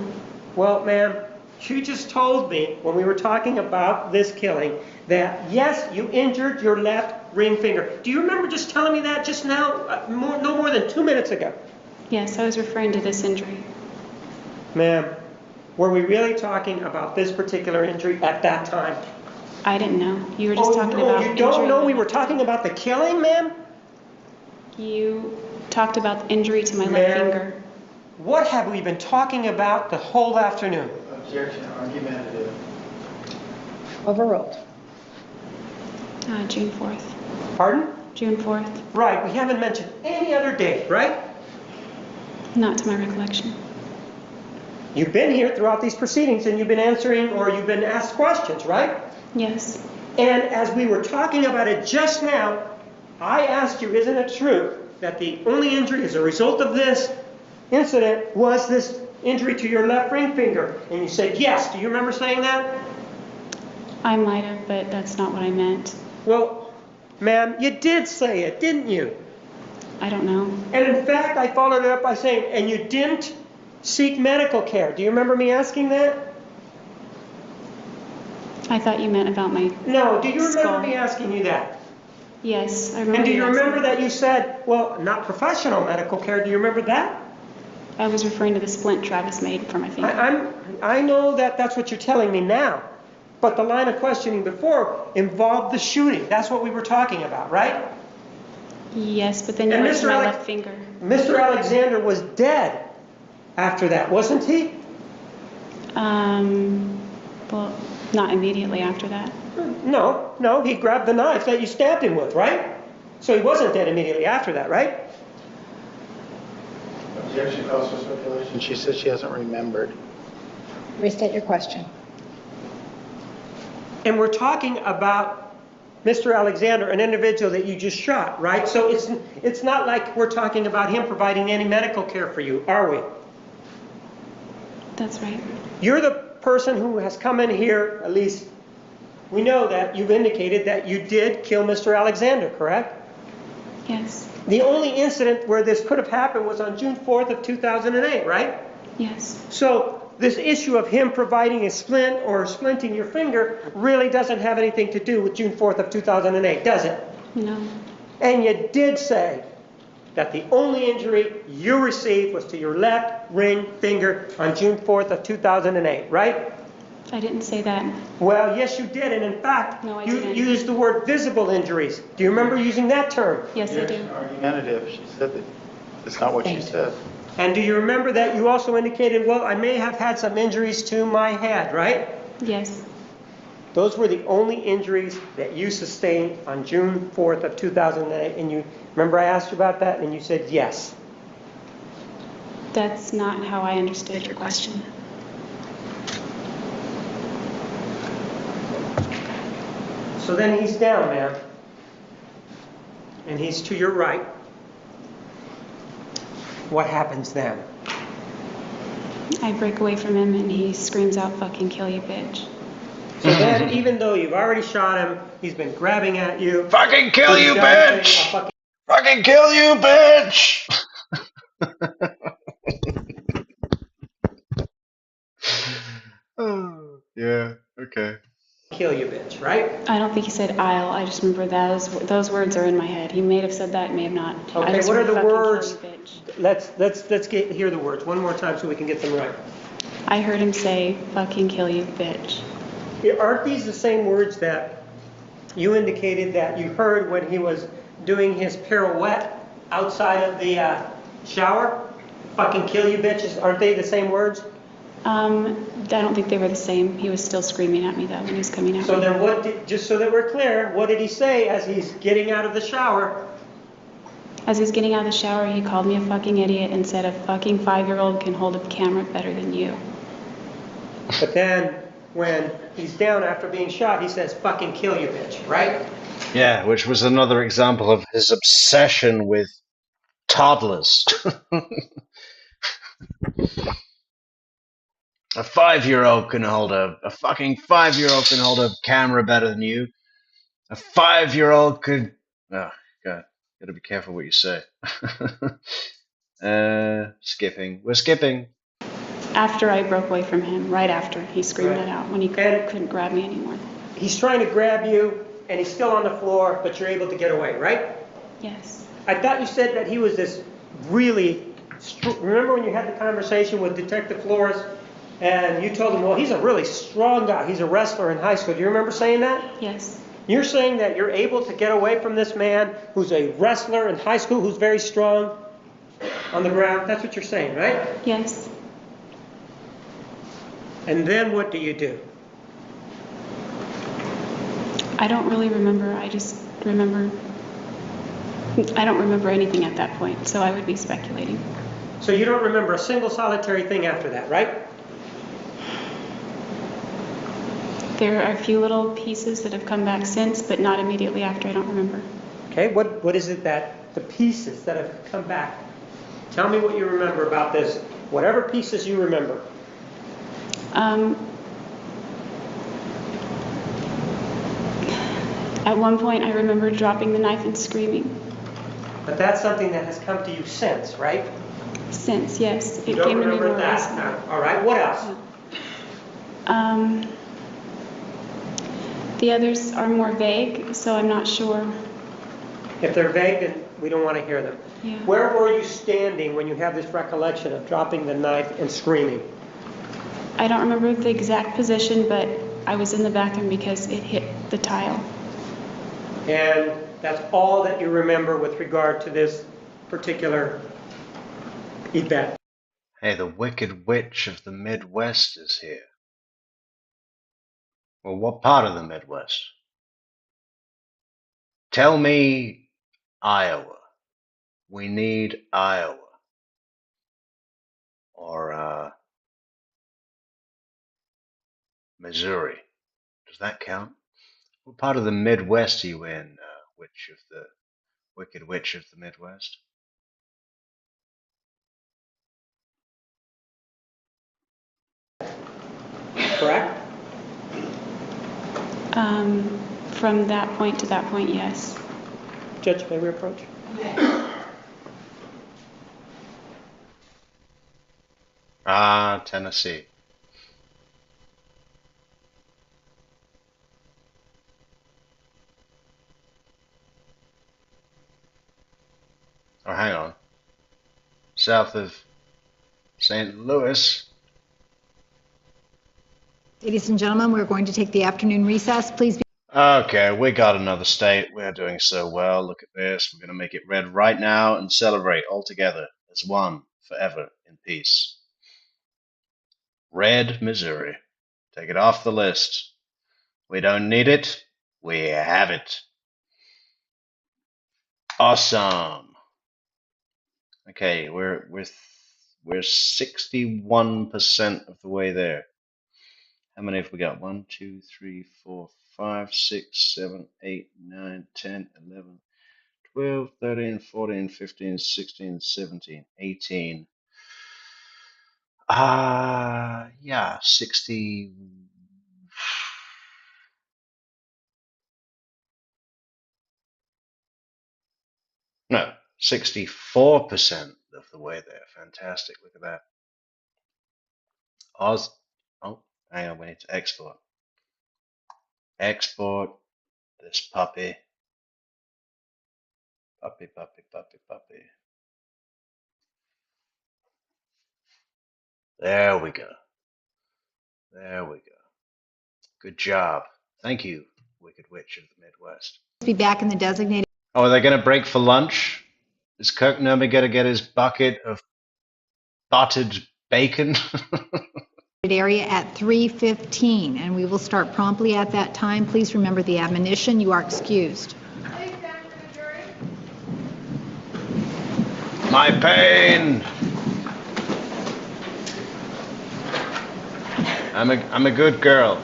Well, ma'am, you just told me when we were talking about this killing that, yes, you injured your left ring finger. Do you remember just telling me that just now, no more than 2 minutes ago? Yes, I was referring to this injury. Ma'am, were we really talking about this particular injury at that time? I didn't know. You were just talking no, about you don't injury. know we were talking about the killing, ma'am? You talked about the injury to my left Ma'am, finger. what have we been talking about the whole afternoon? Objection, argumentative. Overruled. June 4th. Pardon? June 4th. Right, we haven't mentioned any other date, right? Not to my recollection. You've been here throughout these proceedings and you've been answering or you've been asked questions, right? Yes. And as we were talking about it just now, I asked you, isn't it true that the only injury as a result of this incident was this injury to your left ring finger? And you said yes. Do you remember saying that? I might have, but that's not what I meant. Well, ma'am, you did say it, didn't you? I don't know. And in fact, I followed it up by saying, and you didn't seek medical care. Do you remember me asking that? I thought you meant about my No, do you remember skull. me asking you that? Yes, I remember. And do you asking remember that you said, well, not professional medical care? Do you remember that? I was referring to the splint Travis made for my finger. I know that that's what you're telling me now. But the line of questioning before involved the shooting. That's what we were talking about, right? Yes, but then you And went to Mr. my Ale- left finger. Mr. Alexander was dead after that, wasn't he? Well, not immediately after that. No, he grabbed the knife that you stabbed him with, right? So he wasn't dead immediately after that, right? Objection calls for speculation. She says she hasn't remembered. Restate your question. And we're talking about Mr. Alexander, an individual that you just shot, right? So it's not like we're talking about him providing any medical care for you, are we? That's right. You're the person who has come in here, at least we know that you've indicated that you did kill Mr. Alexander, correct? Yes. The only incident where this could have happened was on June 4th of 2008, right? Yes. So this issue of him providing a splint or splinting your finger really doesn't have anything to do with June 4th of 2008, does it? No. And you did say that the only injury you received was to your left ring finger on June 4th of 2008, right? I didn't say that. Well, yes, you did. And in fact, No, I you didn't. used the word visible injuries. Do you remember using that term? Yes, I do. Objection, argumentative. She said that it's not what she said. And do you remember that you also indicated, well, I may have had some injuries to my head, right? Yes. Those were the only injuries that you sustained on June 4th of 2008. And you remember I asked you about that and you said yes. That's not how I understood your question. So then he's down, ma'am. And he's to your right. What happens then? I break away from him and he screams out, "Fucking kill you, bitch." So then, even though you've already shot him, he's been grabbing at you. Fucking kill he's you, shouting, bitch! "I'll fucking Fucking kill you, bitch! Oh, yeah, okay. kill you, bitch," right? I don't think he said "I'll." I just remember those words are in my head. He may have said that, may have not. I Okay, just what are remember, the "Fucking kill words? you, bitch." Let's hear the words one more time so we can get them right. I heard him say, "Fucking kill you, bitch." Aren't these the same words that you indicated that you heard when he was doing his pirouette outside of the shower? Fucking kill you, bitches. Aren't they the same words? I don't think they were the same. He was still screaming at me though when he was coming out. So then just so that we're clear, what did he say as he's getting out of the shower? As he's getting out of the shower, he called me a fucking idiot and said a fucking 5-year-old can hold a camera better than you. But then, when he's down after being shot, he says, fucking kill you, bitch, right? Yeah, which was another example of his obsession with toddlers. A 5-year-old can hold a fucking 5-year-old can hold a camera better than you. A 5-year-old could. Oh God, gotta be careful what you say. Skipping. We're skipping. After I broke away from him, right after, he screamed Right. it out when he And- couldn't grab me anymore. He's trying to grab you, and he's still on the floor, but you're able to get away, right? Yes. I thought you said that he was this really. Remember when you had the conversation with Detective Flores, and you told him, well, he's a really strong guy. He's a wrestler in high school. Do you remember saying that? Yes. You're saying that you're able to get away from this man who's a wrestler in high school, who's very strong on the ground. That's what you're saying, right? Yes. And then what do you do? I don't really remember. I just remember. I don't remember anything at that point, so I would be speculating. So you don't remember a single solitary thing after that, right? There are a few little pieces that have come back since, but not immediately after. I don't remember. Okay, what is it that the pieces that have come back? Tell me what you remember about this, whatever pieces you remember. At one point, I remember dropping the knife and screaming. But that's something that has come to you since, right? Since, yes, You it don't came to me remember more that. recently. No. All right, what else? The others are more vague, so I'm not sure. If they're vague, then we don't want to hear them. Yeah. Where were you standing when you have this recollection of dropping the knife and screaming? I don't remember the exact position, but I was in the bathroom because it hit the tile. And that's all that you remember with regard to this particular event. Hey, the Wicked Witch of the Midwest is here. Well, what part of the Midwest? Tell me Iowa. We need Iowa. Or, Missouri. Does that count? What part of the Midwest are you in, Wicked Witch of the Midwest? Correct? From that point to that point, yes. Judge, may we approach? Tennessee. Oh, hang on. South of St. Louis. Ladies and gentlemen, we're going to take the afternoon recess. Please be Okay, we got another state. We're doing so well. Look at this. We're going to make it red right now and celebrate all together as one, forever, in peace. Red, Missouri. Take it off the list. We don't need it. We have it. Awesome. Okay, we're 61% of the way there. How many have we got? 1, 2, 3, 4, 5, 6, 7, 8, 9, 10, 11, 12, 13, 14, 15, 16, 17, 18. Yeah, 60. No, 64% of the way there. Fantastic. Look at that. Oh, hang on. We need to export. Export this puppy. Puppy. There we go. Good job. Thank you, Wicked Witch of the Midwest. be back in the designated Oh, are they going to break for lunch? Is Kirk Nermy going to get his bucket of buttered bacon? area at 3:15, and we will start promptly at that time. Please remember the admonition. You are excused. Please stand for the jury. My pain. I'm a good girl.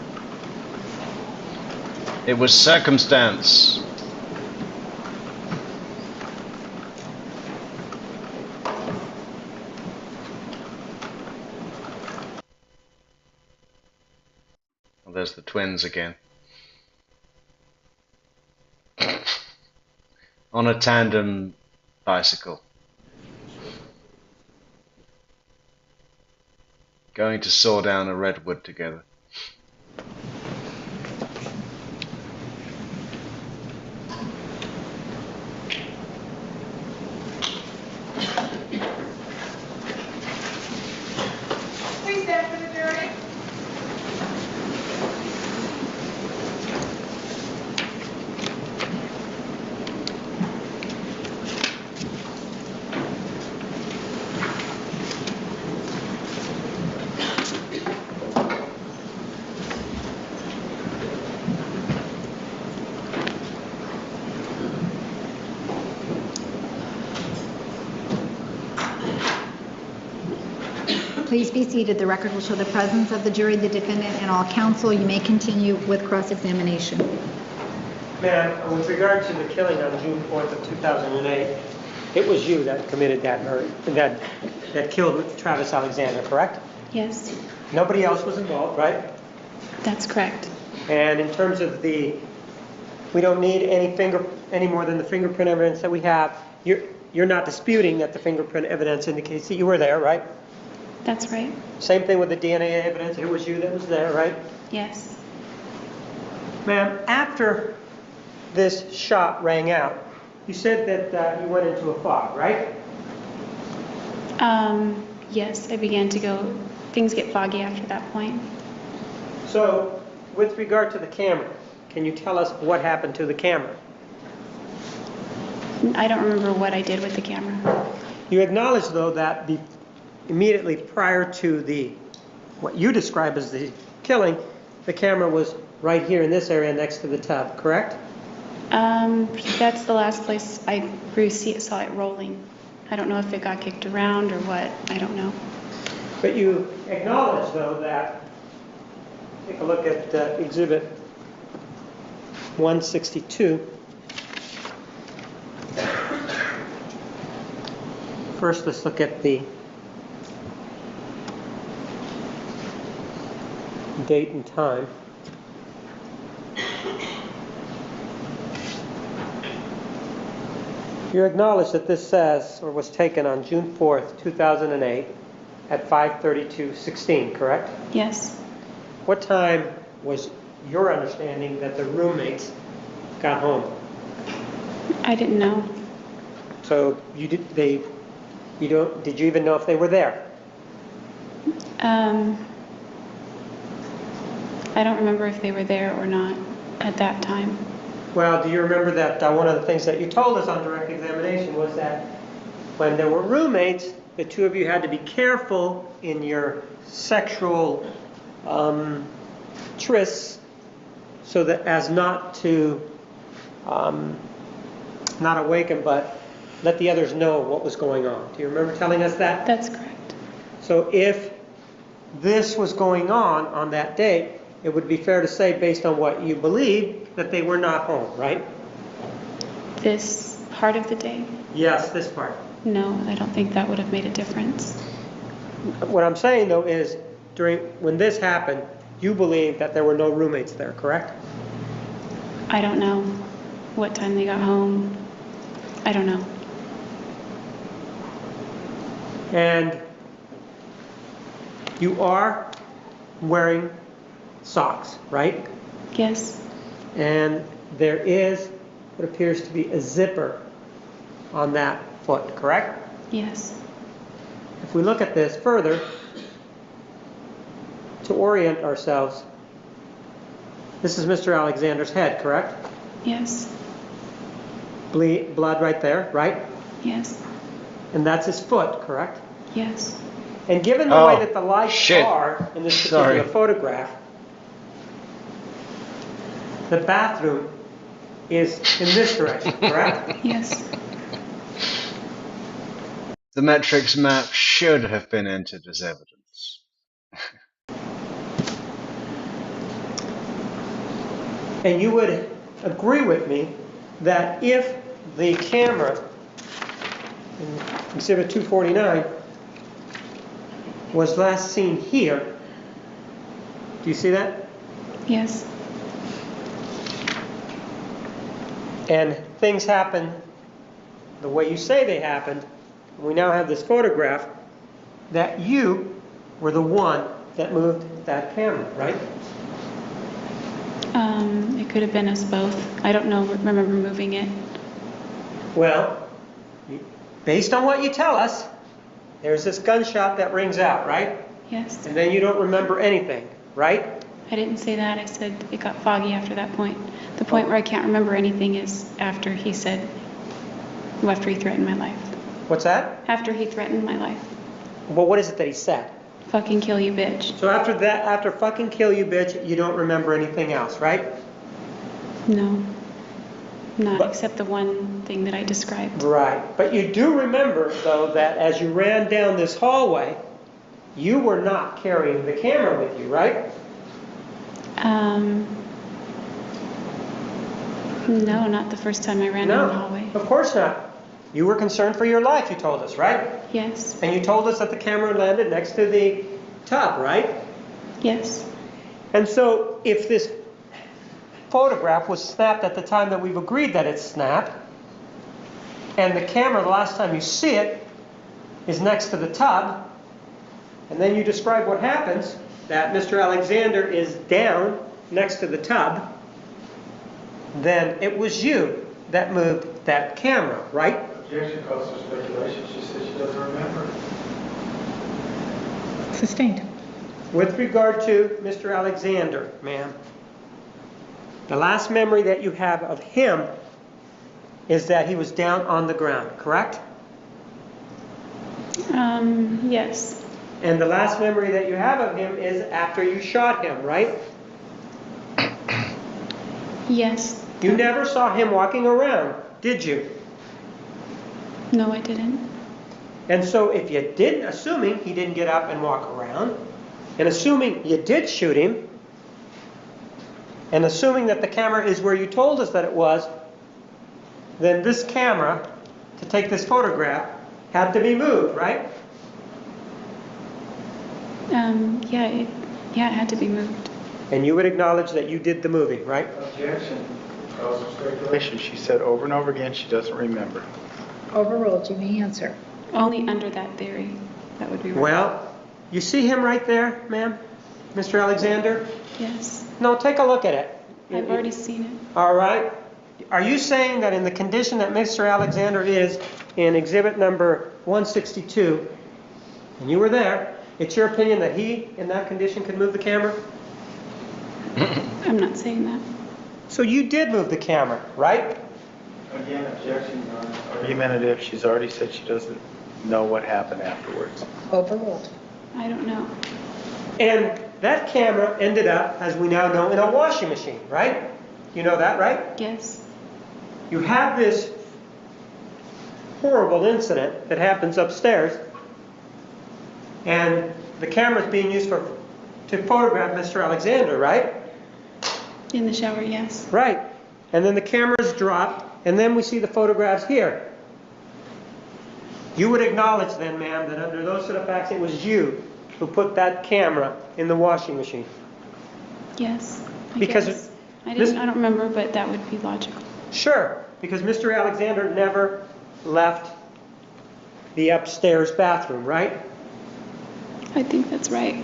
It was circumstance. Well, there's the twins again. On a tandem bicycle. Going to saw down a redwood together. Please stand for the jury. Please be seated. The record will show the presence of the jury, the defendant, and all counsel. You may continue with cross-examination. Ma'am, with regard to the killing on June 4th of 2008, it was you that committed that murder, that killed Travis Alexander, correct? Yes, Nobody else was involved, right? that's correct. And in terms of we don't need any more than the fingerprint evidence that we have. You're not disputing that the fingerprint evidence indicates that you were there, right? That's right. Same thing with the DNA evidence. It was you that was there, right? Yes. Ma'am, after this shot rang out, you said that you went into a fog, right? Yes, I began to go, things get foggy after that point. So, with regard to the camera, can you tell us what happened to the camera? I don't remember what I did with the camera. You acknowledge, though, that immediately prior to what you describe as the killing, the camera was right here in this area next to the tub, correct? That's the last place saw it rolling. I don't know if it got kicked around or what. I don't know. But you acknowledge, though, that, take a look at Exhibit 162. First, let's look at the date and time. You acknowledge that this says, or was taken on June 4th, 2008 at 5:32:16, correct? Yes. What time was your understanding that the roommates got home? I didn't know. So did you even know if they were there? I don't remember if they were there or not at that time. Well, do you remember that one of the things that you told us on direct examination was that when there were roommates, the two of you had to be careful in your sexual trysts so that as not to not awaken, but let the others know what was going on. Do you remember telling us that? That's correct. So if this was going on that date, it would be fair to say, based on what you believe, that they were not home, right? This part of the day? Yes, this part. No, I don't think that would have made a difference. What I'm saying, though, is when this happened, you believe that there were no roommates there, correct? I don't know what time they got home. I don't know. And you are wearing socks, right? Yes. And there is what appears to be a zipper on that foot, correct? Yes. If we look at this further, to orient ourselves, this is Mr. Alexander's head, correct? Yes. Blood right there, right? Yes. And that's his foot, correct? Yes. And given the way that the lights are in this particular Sorry. photograph, the bathroom is in this direction, correct? Yes. The Metrix map should have been entered as evidence. And you would agree with me that if the camera in Exhibit 249 was last seen here, do you see that? Yes. And things happen the way you say they happened, and we now have this photograph, that you were the one that moved that camera, right? It could have been us both. I don't know, remember moving it. Well, based on what you tell us, there's this gunshot that rings out, right? Yes. And then you don't remember anything, right? I didn't say that. I said it got foggy after that point. The point where I can't remember anything is after he said, after he threatened my life. What's that? After he threatened my life. Well, what is it that he said? Fucking kill you, bitch. So after that, after fucking kill you, bitch, you don't remember anything else, right? No. Not But- except the one thing that I described. Right. But you do remember, though, that as you ran down this hallway, you were not carrying the camera with you, right? No, not the first time I ran down the hallway. of course not. You were concerned for your life, you told us, right? Yes. And you told us that the camera landed next to the tub, right? Yes. And so if this photograph was snapped at the time that we've agreed that it's snapped, and the camera, the last time you see it, is next to the tub, and then you describe what happens, that Mr. Alexander is down next to the tub, then it was you that moved that camera, right? Objection calls for speculation. She said she doesn't remember. Sustained. With regard to Mr. Alexander, ma'am, the last memory that you have of him is that he was down on the ground, correct? Yes. And the last memory that you have of him is after you shot him, right? Yes. You never saw him walking around, did you? No, I didn't. And so if you didn't, assuming he didn't get up and walk around, and assuming you did shoot him, and assuming that the camera is where you told us that it was, then this camera, to take this photograph, had to be moved, right? Yeah, it had to be moved. And you would acknowledge that you did the moving, right? Objection calls for speculation. She said over and over again she doesn't remember. Overruled, you may answer. Only under that theory. That would be right. Well, you see him right there, ma'am? Mr. Alexander? Yes. No, take a look at it. I've already seen it. All right. Are you saying that in the condition that Mr. Alexander is in exhibit number 162, and you were there, it's your opinion that he, in that condition, could move the camera? I'm not saying that. So you did move the camera, right? Again, objection, Your Honor. Argumentative. She's already said she doesn't know what happened afterwards. Overruled. I don't know. And that camera ended up, as we now know, in a washing machine, right? You know that, right? Yes. You have this horrible incident that happens upstairs, and the camera is being used to photograph Mr. Alexander, right? In the shower, yes. Right. And then the camera is dropped, and then we see the photographs here. You would acknowledge then, ma'am, that under those set of facts, it was you who put that camera in the washing machine. Yes. Because guess. I this- don't remember, but that would be logical. Sure, because Mr. Alexander never left the upstairs bathroom, right? I think that's right.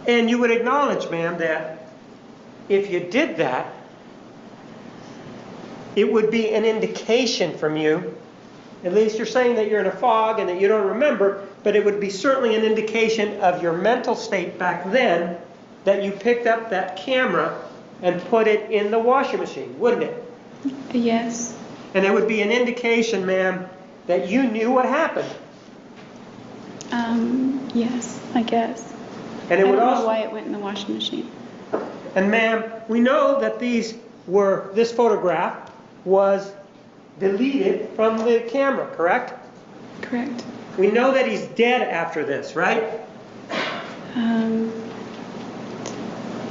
And you would acknowledge, ma'am, that if you did that, it would be an indication from you, at least you're saying that you're in a fog and that you don't remember, but it would be certainly an indication of your mental state back then that you picked up that camera and put it in the washing machine, wouldn't it? Yes. And it would be an indication, ma'am, that you knew what happened. Yes, I guess. And it I would don't know also, why it went in the washing machine. and ma'am, we know that this photograph was deleted from the camera, correct? Correct. We know that he's dead after this, right?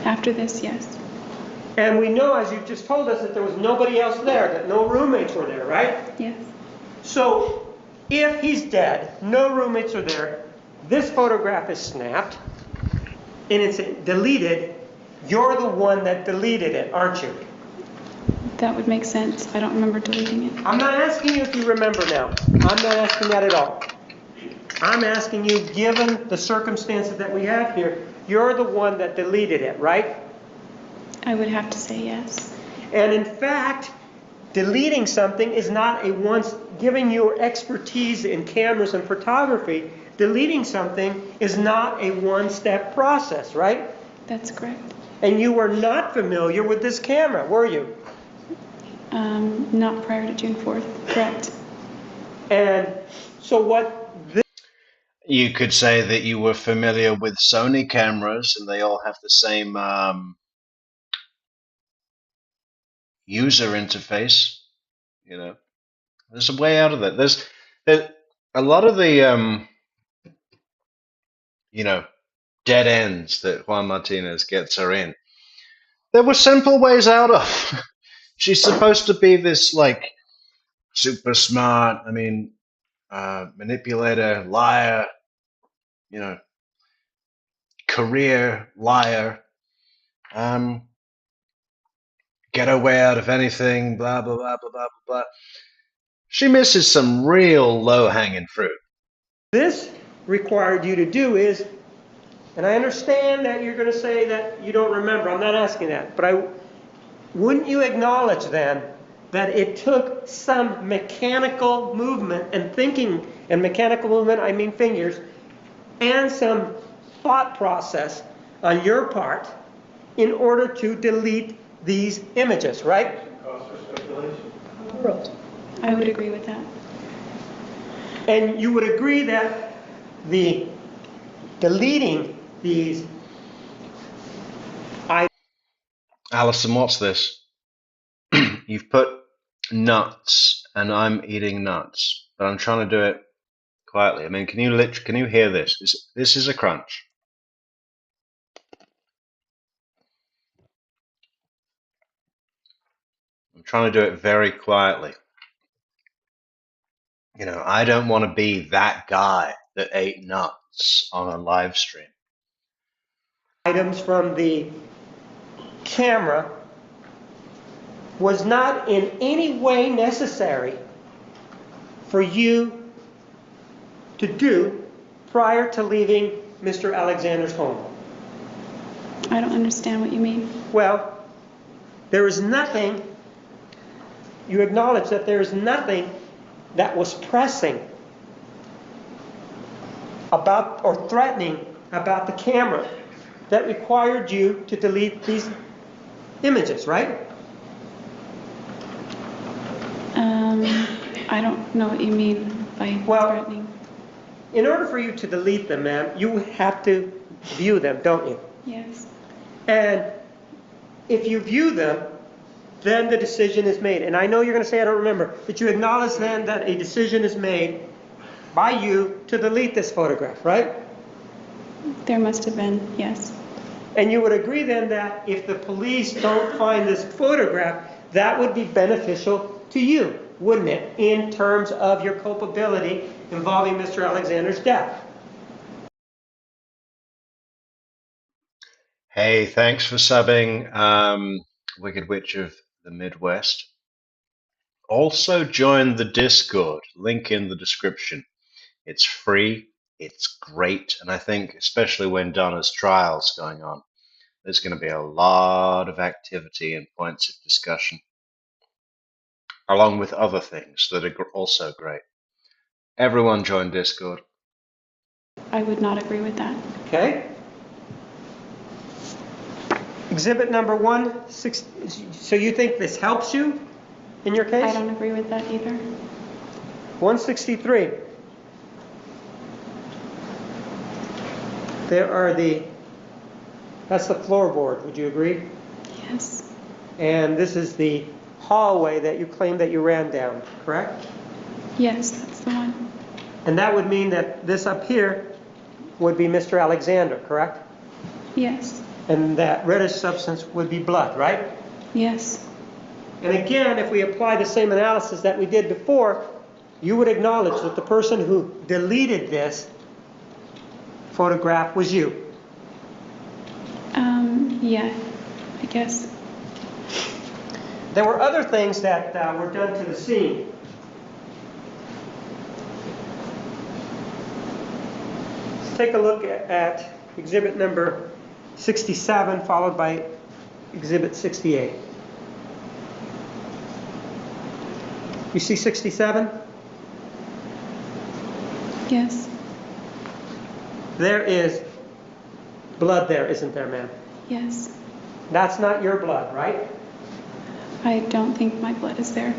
After this, yes. And we know, as you just told us, that there was nobody else there, that no roommates were there, right? Yes. So, if he's dead, no roommates are there, this photograph is snapped, and it's deleted, you're the one that deleted it, aren't you? That would make sense. I don't remember deleting it. I'm not asking you if you remember now. I'm not asking that at all. I'm asking you, given the circumstances that we have here, you're the one that deleted it, right? I would have to say yes. And in fact, deleting something is not a once, given your expertise in cameras and photography, deleting something is not a one-step process, right? That's correct. And you were not familiar with this camera, were you? Not prior to June 4th, correct. And so what this You could say that you were familiar with Sony cameras and they all have the same user interface. You know, there's a way out of that. There's a lot of the dead ends that Juan Martinez gets her in. There were simple ways out of. She's supposed to be this like super smart, manipulator, liar, career liar, get her way out of anything, blah, blah, blah, blah, blah, blah. She misses some real low-hanging fruit. required you to do is, and I understand that you're going to say that you don't remember, I'm not asking that, but wouldn't you acknowledge then that it took some mechanical movement and thinking, and mechanical movement I mean fingers, and some thought process on your part in order to delete these images, right? I would agree with that. And you would agree that the deleting these Alison, what's this? You've put nuts, and I'm eating nuts, but I'm trying to do it quietly. I mean, can you hear this? This is a crunch. I'm trying to do it very quietly. You know, I don't want to be that guy that ate nuts on a live stream. items from the camera was not in any way necessary for you to do prior to leaving Mr. Alexander's home. I don't understand what you mean. Well, there is nothing, you acknowledge that there is nothing that was pressing about or threatening about the camera that required you to delete these images, right? I don't know what you mean by threatening. In order for you to delete them, ma'am, you have to view them, don't you? Yes. And if you view them, then the decision is made. And I know you're going to say I don't remember, but you acknowledge then that a decision is made by you to delete this photograph, right? There must have been, yes. And you would agree then that if the police don't find this photograph, that would be beneficial to you, wouldn't it, in terms of your culpability involving Mr. Alexander's death? Hey, thanks for subbing, Wicked Witch of the Midwest. Also join the Discord, link in the description. It's free, it's great, and I think especially when Donna's trial's going on, there's going to be a lot of activity and points of discussion, along with other things that are also great. Everyone join Discord. I would not agree with that. Okay? Exhibit number 160. So you think this helps you in your case? I don't agree with that either. 163. That's the floorboard, would you agree? Yes. And this is the hallway that you claim that you ran down, correct? Yes, that's the one. And that would mean that this up here would be Mr. Alexander, correct? Yes. And that reddish substance would be blood, right? Yes. And again, if we apply the same analysis that we did before, you would acknowledge that the person who deleted this photograph was you. Yeah, I guess. There were other things that were done to the scene. Let's take a look at exhibit number 67, followed by exhibit 68. You see 67? Yes. There is blood there, isn't there, ma'am? Yes. That's not your blood, right? I don't think my blood is there.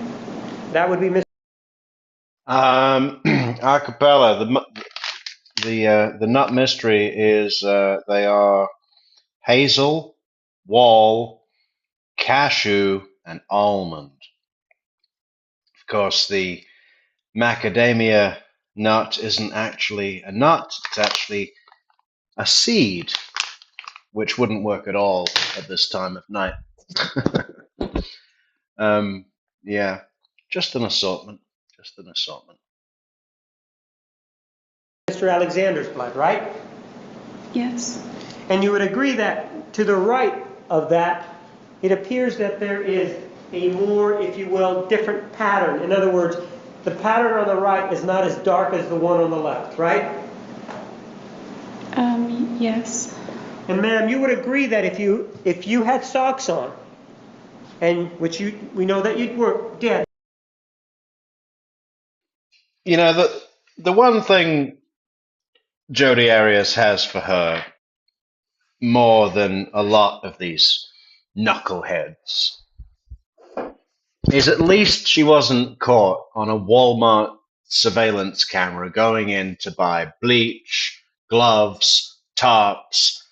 That would be Mr. Acapella. The nut mystery is they are hazel, wall, cashew, and almond. Of course, the macadamia nut isn't actually a nut; it's actually a seed, which wouldn't work at all at this time of night. Yeah, just an assortment. Just an assortment. Alexander's blood, right? Yes. And you would agree that to the right of that, it appears that there is a more, if you will, different pattern. In other words, the pattern on the right is not as dark as the one on the left, right? Yes. And ma'am, you would agree that if you had socks on, and which we know that you did. You know, the one thing Jodi Arias has for her, more than a lot of these knuckleheads, is at least she wasn't caught on a Walmart surveillance camera going in to buy bleach, gloves, tarps,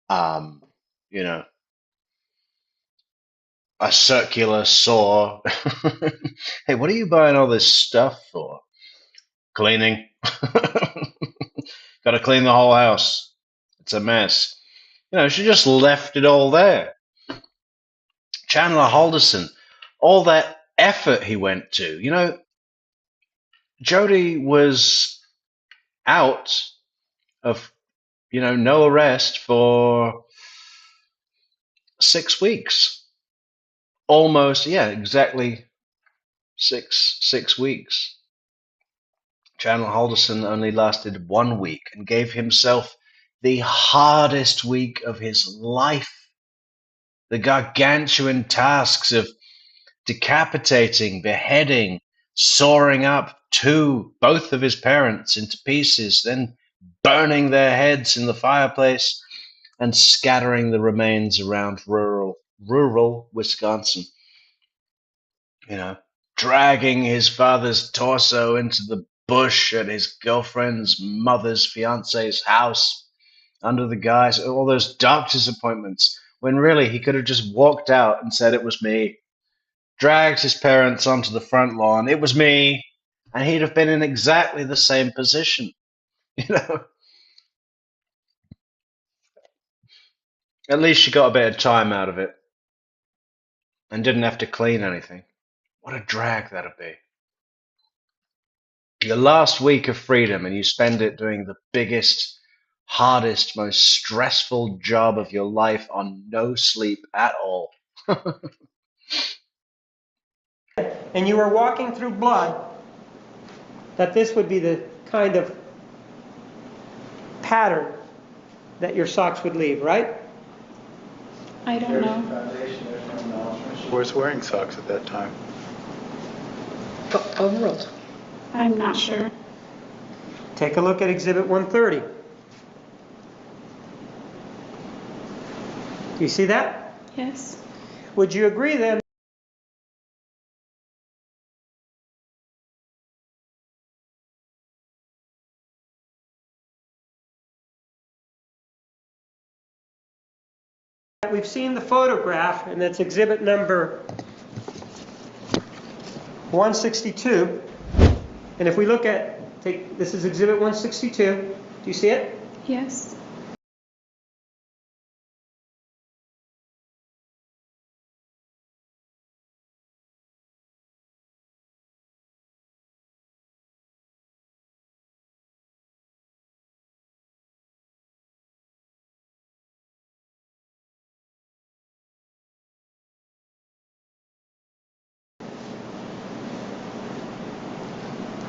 you know, a circular saw. Hey, what are you buying all this stuff for? Cleaning. Got to clean the whole house. It's a mess. You know, she just left it all there. Chandler Halderson, all that effort he went to. You know, Jodi was out of, no arrest for 6 weeks. Almost, yeah, exactly 6 weeks. Chandler Halderson only lasted 1 week and gave himself the hardest week of his life. The gargantuan tasks of decapitating, beheading, sawing up both of his parents into pieces, then burning their heads in the fireplace and scattering the remains around rural Wisconsin. Dragging his father's torso into the bush at his girlfriend's mother's fiance's house under the guise of all those doctor's appointments, when really he could have just walked out and said, "It was me." Dragged his parents onto the front lawn, "It was me," and he'd have been in exactly the same position. At least she got a bit of time out of it and didn't have to clean anything. What a drag that'd be. Your last week of freedom, and you spend it doing the biggest, hardest, most stressful job of your life on no sleep at all. And you were walking through blood, that this would be the kind of pattern that your socks would leave, right? I don't know. She was wearing socks at that time. Overalls. I'm not sure. Take a look at exhibit 130. Do you see that? Yes. Would you agree then that we've seen the photograph, and that's exhibit number 162, and if we look at this is exhibit 162. Do you see it? Yes.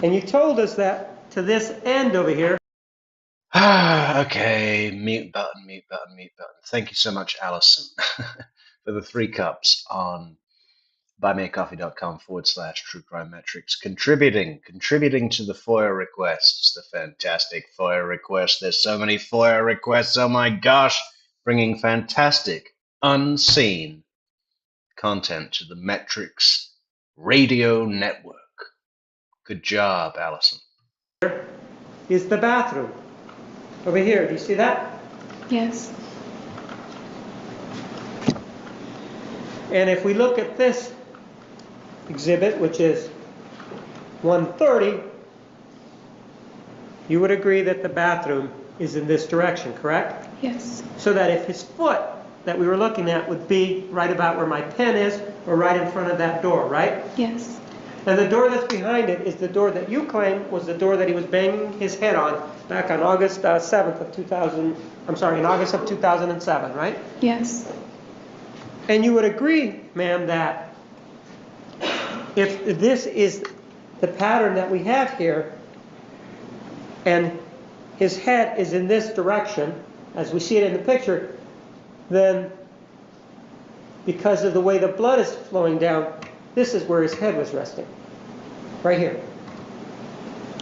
And you told us that to this end over here. Okay, mute button, mute button, mute button. Thank you so much, Alison, for the 3 cups on buymeacoffee.com/True Crime Metrics, contributing to the FOIA requests, the fantastic FOIA requests. There's so many FOIA requests, oh my gosh, bringing fantastic, unseen content to the Metrix radio network. Good job, Alison. Is the bathroom. Over here, do you see that? Yes. And if we look at this exhibit, which is 130, you would agree that the bathroom is in this direction, correct? Yes. So that if his foot that we were looking at would be right about where my pen is, or right in front of that door, right? Yes. And the door that's behind it is the door that you claim was the door that he was banging his head on back on August 7th of 2000, I'm sorry, in August of 2007, right? Yes. And you would agree, ma'am, that if this is the pattern that we have here, and his head is in this direction, as we see it in the picture, then because of the way the blood is flowing down, this is where his head was resting. Right here.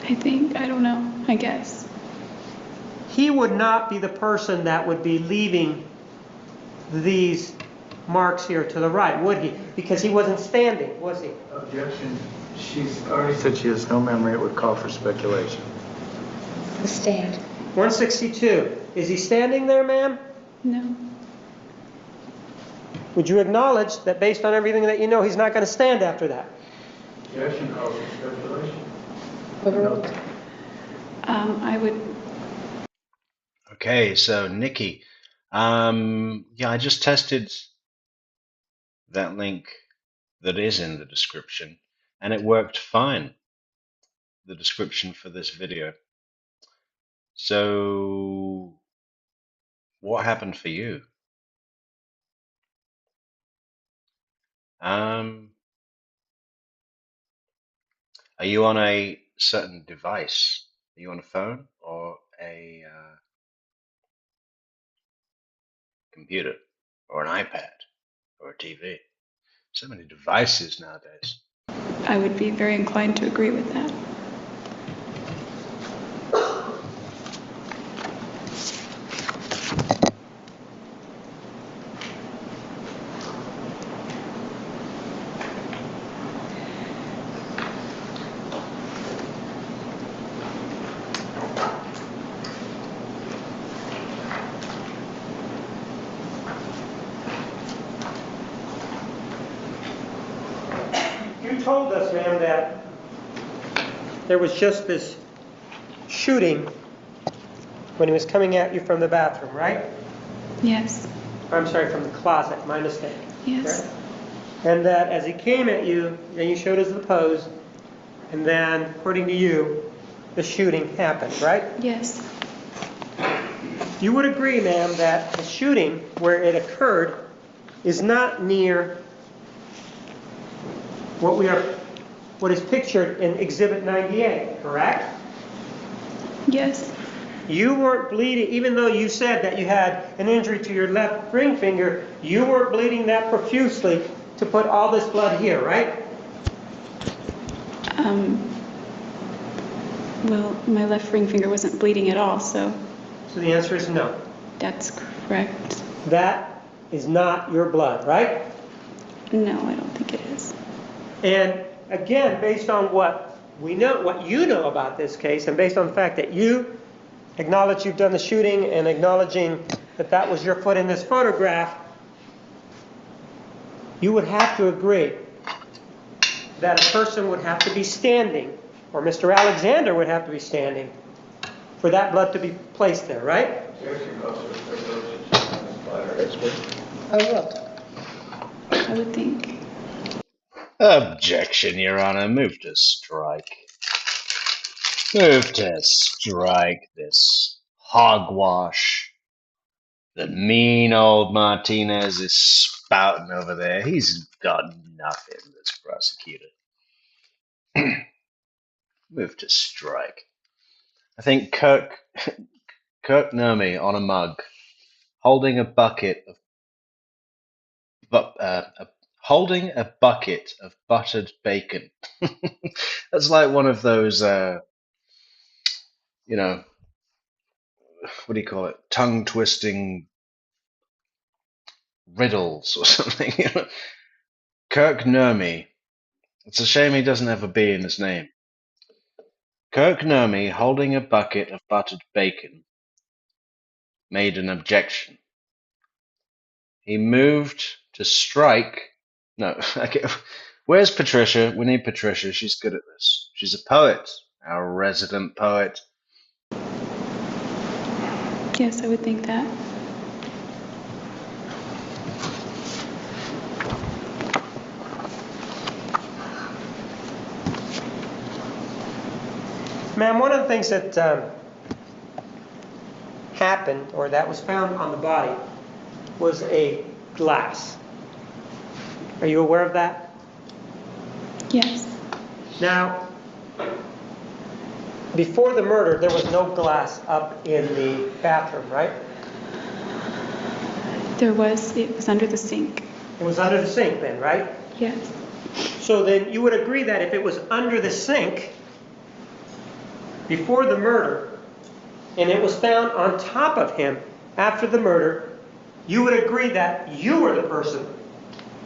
I think, I don't know, I guess. He would not be the person that would be leaving these marks here to the right, would he? Because he wasn't standing, was he? Objection. She's already said she has no memory. It would call for speculation. Stand. 162. Is he standing there, ma'am? No. Would you acknowledge that based on everything that you know, he's not going to stand after that? Objection calls for speculation. Overruled. I would. Okay, so Nikki, yeah, I just tested that link that is in the description, and it worked fine, the description for this video. So, what happened for you? Are you on a certain device? Are you on a phone or a computer or an iPad or a TV? So many devices nowadays. I would be very inclined to agree with that. You told us, ma'am, that there was just this shooting when he was coming at you from the bathroom, right? Yes. I'm sorry, from the closet, my mistake. Yes. Right? And that as he came at you, then you showed us the pose, and then, according to you, the shooting happened, right? Yes. You would agree, ma'am, that the shooting where it occurred is not near what is pictured in Exhibit 98, correct? Yes. You weren't bleeding, even though you said that you had an injury to your left ring finger, you weren't bleeding that profusely to put all this blood here, right? Well, my left ring finger wasn't bleeding at all, so So the answer is no. that's correct. That is not your blood, right? No, I don't think it is. And again, based on what we know, what you know about this case, and based on the fact that you acknowledge you've done the shooting and acknowledging that that was your foot in this photograph, you would have to agree that a person would have to be standing or Mr. Alexander would have to be standing for that blood to be placed there, right? I would think. Objection, Your Honor. Move to strike. Move to strike this hogwash that mean old Martinez is spouting over there. He's got nothing that's prosecuted. Move to strike. I think Kirk Nomi on a mug, holding a bucket of holding a bucket of buttered bacon. That's like one of those, you know, what do you call it? Tongue twisting riddles or something. Kirk Nomi. It's a shame he doesn't have a B in his name. Kirk Nomi, holding a bucket of buttered bacon, made an objection. He moved to strike. No, okay. Where's Patricia? We need Patricia. She's good at this. She's a poet, our resident poet. Yes, I would think that. Ma'am, one of the things that happened, or that was found on the body, was a glass. Are you aware of that? Yes. Now, before the murder, there was no glass up in the bathroom, right? It was under the sink. It was under the sink then, right? Yes. So then you would agree that if it was under the sink before the murder, and it was found on top of him after the murder, you would agree that you were the person,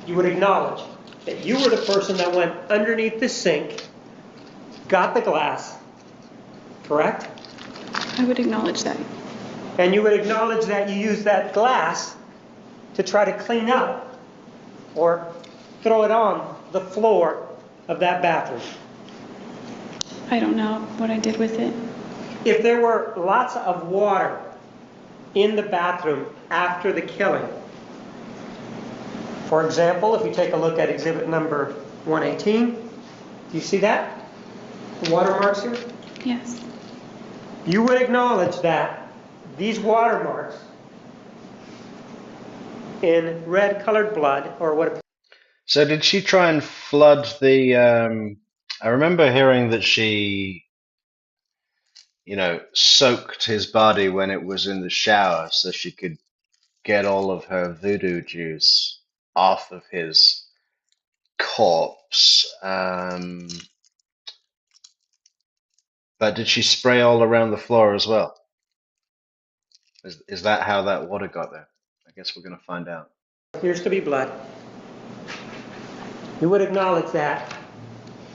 you would acknowledge that you were the person that went underneath the sink, got the glass, correct? I would acknowledge that. And you would acknowledge that you used that glass to try to clean up or throw it on the floor of that bathroom. I don't know what I did with it. If there were lots of water in the bathroom after the killing, for example, if you take a look at exhibit number 118, do you see that? The watermarks here? Yes. You would acknowledge that these watermarks in red colored blood, or what? So did she try and flood the, I remember hearing that she, soaked his body when it was in the shower so she could get all of her voodoo juice off of his corpse. But did she spray all around the floor as well? Is that how that water got there? I guess we're going to find out. Appears to be blood. You would acknowledge that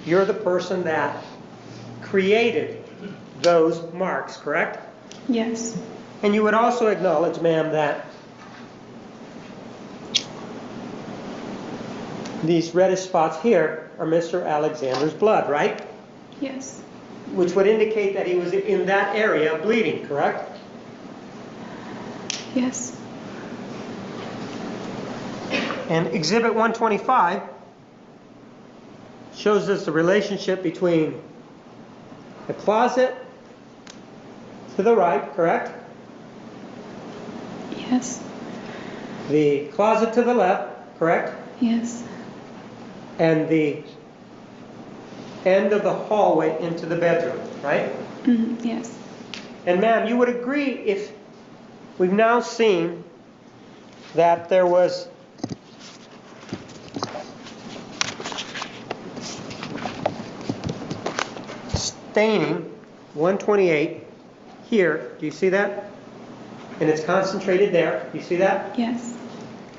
you're the person that created those marks, correct? Yes. And you would also acknowledge, ma'am, that these reddish spots here are Mr. Alexander's blood, right? Yes. Which would indicate that he was in that area bleeding, correct? Yes. And exhibit 125 shows us the relationship between the closet to the right, correct? Yes. The closet to the left, correct? Yes. And the end of the hallway into the bedroom, right? Mm-hmm. Yes. And ma'am, you would agree if we've now seen that there was staining 128 here. Do you see that? And it's concentrated there. Do you see that? Yes.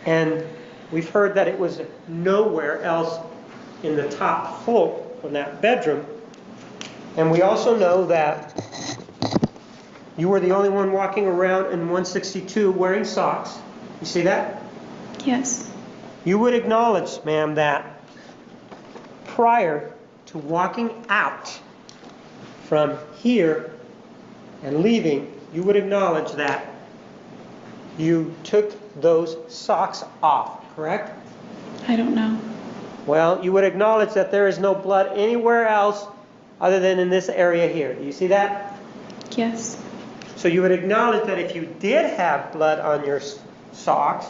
And we've heard that it was nowhere else in the top floor from that bedroom. And we also know that you were the only one walking around in 162 wearing socks. You see that? Yes. You would acknowledge, ma'am, that prior to walking out from here and leaving, you would acknowledge that you took those socks off, correct? I don't know. Well, you would acknowledge that there is no blood anywhere else other than in this area here. Do you see that? Yes. So you would acknowledge that if you did have blood on your socks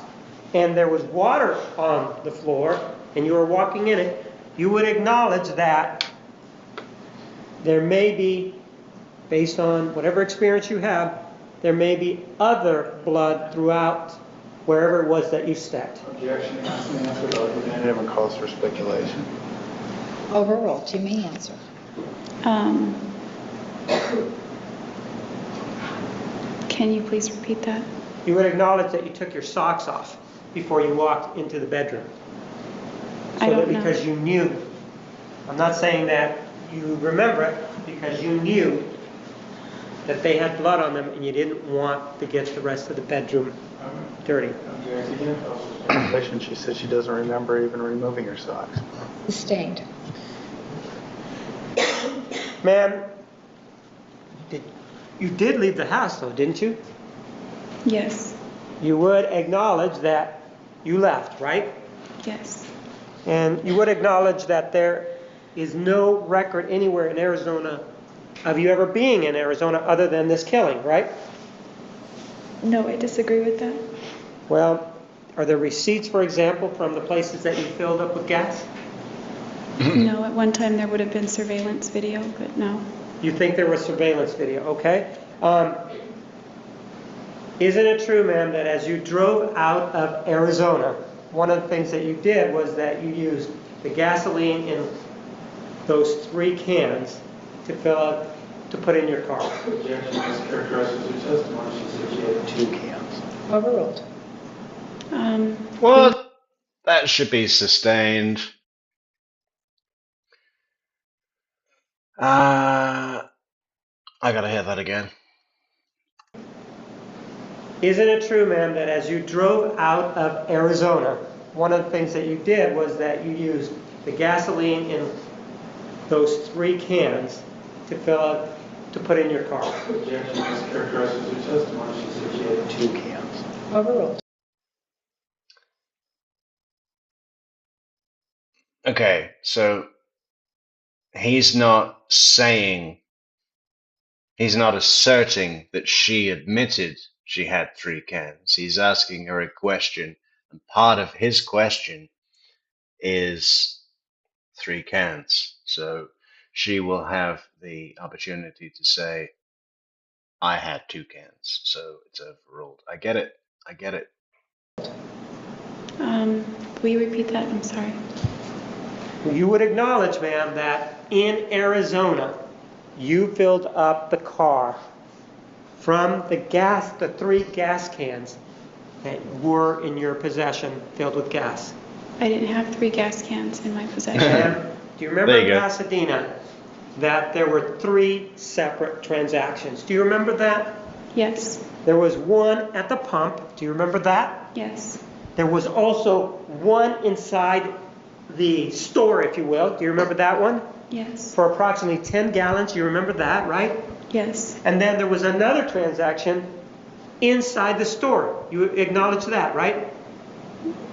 and there was water on the floor and you were walking in it, you would acknowledge that there may be, based on whatever experience you have, there may be other blood throughout wherever it was that you stepped. Objection, argumentative, and calls for speculation. Overruled. You may answer. Can you please repeat that? You would acknowledge that you took your socks off before you walked into the bedroom. I don't know. Because you knew. I'm not saying that you remember it, because you knew that they had blood on them and you didn't want to get the rest of the bedroom dirty. She said she doesn't remember even removing her socks. Sustained. Ma'am, you did leave the house though, didn't you? Yes. You would acknowledge that you left, right? Yes. And you would acknowledge that there is no record anywhere in Arizona of you ever being in Arizona other than this killing, right? No, I disagree with that. Well, are there receipts, for example, from the places that you filled up with gas? No, at one time there would have been surveillance video, but no. You think there was surveillance video, okay? Isn't it true, ma'am, that as you drove out of Arizona, one of the things that you did was that you used the gasoline in those 3 cans to fill up, to put in your car? Objection, mischaracterizes her testimony. She said she had 2 cans. Overruled. Well, that should be sustained. I gotta hear that again. Isn't it true, ma'am, that as you drove out of Arizona, one of the things that you did was that you used the gasoline in those 3 cans to fill up, to put in your car? Objection, mischaracterizes her testimony. She said she had 2 cans. Overruled. Okay, so he's not asserting that she admitted she had 3 cans. He's asking her a question, and part of his question is 3 cans. So she will have the opportunity to say, I had 2 cans. So it's overruled. I get it. Will you repeat that? I'm sorry. You would acknowledge, ma'am, that in Arizona, you filled up the car from the 3 gas cans that were in your possession filled with gas. I didn't have 3 gas cans in my possession. And do you remember There you in go. Pasadena that there were 3 separate transactions? Do you remember that? Yes. There was one at the pump. Do you remember that? Yes. There was also one inside the store, if you will. Do you remember that one? Yes. For approximately 10 gallons. You remember that, right? Yes. And then there was another transaction inside the store. You acknowledge that, right?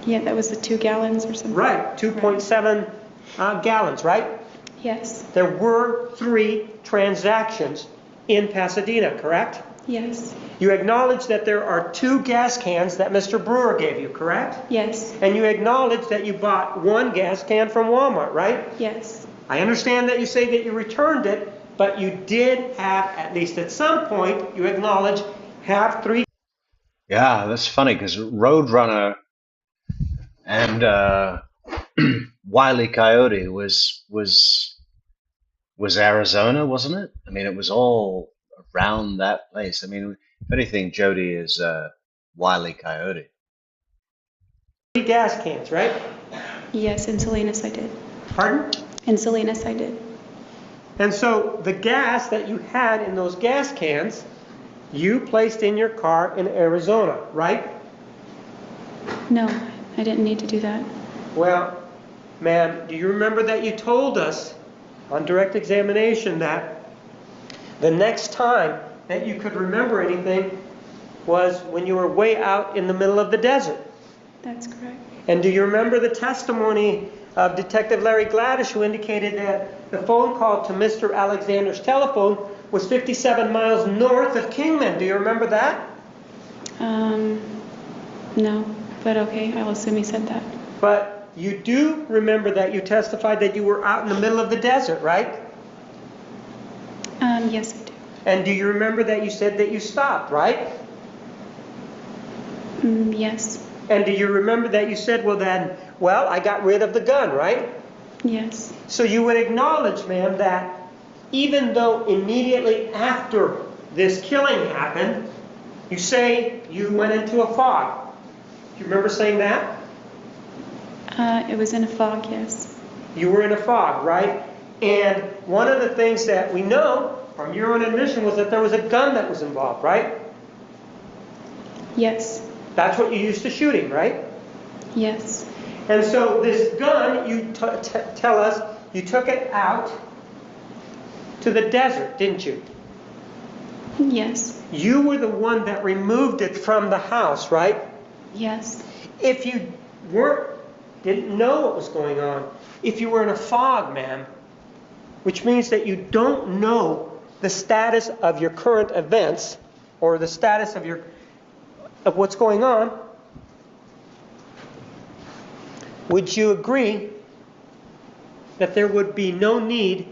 Yeah, that was the 2 gallons or something. Right. 2.7 gallons, right? Yes. There were 3 transactions in Pasadena, correct? Yes. You acknowledge that there are 2 gas cans that Mr. Brewer gave you, correct? Yes. And you acknowledge that you bought 1 gas can from Walmart, right? Yes. I understand that you say that you returned it, but you did have, at least at some point, you acknowledge, have 3. Yeah, that's funny because Roadrunner and Wile E. Coyote was Arizona, wasn't it? I mean, it was all around that place. I mean, if anything, Jodi is Wile E. Coyote. 3 gas cans, right? Yes, in Salinas I did. Pardon? In Salinas I did. And so the gas that you had in those gas cans, you placed in your car in Arizona, right? No, I didn't need to do that. Well, ma'am, do you remember that you told us on direct examination that The next time that you could remember anything was when you were way out in the middle of the desert. That's correct. And do you remember the testimony of Detective Larry Gladish, who indicated that the phone call to Mr. Alexander's telephone was 57 miles north of Kingman? Do you remember that? No, but okay, I'll assume he said that. But you do remember that you testified that you were out in the middle of the desert, right? Yes, I do. And do you remember that you said that you stopped, right? Yes. And do you remember that you said, well, I got rid of the gun, right? Yes. So you would acknowledge, ma'am, that even though immediately after this killing happened, you say you went into a fog. Do you remember saying that? It was in a fog, yes. You were in a fog, right? And one of the things that we know from your own admission was that there was a gun that was involved, right? Yes. That's what you used to shooting, right? Yes. And so this gun, you tell us, you took it out to the desert, didn't you? Yes. You were the one that removed it from the house, right? Yes. If you didn't know what was going on, if you were in a fog, ma'am, which means that you don't know the status of your current events or the status of what's going on, would you agree that there would be no need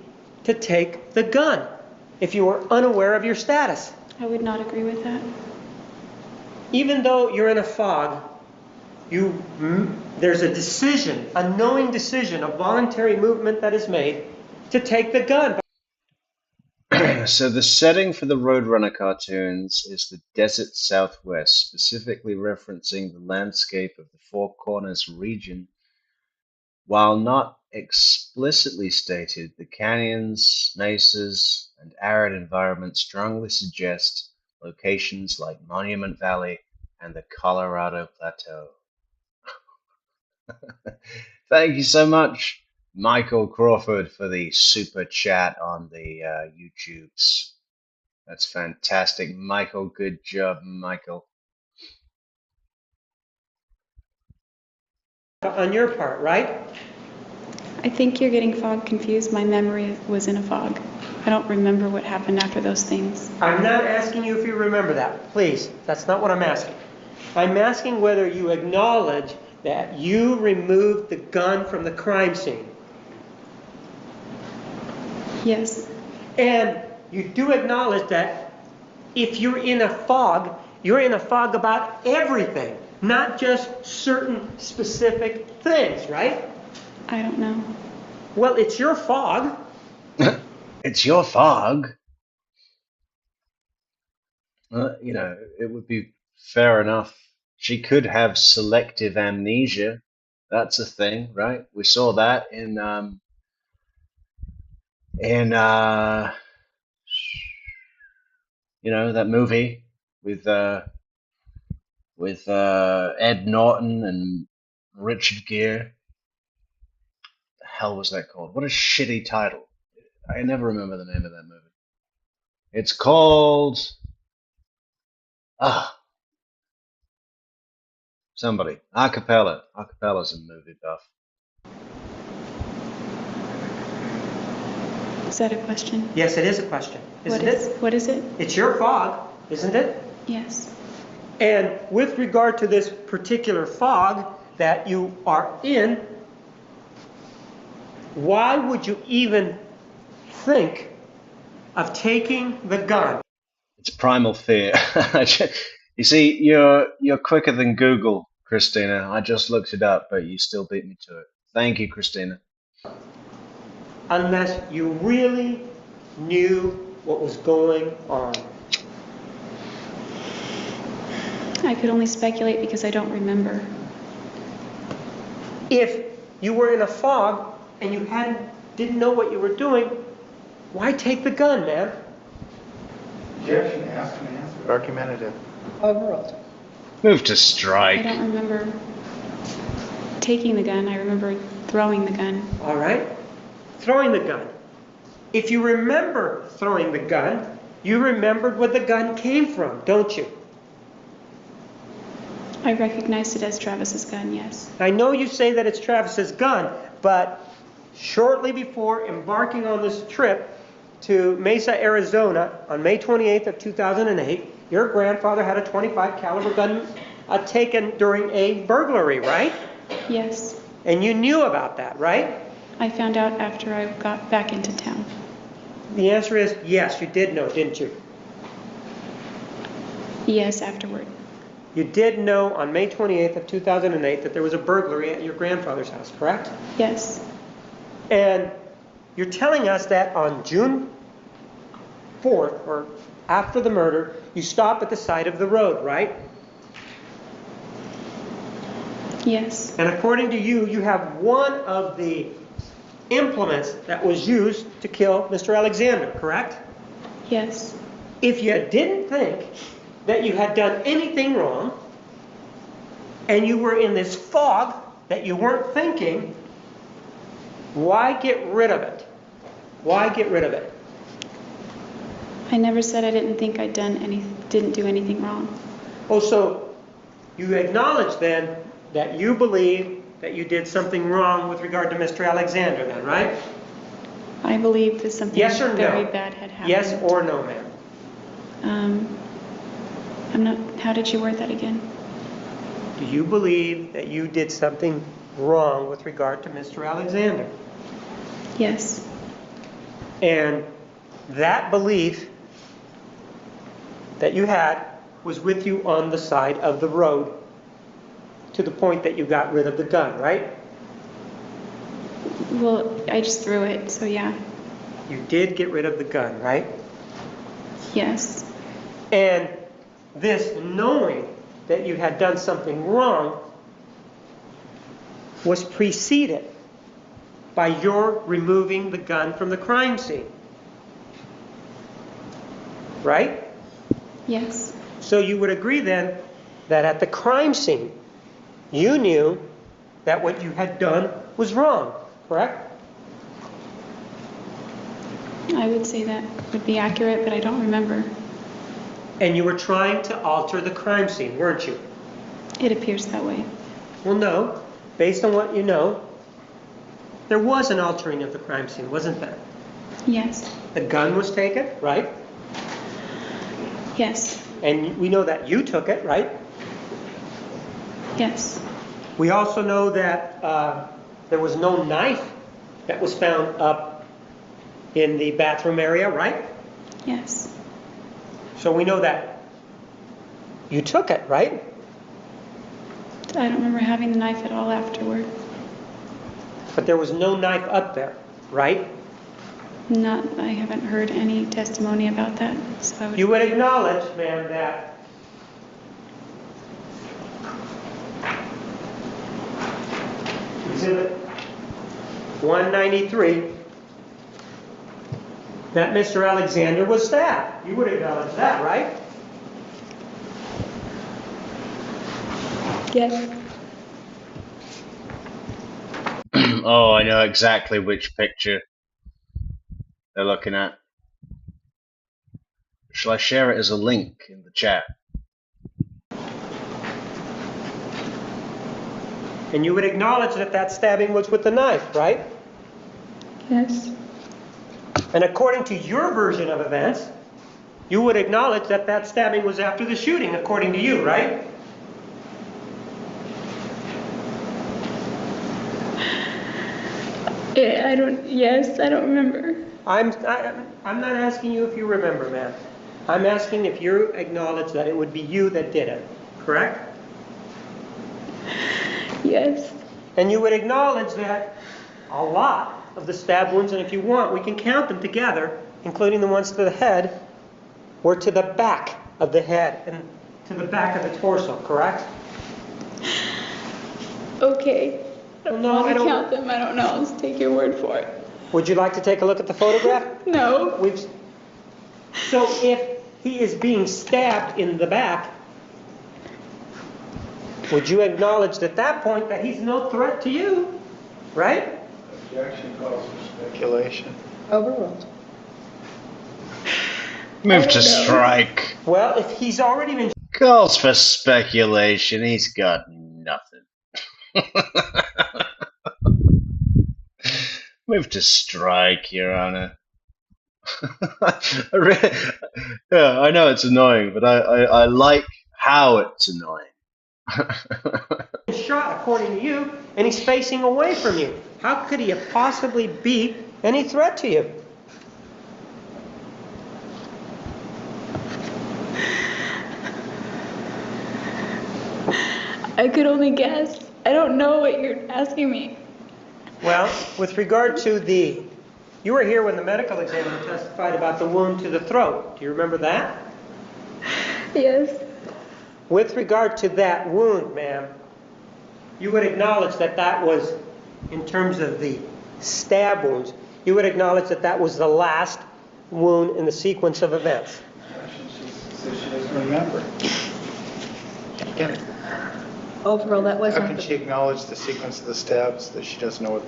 to take the gun if you were unaware of your status? I would not agree with that. Even though you're in a fog, there's a decision, a knowing decision, a voluntary movement that is made to take the gun. So the setting for the Roadrunner cartoons is the desert Southwest, specifically referencing the landscape of the Four Corners region. While not explicitly stated, the canyons, mesas, and arid environments strongly suggest locations like Monument Valley and the Colorado Plateau. Thank you so much, Michael Crawford, for the super chat on the YouTubes. That's fantastic. Michael, good job, Michael. On your part, right? I think you're getting fog confused. My memory was in a fog. I don't remember what happened after those things. I'm not asking you if you remember that. Please, that's not what I'm asking. I'm asking whether you acknowledge that you removed the gun from the crime scene. Yes. And you do acknowledge that if you're in a fog about everything, not just certain specific things, right? I don't know. Well, it's your fog. It's your fog. It would be fair enough. She could have selective amnesia. That's a thing, right? We saw that in that movie with Ed Norton and Richard Gere. The hell was that called? What a shitty title. I never remember the name of that movie. It's called somebody. Acapella. Acapella's a movie buff. Is that a question? Yes, it is a question, isn't it? What is it? It's your fog, isn't it? Yes. And with regard to this particular fog that you are in, why would you even think of taking the gun? It's primal fear. You see, you're quicker than Google, Christina. I just looked it up, but you still beat me to it. Thank you, Christina. Unless you really knew what was going on. I could only speculate because I don't remember. If you were in a fog and you didn't know what you were doing, why take the gun, man? Objection, asked and answered. Argumentative. Overruled. Move to I strike. don't remember taking the gun. I remember throwing the gun. All right. Throwing the gun. If you remember throwing the gun, you remembered where the gun came from, don't you? I recognized it as Travis's gun, yes. I know you say that it's Travis's gun, but shortly before embarking on this trip to Mesa, Arizona on May 28th of 2008, your grandfather had a .25 caliber gun taken during a burglary, right? Yes. And you knew about that, right? I found out after I got back into town. The answer is yes, you did know, didn't you? Yes, afterward. You did know on May 28th of 2008 that there was a burglary at your grandfather's house, correct? Yes. And you're telling us that on June 4th, or after the murder, you stopped at the side of the road, right? Yes. And according to you, you have one of the implements that was used to kill Mr. Alexander, correct? Yes. If you didn't think that you had done anything wrong, and you were in this fog that you weren't thinking, why get rid of it? Why get rid of it? I never said I didn't think didn't do anything wrong. Oh, so you acknowledge then that you believe that you did something wrong with regard to Mr. Alexander then, right? I believe that something Yes or no? very bad had happened. Yes or no, ma'am? I'm not, how did you word that again? Do you believe that you did something wrong with regard to Mr. Alexander? Yes. And that belief that you had was with you on the side of the road to the point that you got rid of the gun, right? Well, I just threw it, so yeah. You did get rid of the gun, right? Yes. And this knowing that you had done something wrong was preceded by your removing the gun from the crime scene. Right? Yes. So you would agree then that at the crime scene, you knew that what you had done was wrong, correct? I would say that would be accurate, but I don't remember. And you were trying to alter the crime scene, weren't you? It appears that way. Well, no. Based on what you know, there was an altering of the crime scene, wasn't there? Yes. The gun was taken, right? Yes. And we know that you took it, right? Yes. We also know that there was no knife that was found up in the bathroom area, right? Yes. So we know that you took it, right? I don't remember having the knife at all afterward. But there was no knife up there, right? I haven't heard any testimony about that. So You would acknowledge, ma'am, that Exhibit 193, that Mr. Alexander was stabbed. You would acknowledge that, right? Yes. Oh, I know exactly which picture they're looking at. Shall I share it as a link in the chat? And you would acknowledge that that stabbing was with the knife, right? Yes. And according to your version of events, you would acknowledge that that stabbing was after the shooting, according to you, right? Yes, I don't remember. I'm not asking you if you remember, ma'am. I'm asking if you acknowledge that it would be you that did it, correct? Yes. And you would acknowledge that a lot of the stab wounds, and if you want, we can count them together, including the ones to the head, were to the back of the head and to the back of the torso, correct? Okay. Well, no, I don't. Count them. I don't know. I'll just take your word for it. Would you like to take a look at the photograph? No. So if he is being stabbed in the back, would you acknowledge at that point that he's no threat to you, right? Objection calls for speculation. Overruled. Move don't to know. strike. Well, if he's already been Calls for speculation. He's got nothing. Move to strike, Your Honor. Yeah, I know it's annoying, but I like how it's annoying. shot, according to you, and he's facing away from you. How could he have possibly be any threat to you? I could only guess. I don't know what you're asking me. Well, with regard to you were here when the medical examiner testified about the wound to the throat. Do you remember that? Yes. With regard to that wound, ma'am, you would acknowledge that that was, in terms of the stab wounds, you would acknowledge that that was the last wound in the sequence of events. So she doesn't remember. Again, Overall, that how wasn't can she acknowledge the sequence of the stabs that she doesn't know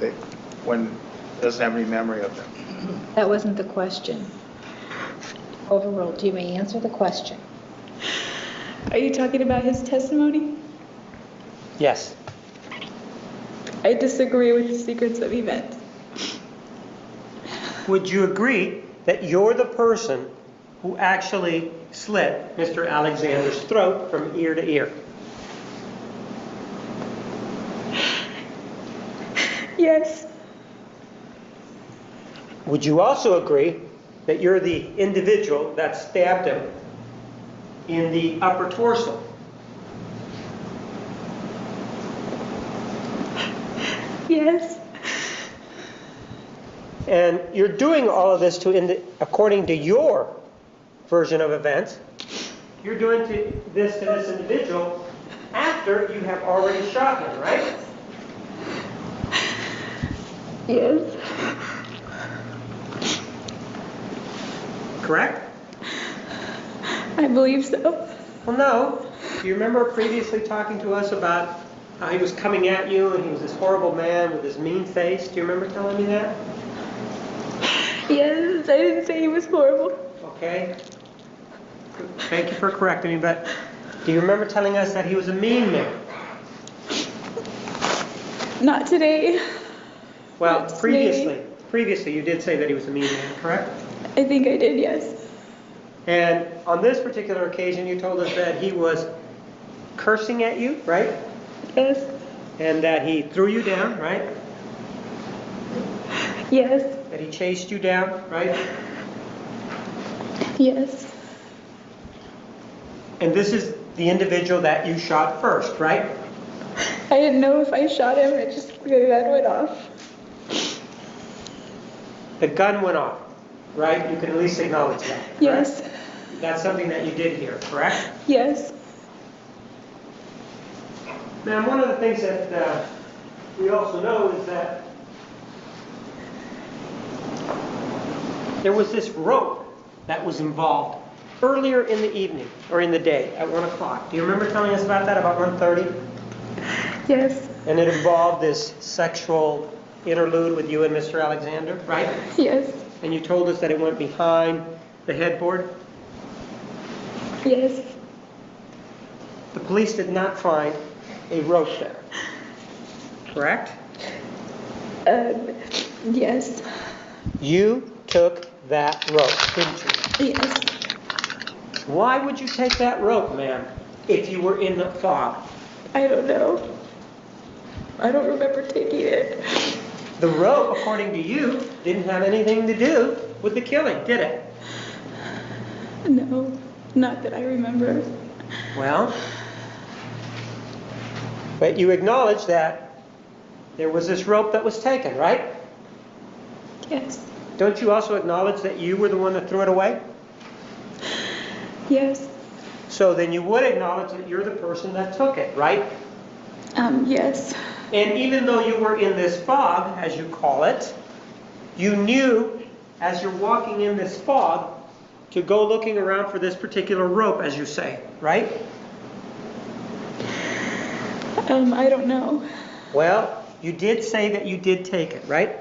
when doesn't have any memory of them? that wasn't the question. Overall, do you may answer the question? Are you talking about his testimony? Yes. I disagree with the sequence of events. Would you agree that you're the person who actually slit Mr. Alexander's throat from ear to ear? Yes. Would you also agree that you're the individual that stabbed him in the upper torso? Yes. And you're doing all of this according to your version of events. You're doing this to this individual after you have already shot him, right? Yes. Correct? I believe so. Well, no. Do you remember previously talking to us about how he was coming at you and he was this horrible man with his mean face? Do you remember telling me that? Yes, I didn't say he was horrible. Okay. Thank you for correcting me, but do you remember telling us that he was a mean man? Not today. Well, Not today. previously you did say that he was a mean man, correct? I think I did, yes. And on this particular occasion, you told us that he was cursing at you, right? Yes. And that he threw you down, right? Yes. That he chased you down, right? Yes. And this is the individual that you shot first, right? I didn't know if I shot him, it just the gun went off. The gun went off, right? You can at least acknowledge that. Correct? Yes. That's something that you did hear, correct? Yes. Now, one of the things that we also know is that there was this rope that was involved earlier in the evening, or in the day, at 1 o'clock. Do you remember telling us about that, about 1:30? Yes. And it involved this sexual interlude with you and Mr. Alexander, right? Yes. And you told us that it went behind the headboard. Yes. The police did not find a rope there, correct? Yes. You took that rope, didn't you? Yes. Why would you take that rope, ma'am, if you were in the fog? I don't know. I don't remember taking it. The rope, according to you, didn't have anything to do with the killing, did it? No, not that I remember. Well, but you acknowledge that there was this rope that was taken, right? Yes. Don't you also acknowledge that you were the one that threw it away? Yes. So then you would acknowledge that you're the person that took it, right? Yes. And even though you were in this fog, as you call it, you knew as you're walking in this fog to go looking around for this particular rope, as you say, right? I don't know. Well, you did say that you did take it, right?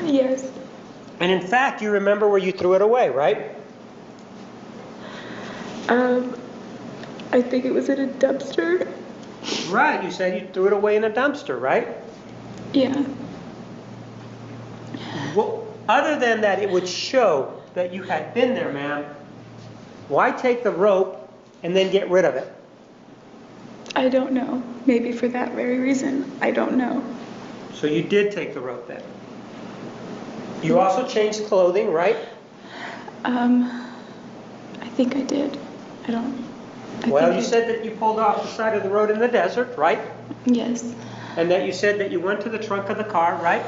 Yes. And in fact, you remember where you threw it away, right? I think it was in a dumpster. Right, you said you threw it away in a dumpster, right? Yeah. Well, other than that, it would show that you had been there, ma'am. Why take the rope and then get rid of it? I don't know. Maybe for that very reason. I don't know. So you did take the rope then. You also changed clothing, right? I think I did. I don't. Well, you said that you pulled off the side of the road in the desert, right? Yes. And that you said that you went to the trunk of the car, right?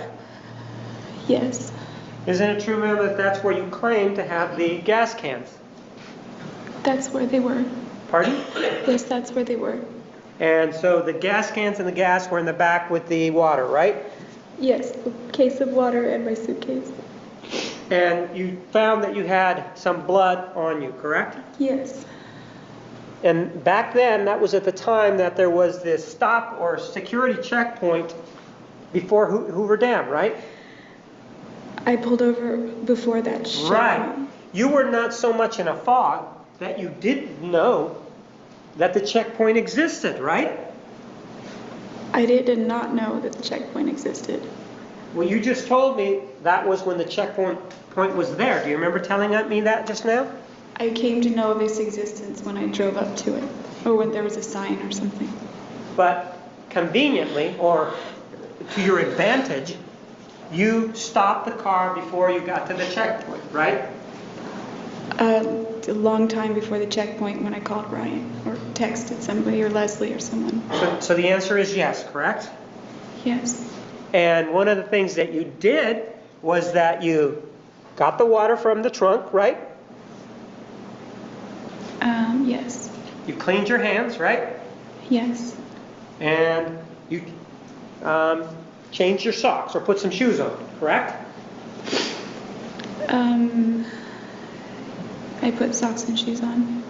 Yes. Isn't it true, ma'am, that that's where you claim to have the gas cans? That's where they were. Pardon? Yes, that's where they were. And so the gas cans and the gas were in the back with the water, right? Yes, a case of water and my suitcase. And you found that you had some blood on you, correct? Yes. And back then, that was at the time that there was this stop or security checkpoint before Hoover Dam, right? I pulled over before that checkpoint. Right. You were not so much in a fog that you didn't know that the checkpoint existed, right? I did not know that the checkpoint existed. Well, you just told me that was when the checkpoint was there. Do you remember telling me that just now? I came to know of its existence when I drove up to it, or when there was a sign or something. But conveniently, or to your advantage, you stopped the car before you got to the checkpoint, right? A long time before the checkpoint when I called Ryan, or texted somebody, or Leslie, or someone. So the answer is yes, correct? Yes. And one of the things that you did was that you got the water from the trunk, right? Yes. You cleaned your hands, right? Yes. And you changed your socks or put some shoes on, correct? I put socks and shoes on,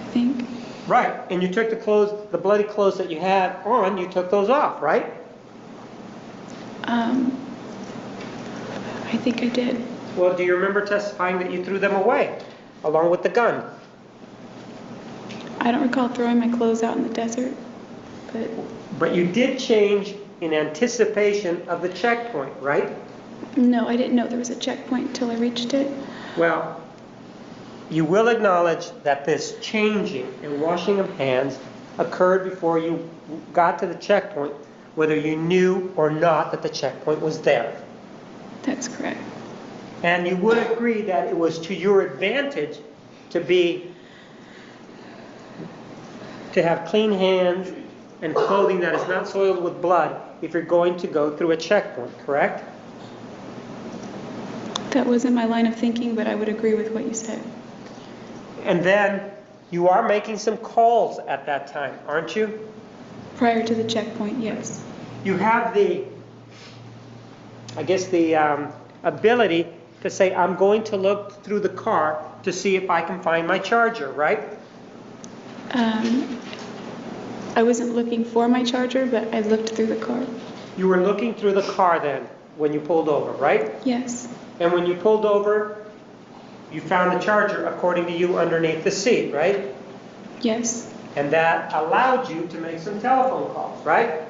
I think. Right. And you took the bloody clothes that you had on, you took those off, right? I think I did. Well, do you remember testifying that you threw them away along with the gun? I don't recall throwing my clothes out in the desert, but But you did change in anticipation of the checkpoint, right? no, I didn't know there was a checkpoint until I reached it. Well, you will acknowledge that this changing and washing of hands occurred before you got to the checkpoint, whether you knew or not that the checkpoint was there. That's correct. And you would agree that it was to your advantage to have clean hands and clothing that is not soiled with blood if you're going to go through a checkpoint, correct? That wasn't my line of thinking, but I would agree with what you said. And then you are making some calls at that time, aren't you? Prior to the checkpoint, yes. You have the ability to say, I'm going to look through the car to see if I can find my charger, right? I wasn't looking for my charger, but I looked through the car. You were looking through the car then when you pulled over, right? Yes. And when you pulled over, you found the charger, according to you, underneath the seat, right? Yes. And that allowed you to make some telephone calls, right?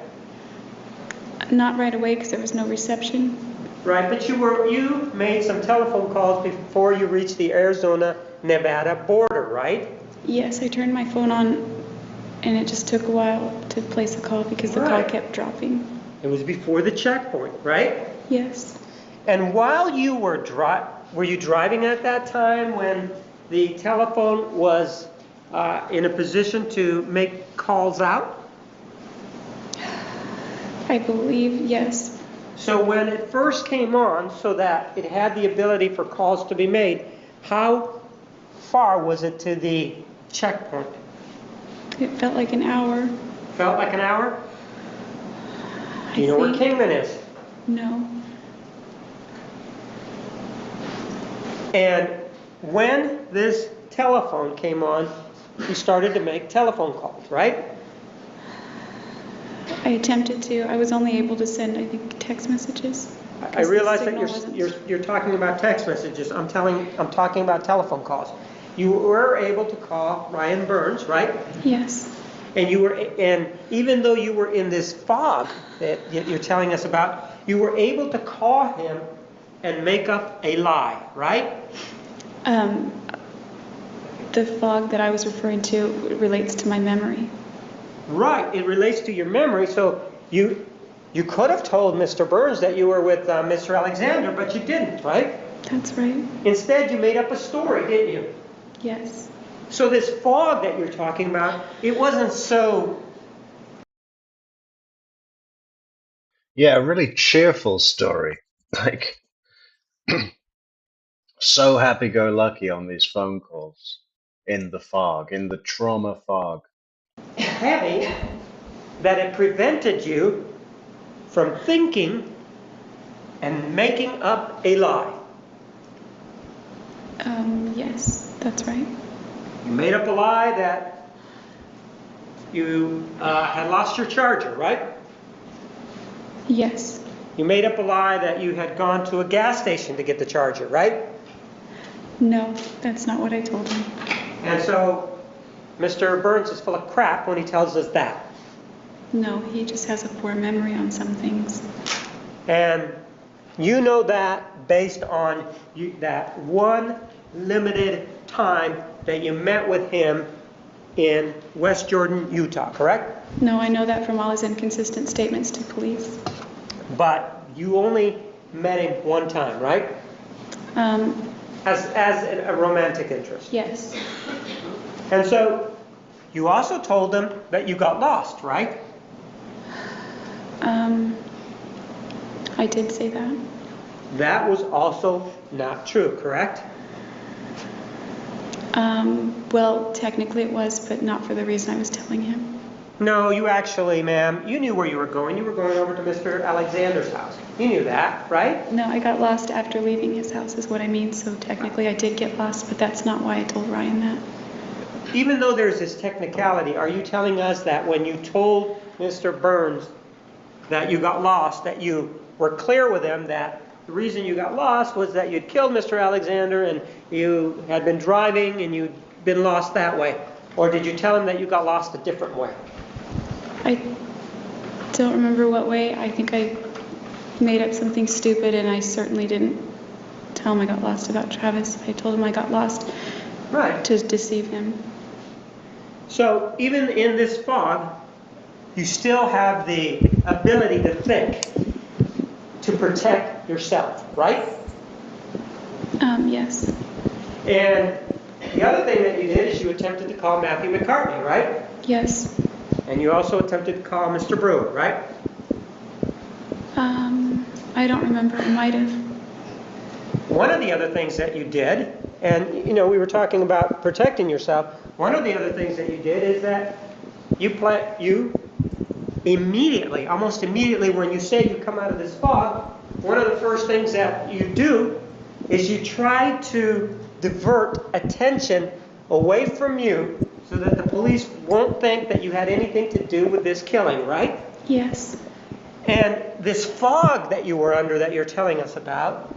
Not right away because there was no reception. Right, but you made some telephone calls before you reached the Arizona-Nevada border, right? Yes, I turned my phone on and it just took a while to place a call because the call Right. kept dropping. It was before the checkpoint, right? Yes. And while you were you driving at that time when the telephone was in a position to make calls out? I believe, yes. So when it first came on, so that it had the ability for calls to be made, how far was it to the checkpoint? It felt like an hour. Felt like an hour? Do you know where think- Kingman is? No. And when this telephone came on, you started to make telephone calls, right? I attempted to. I was only able to send, I think, text messages. I realize that signal wasn't- you're talking about text messages. I'm talking about telephone calls. You were able to call Ryan Burns, right? Yes. And even though you were in this fog that you're telling us about, you were able to call him and make up a lie, right? The fog that I was referring to relates to my memory. Right, it relates to your memory. So you could have told Mr. Burns that you were with Mr. Alexander, but you didn't, right? That's right. Instead, you made up a story, didn't you? Yes. So this fog that you're talking about, it wasn't so... Yeah, a really cheerful story. Like, so happy-go-lucky on these phone calls. In the fog, in the trauma fog. heavy that it prevented you from thinking and making up a lie. Yes, that's right. You made up a lie that you had lost your charger, right? Yes. You made up a lie that you had gone to a gas station to get the charger, right? No, that's not what I told him. And so Mr. Burns is full of crap when he tells us that. No, he just has a poor memory on some things. And you know that based on that one limited time that you met with him in West Jordan, Utah, correct? No, I know that from all his inconsistent statements to police. But you only met him one time, right? As a romantic interest. Yes. And so you also told him that you got lost, right? I did say that. That was also not true, correct? Well, technically it was, but not for the reason I was telling him. No, you actually, ma'am, you knew where you were going. You were going over to Mr. Alexander's house. You knew that, right? No, I got lost after leaving his house is what I mean, so technically I did get lost, but that's not why I told Ryan that. Even though there's this technicality, are you telling us that when you told Mr. Burns that you got lost, that you were clear with him that the reason you got lost was that you'd killed Mr. Alexander and you had been driving and you'd been lost that way? Or did you tell him that you got lost a different way? I don't remember what way. I think I made up something stupid, and I certainly didn't tell him I got lost about Travis. I told him I got lost to deceive him. So even in this fog, you still have the ability to think, to protect yourself, right? Yes. And the other thing that you did is you attempted to call Matthew McCartney, right? Yes. And you also attempted to call Mr. Brewer, right? I don't remember. I might have. One of the other things that you did, and we were talking about protecting yourself, one of the other things that you did is that you immediately, almost immediately when you say you come out of this fog, one of the first things that you do is you try to divert attention away from you so that the police won't think that you had anything to do with this killing, right? Yes. And this fog that you were under that you're telling us about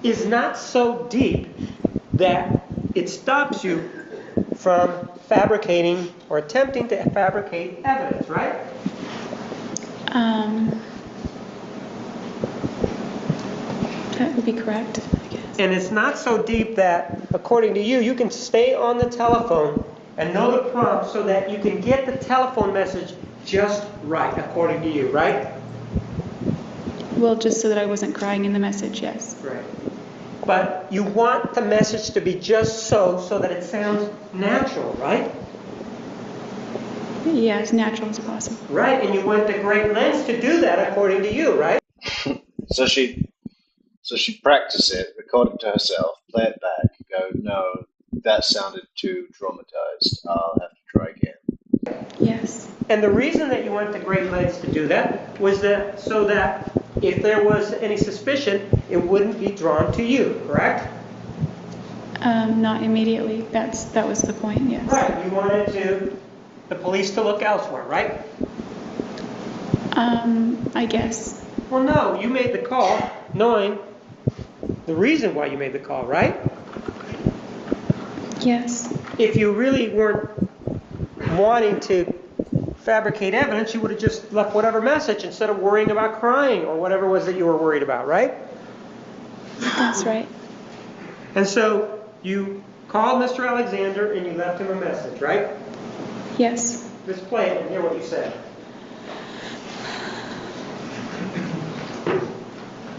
is not so deep that it stops you from fabricating or attempting to fabricate evidence, right? That would be correct, I guess. And it's not so deep that, according to you, you can stay on the telephone and know the prompt so that you can get the telephone message just right, according to you, right? Well, just so that I wasn't crying in the message, yes. Right. But you want the message to be just so that it sounds natural, right? Yeah, as natural as possible. Right, and you went to great lengths to do that, according to you, right? So she'd practice it, record it to herself, play it back, go, no, that sounded too traumatized. I'll have to try again. Yes. And the reason that you went to great lengths to do that was that so that if there was any suspicion, it wouldn't be drawn to you, correct? Not immediately. That was the point, yes. Right, you wanted the police to look elsewhere, right? I guess. Well, no, you made the call knowing the reason why you made the call, right? Yes. If you really weren't wanting to fabricate evidence, you would have just left whatever message instead of worrying about crying or whatever it was that you were worried about, right? That's right. And so you called Mr. Alexander and you left him a message, right? Yes. Let's play it and hear what you said.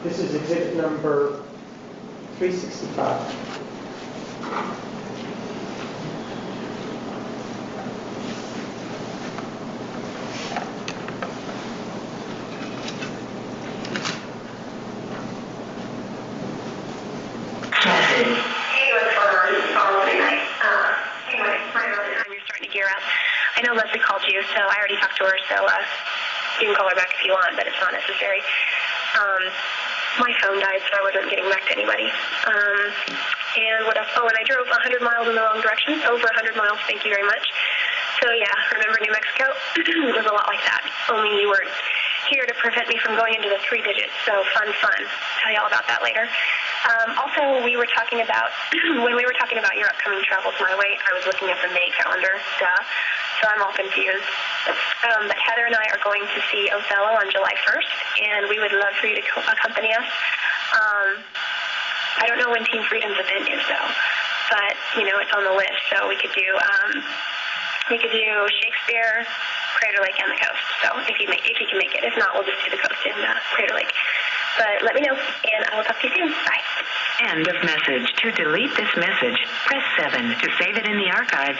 This is exhibit number 365. I know Leslie called you, so I already talked to her, so you can call her back if you want, but it's not necessary. My phone died, so I wasn't getting back to anybody. And what else? Oh, and I drove 100 miles in the wrong direction, over 100 miles, thank you very much. So yeah, remember New Mexico? It was a lot like that, only you weren't here to prevent me from going into the 3 digits, so fun. Tell you all about that later. Also, we were talking about, when we were talking about your upcoming travels my way, I was looking at the May calendar, so I'm all confused. But Heather and I are going to see Othello on July 1st, and we would love for you to accompany us. I don't know when Team Freedom's event is, though, but, it's on the list, so we could do Shakespeare, Crater Lake, and the coast. So if you can make it. If not, we'll just do the coast in Crater Lake. But let me know, and I will talk to you soon. Bye. End of message. To delete this message, press 7 to save it in the archives.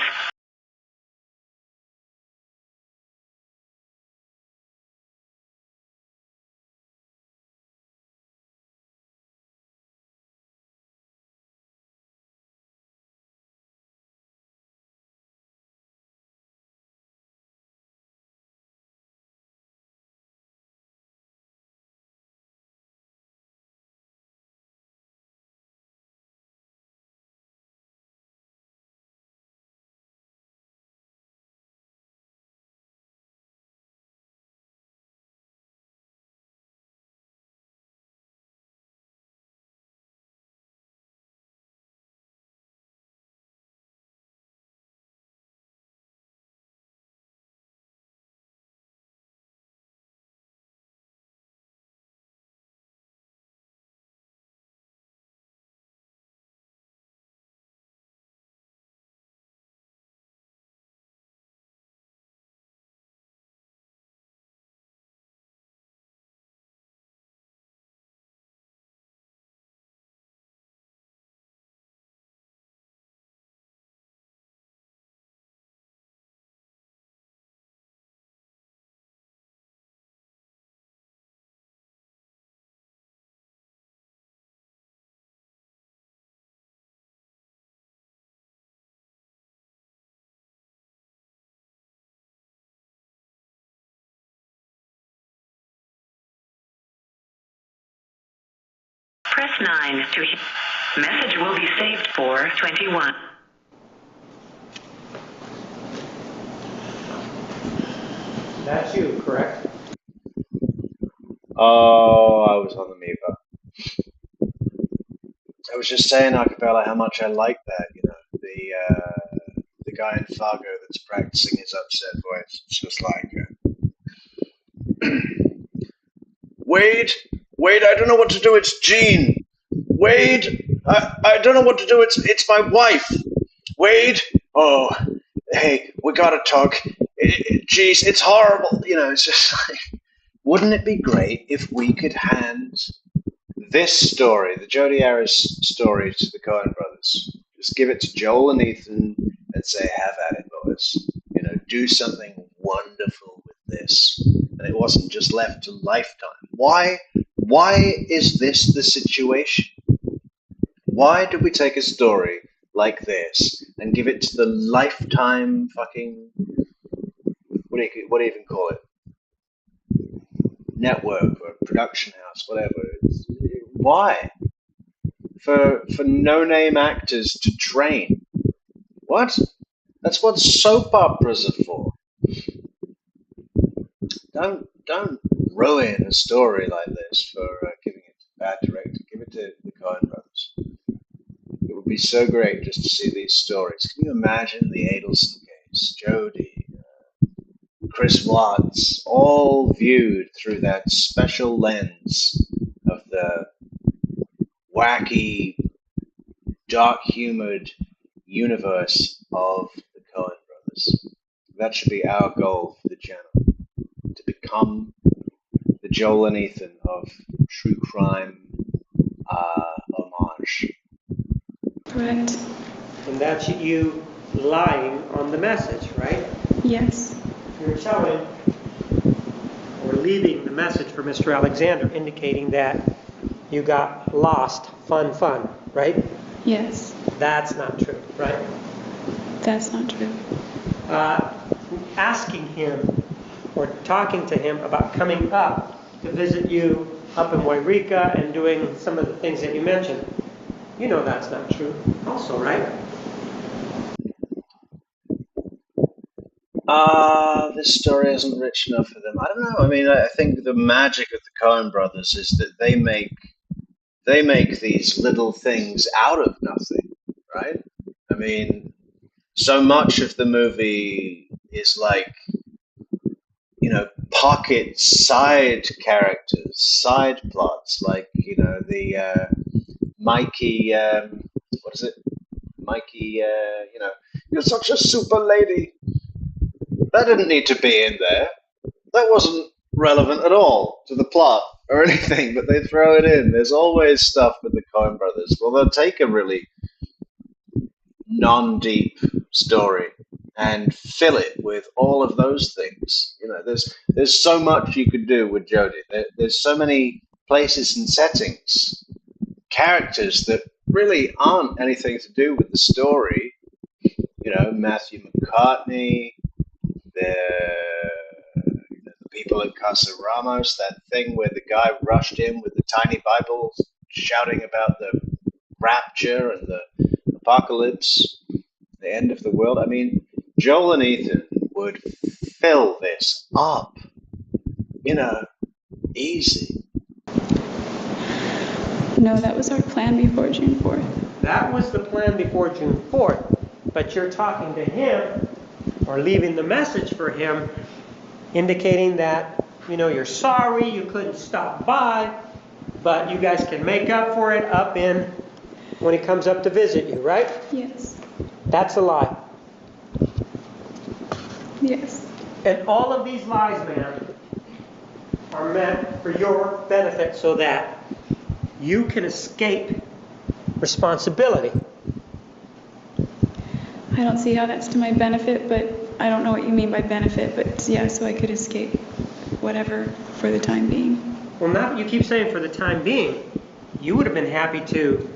Press 9 to message will be saved for 21. That's you, correct? Oh, I was on the Miva. I was just saying, Acapella, how much I like that. The guy in Fargo that's practicing his upset voice. It's just like, Wade, I don't know what to do. It's Jean. Wade, I don't know what to do. It's my wife. Wade, oh, hey, we gotta talk. Jeez, it's horrible. It's just like, wouldn't it be great if we could hand this story, the Jodi Arias story, to the Coen brothers? Just give it to Joel and Ethan and say, have at it, boys. Do something wonderful with this. And it wasn't just left to Lifetime. Why is this the situation? Why did we take a story like this and give it to the Lifetime fucking, what do you even call it? Network or production house, whatever. Why? For no-name actors to train. What? That's what soap operas are for. Don't ruin a story like this for giving it to bad director. Give it to the Coen brothers. It would be so great just to see these stories. Can you imagine the Adelson case, Jodi, Chris Watts, all viewed through that special lens of the wacky, dark-humored universe of the Coen brothers? That should be our goal for the channel, to become the Joel and Ethan of true crime homage. Correct. And that's you lying on the message, right? Yes. You're telling or leaving the message for Mr. Alexander indicating that you got lost, fun, right? Yes. That's not true, right? That's not true. Asking him or talking to him about coming up to visit you up in Wairika and doing some of the things that you mentioned, you know that's not true also, right? This story isn't rich enough for them. I don't know. I mean, I think the magic of the Coen brothers is that they make these little things out of nothing, right? I mean, so much of the movie is like, pocket side characters, side plots, like, the Mikey, what is it? Mikey, you're such a super lady. That didn't need to be in there. That wasn't relevant at all to the plot or anything, but they throw it in. There's always stuff with the Coen brothers. Well, they'll take a really non-deep story and fill it with all of those things. There's so much you could do with Jodi. There's so many places and settings, characters that really aren't anything to do with the story. Matthew McCartney, the people at Casa Ramos, that thing where the guy rushed in with the tiny Bible shouting about the rapture and the apocalypse, the end of the world. I mean, Joel and Ethan would fill this up, easy. No, that was our plan before June 4th. That was the plan before June 4th, but you're talking to him or leaving the message for him indicating that, you're sorry you couldn't stop by, but you guys can make up for it when he comes up to visit you, right? Yes. That's a lie. Yes. And all of these lies, man, are meant for your benefit so that you can escape responsibility. I don't see how that's to my benefit, but I don't know what you mean by benefit, but yeah, so I could escape whatever for the time being. Well, now that you keep saying for the time being, you would have been happy to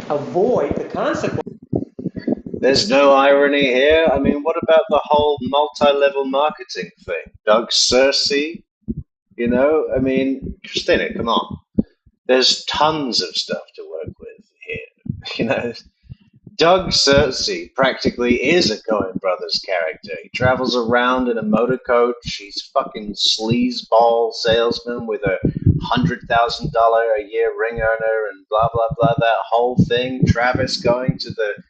avoid the consequences. There's no irony here. I mean, what about the whole multi-level marketing thing? Doug Searcy, I mean, Christina, come on. There's tons of stuff to work with here. Doug Searcy practically is a Coen Brothers character. He travels around in a motor coach. He's fucking sleazeball salesman with a $100,000 a year ring earner and blah blah blah. That whole thing. Travis going to those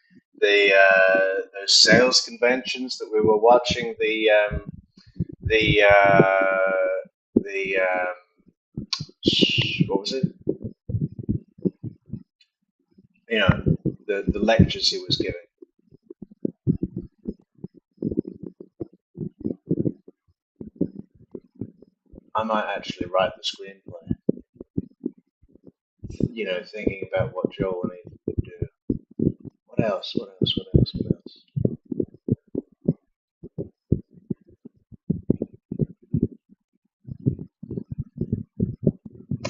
sales conventions that we were watching. What was it? The lectures he was giving. I might actually write the screenplay. Thinking about what Joel and Ethan would do. What else?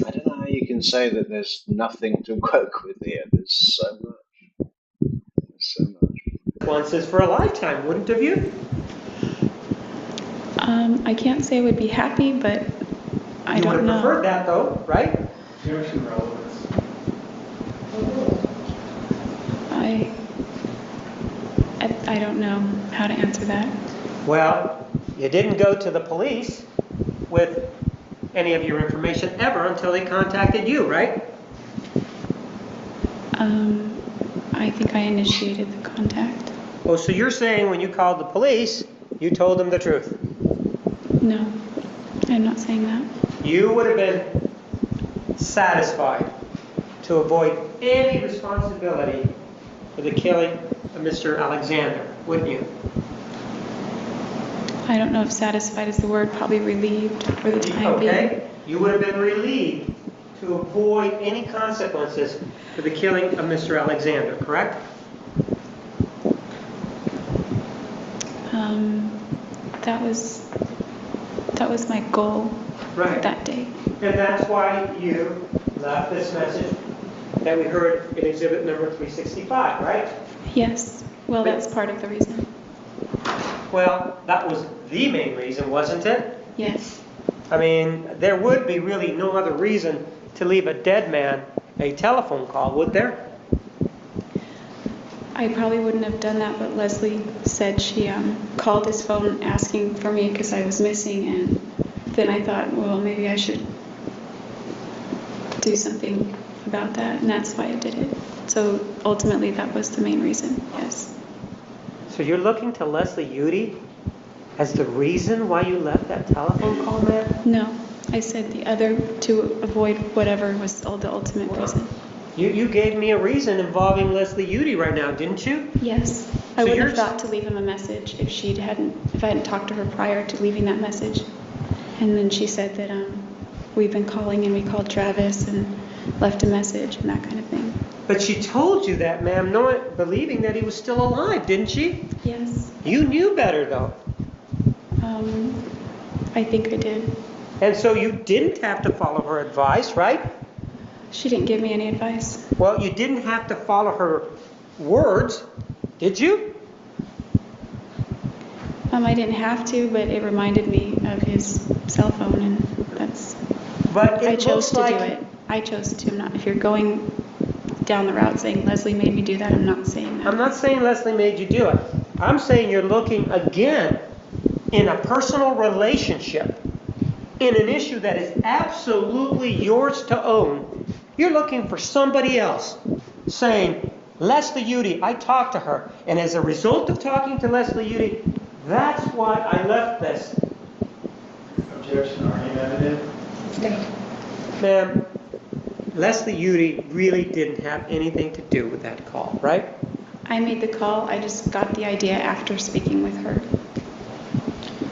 I don't know how you can say that there's nothing to work with here. There's so much. One says for a lifetime, wouldn't have you? I can't say I would be happy, but I don't know. You would have preferred that though, right? Here's some relevance. I don't know how to answer that. Well, you didn't go to the police with any of your information ever until they contacted you, right? I think I initiated the contact. Oh, so you're saying when you called the police, you told them the truth? No, I'm not saying that. You would have been satisfied to avoid any responsibility for the killing of Mr. Alexander, wouldn't you? I don't know if satisfied is the word, probably relieved for the time being. Okay, you would have been relieved to avoid any consequences for the killing of Mr. Alexander, correct? That was my goal Right. that day. And that's why you left this message that we heard in exhibit number 365, right? Yes. Well, that's part of the reason. Well, that was the main reason, wasn't it? Yes. I mean, there would be really no other reason to leave a dead man a telephone call, would there? I probably wouldn't have done that, but Leslie said she called his phone asking for me because I was missing, and then I thought, well, maybe I should do something about that, and that's why I did it. So ultimately, that was the main reason, yes. So you're looking to Leslie Udy as the reason why you left that telephone call, man? No, I said the other to avoid whatever was the ultimate reason. You gave me a reason involving Leslie Udy right now, didn't you? Yes. I would have thought to leave him a message if I hadn't talked to her prior to leaving that message. And then she said that we've been calling and we called Travis and left a message and that kind of thing. But she told you that, ma'am, believing that he was still alive, didn't she? Yes. You knew better, though. I think I did. And so you didn't have to follow her advice, right? She didn't give me any advice. Well, you didn't have to follow her words, did you? I didn't have to, but it reminded me of his cell phone, and that's. But I chose to do it. I chose to. Not if you're going down the route saying Leslie made me do that. I'm not saying that. I'm not saying Leslie made you do it. I'm saying you're looking again in a personal relationship, in an issue that is absolutely yours to own. You're looking for somebody else saying, Leslie Udy, I talked to her, and as a result of talking to Leslie Udy, that's why I left this. Objection argumentative. Ma'am, Leslie Udy really didn't have anything to do with that call, right? I made the call. I just got the idea after speaking with her.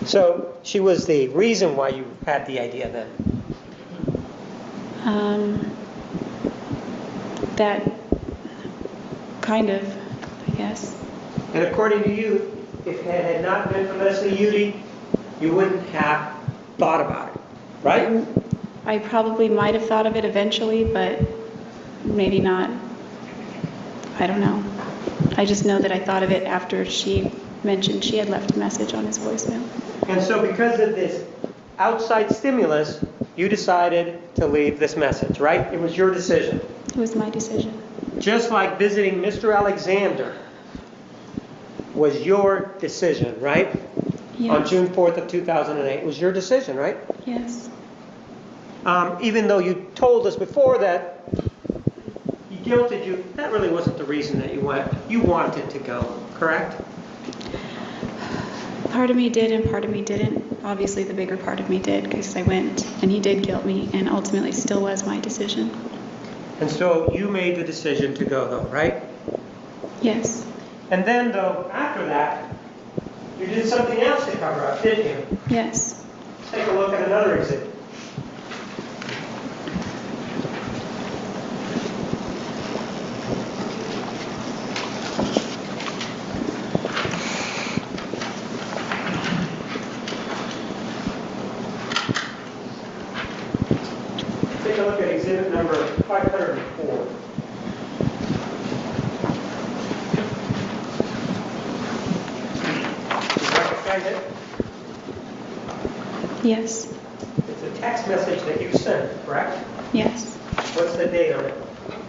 So she was the reason why you had the idea then? That kind of, I guess. And according to you, if it had not been for Leslie Udy, you wouldn't have thought about it, right? I probably might have thought of it eventually, but maybe not. I don't know. I just know that I thought of it after she mentioned she had left a message on his voicemail. And so because of this outside stimulus, you decided to leave this message, right? It was your decision. It was my decision. Just like visiting Mr. Alexander was your decision, right? Yes. On June 4th of 2008. It was your decision, right? Yes. Even though you told us before that he guilted you, that really wasn't the reason that you went. You wanted to go, correct? Part of me did and part of me didn't. Obviously the bigger part of me did because I went and he did guilt me and ultimately still was my decision. And so you made the decision to go though, right? Yes. And then though, after that, you did something else to cover up, didn't you? Yes. Let's take a look at another exhibit. Take a look at exhibit number 504. You recognize it? Yes. It's a text message that you sent, correct? Yes. What's the date on it?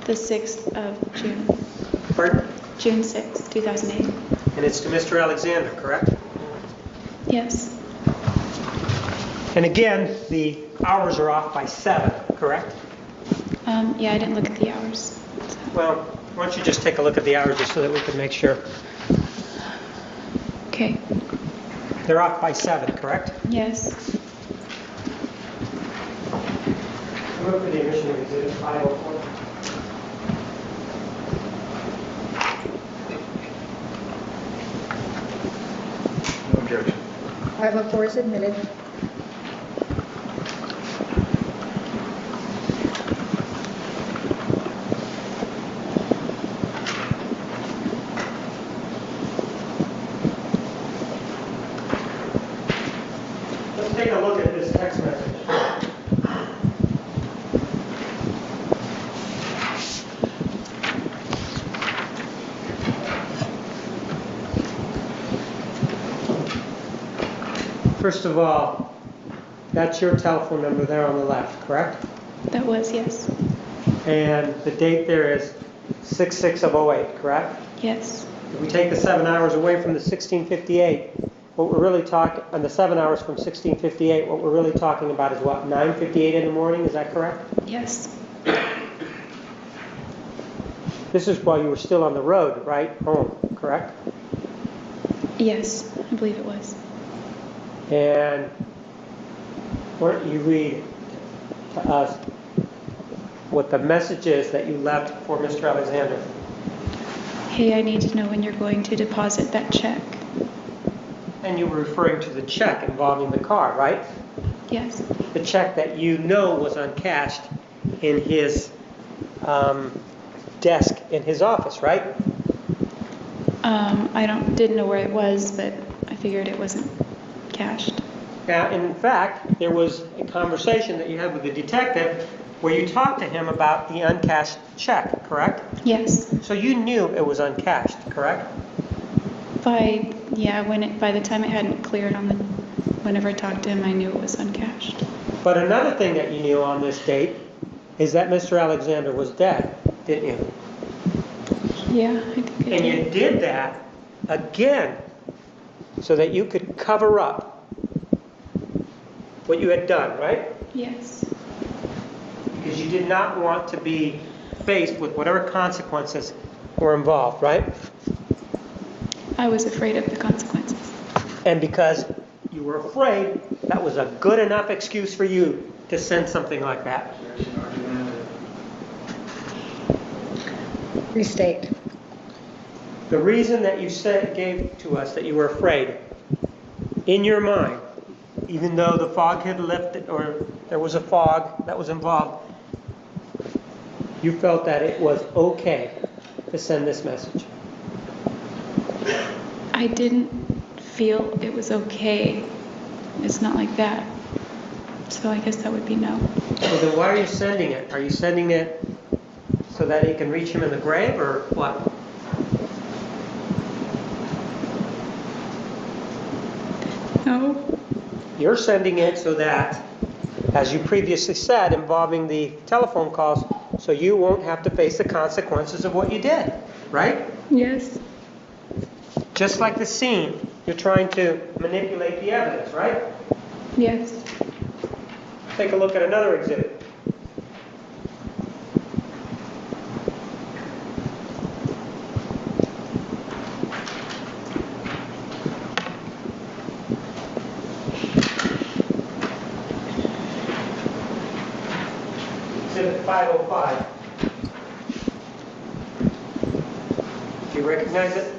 The 6th of June. Pardon? June 6th, 2008. And it's to Mr. Alexander, correct? Yes. And again, the hours are off by 7, correct? Yeah, I didn't look at the hours. Well, why don't you just take a look at the hours just so that we can make sure. Okay. They're off by 7, correct? Yes. Move for the admission of exhibit 504. No objection. 504 is admitted. Let's take a look at this text message. First of all, that's your telephone number there on the left, correct? That was, yes. And the date there is 6/6 of 08, correct? Yes. If we take the 7 hours away from the 1658, what we're really talking, and the 7 hours from 1658, what we're really talking about is what, 9:58 in the morning, is that correct? Yes. This is while you were still on the road, right? Home, correct? Yes, I believe it was. And why don't you read to us what the message is that you left for Mr. Alexander? Hey, I need to know when you're going to deposit that check. And you were referring to the check involving the car, right? Yes. The check that you know was uncashed in his desk in his office, right? I didn't know where it was, but I figured it wasn't cashed. Now, in fact, there was a conversation that you had with the detective where you talked to him about the uncashed check, correct? Yes. So you knew it was uncashed, correct? By the time it hadn't cleared whenever I talked to him, I knew it was uncashed. But another thing that you knew on this date is that Mr. Alexander was dead, didn't you? Yeah, I think I And did. you did that again so that you could cover up what you had done, right? Yes. Because you did not want to be faced with whatever consequences were involved, right? I was afraid of the consequences. And because you were afraid, that was a good enough excuse for you to send something like that. Restate. The reason that you gave to us that you were afraid, in your mind, even though the fog had lifted or there was a fog that was involved, you felt that it was okay to send this message. I didn't feel it was okay. It's not like that. So I guess that would be no. Well, then why are you sending it? Are you sending it so that it can reach him in the grave, or what? No. You're sending it so that, as you previously said, involving the telephone calls, so you won't have to face the consequences of what you did, right? Yes. Just like the scene, you're trying to manipulate the evidence, right? Yes. Take a look at another exhibit. Exhibit 505. Do you recognize it?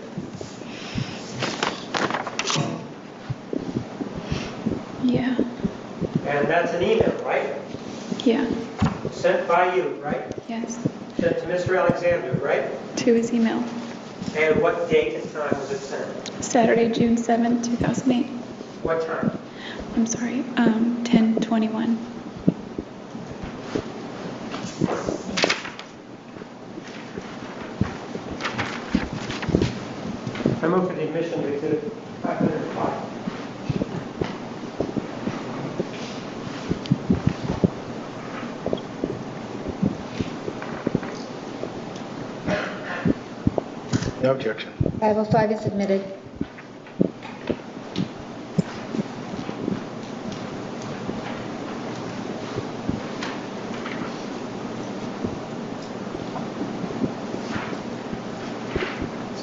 Yeah. And that's an email, right? Yeah. Sent by you, right? Yes. Sent to Mr. Alexander, right? To his email. And what date and time was it sent? Saturday, June 7th, 2008. What time? I'm sorry, 10:21. I move for the admission of exhibit 505. No objection. 505 is admitted.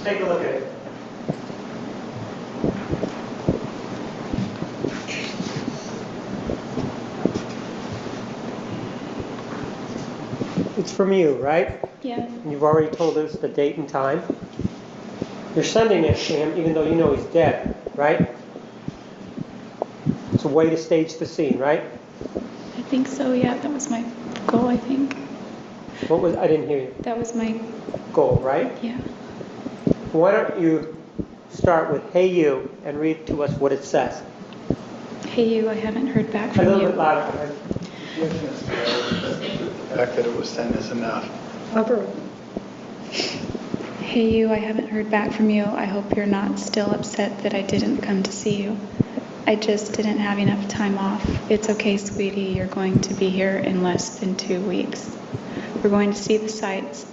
Let's take a look at it. It's from you, right? Yeah. You've already told us the date and time. You're sending it to him even though you know he's dead, right? It's a way to stage the scene, right? I think so, yeah. That was my goal, I think. What was, I didn't hear you. That was my Goal, right? Yeah. Why don't you start with, hey you, and read to us what it says. Hey you, I haven't heard back A from little you. bit louder. The fact that it was sent is enough. Hey you, I haven't heard back from you. I hope you're not still upset that I didn't come to see you. I just didn't have enough time off. It's okay, sweetie. You're going to be here in less than 2 weeks. We're going to see the sights.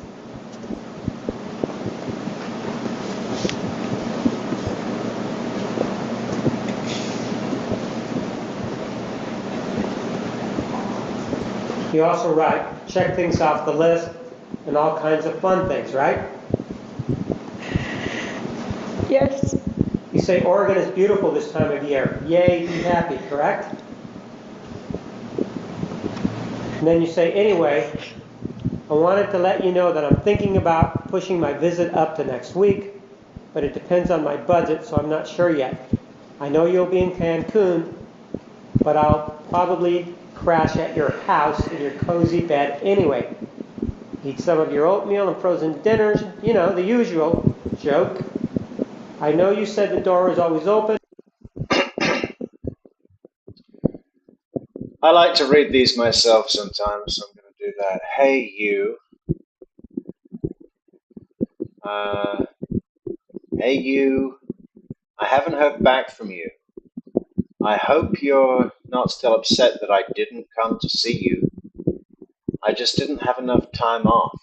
You also write, check things off the list and all kinds of fun things, right? Yes. You say Oregon is beautiful this time of year. Yay, be happy, correct? And then you say, anyway, I wanted to let you know that I'm thinking about pushing my visit up to next week, but it depends on my budget, so I'm not sure yet. I know you'll be in Cancun, but I'll probably crash at your house in your cozy bed anyway. Eat some of your oatmeal and frozen dinners, you know, the usual joke. I know you said the door is always open. I like to read these myself sometimes, so I'm going to do that. Hey, you. Uh, hey, you. I haven't heard back from you. I hope you're not still upset that I didn't come to see you. I just didn't have enough time off.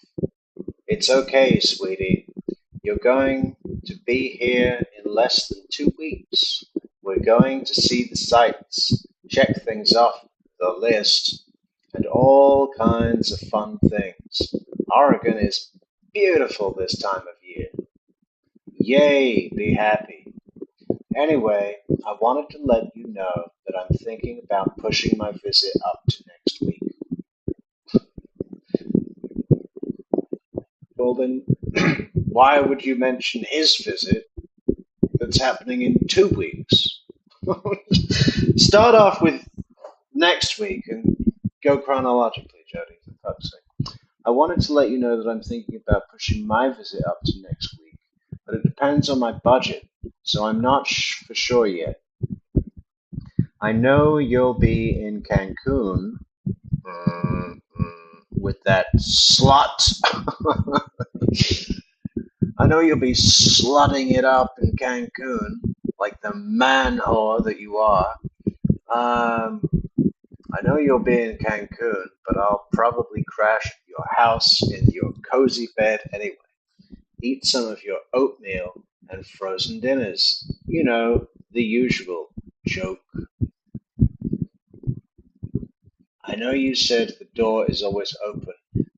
It's okay, sweetie. You're going to be here in less than 2 weeks. We're going to see the sights, check things off the list, and all kinds of fun things. Oregon is beautiful this time of year. Yay, be happy. Anyway, I wanted to let you know that I'm thinking about pushing my visit up to next week. Well then, why would you mention his visit that's happening in 2 weeks? Start off with next week and go chronologically, Jodi, for fuck's sake. I wanted to let you know that I'm thinking about pushing my visit up to next week, but it depends on my budget, so I'm not for sure yet. I know you'll be in Cancun with that slut. I know you'll be slutting it up in Cancun like the man whore that you are. I know you'll be in Cancun, but I'll probably crash at your house in your cozy bed anyway. Eat some of your oatmeal and frozen dinners. You know, the usual joke. I know you said the door is always open,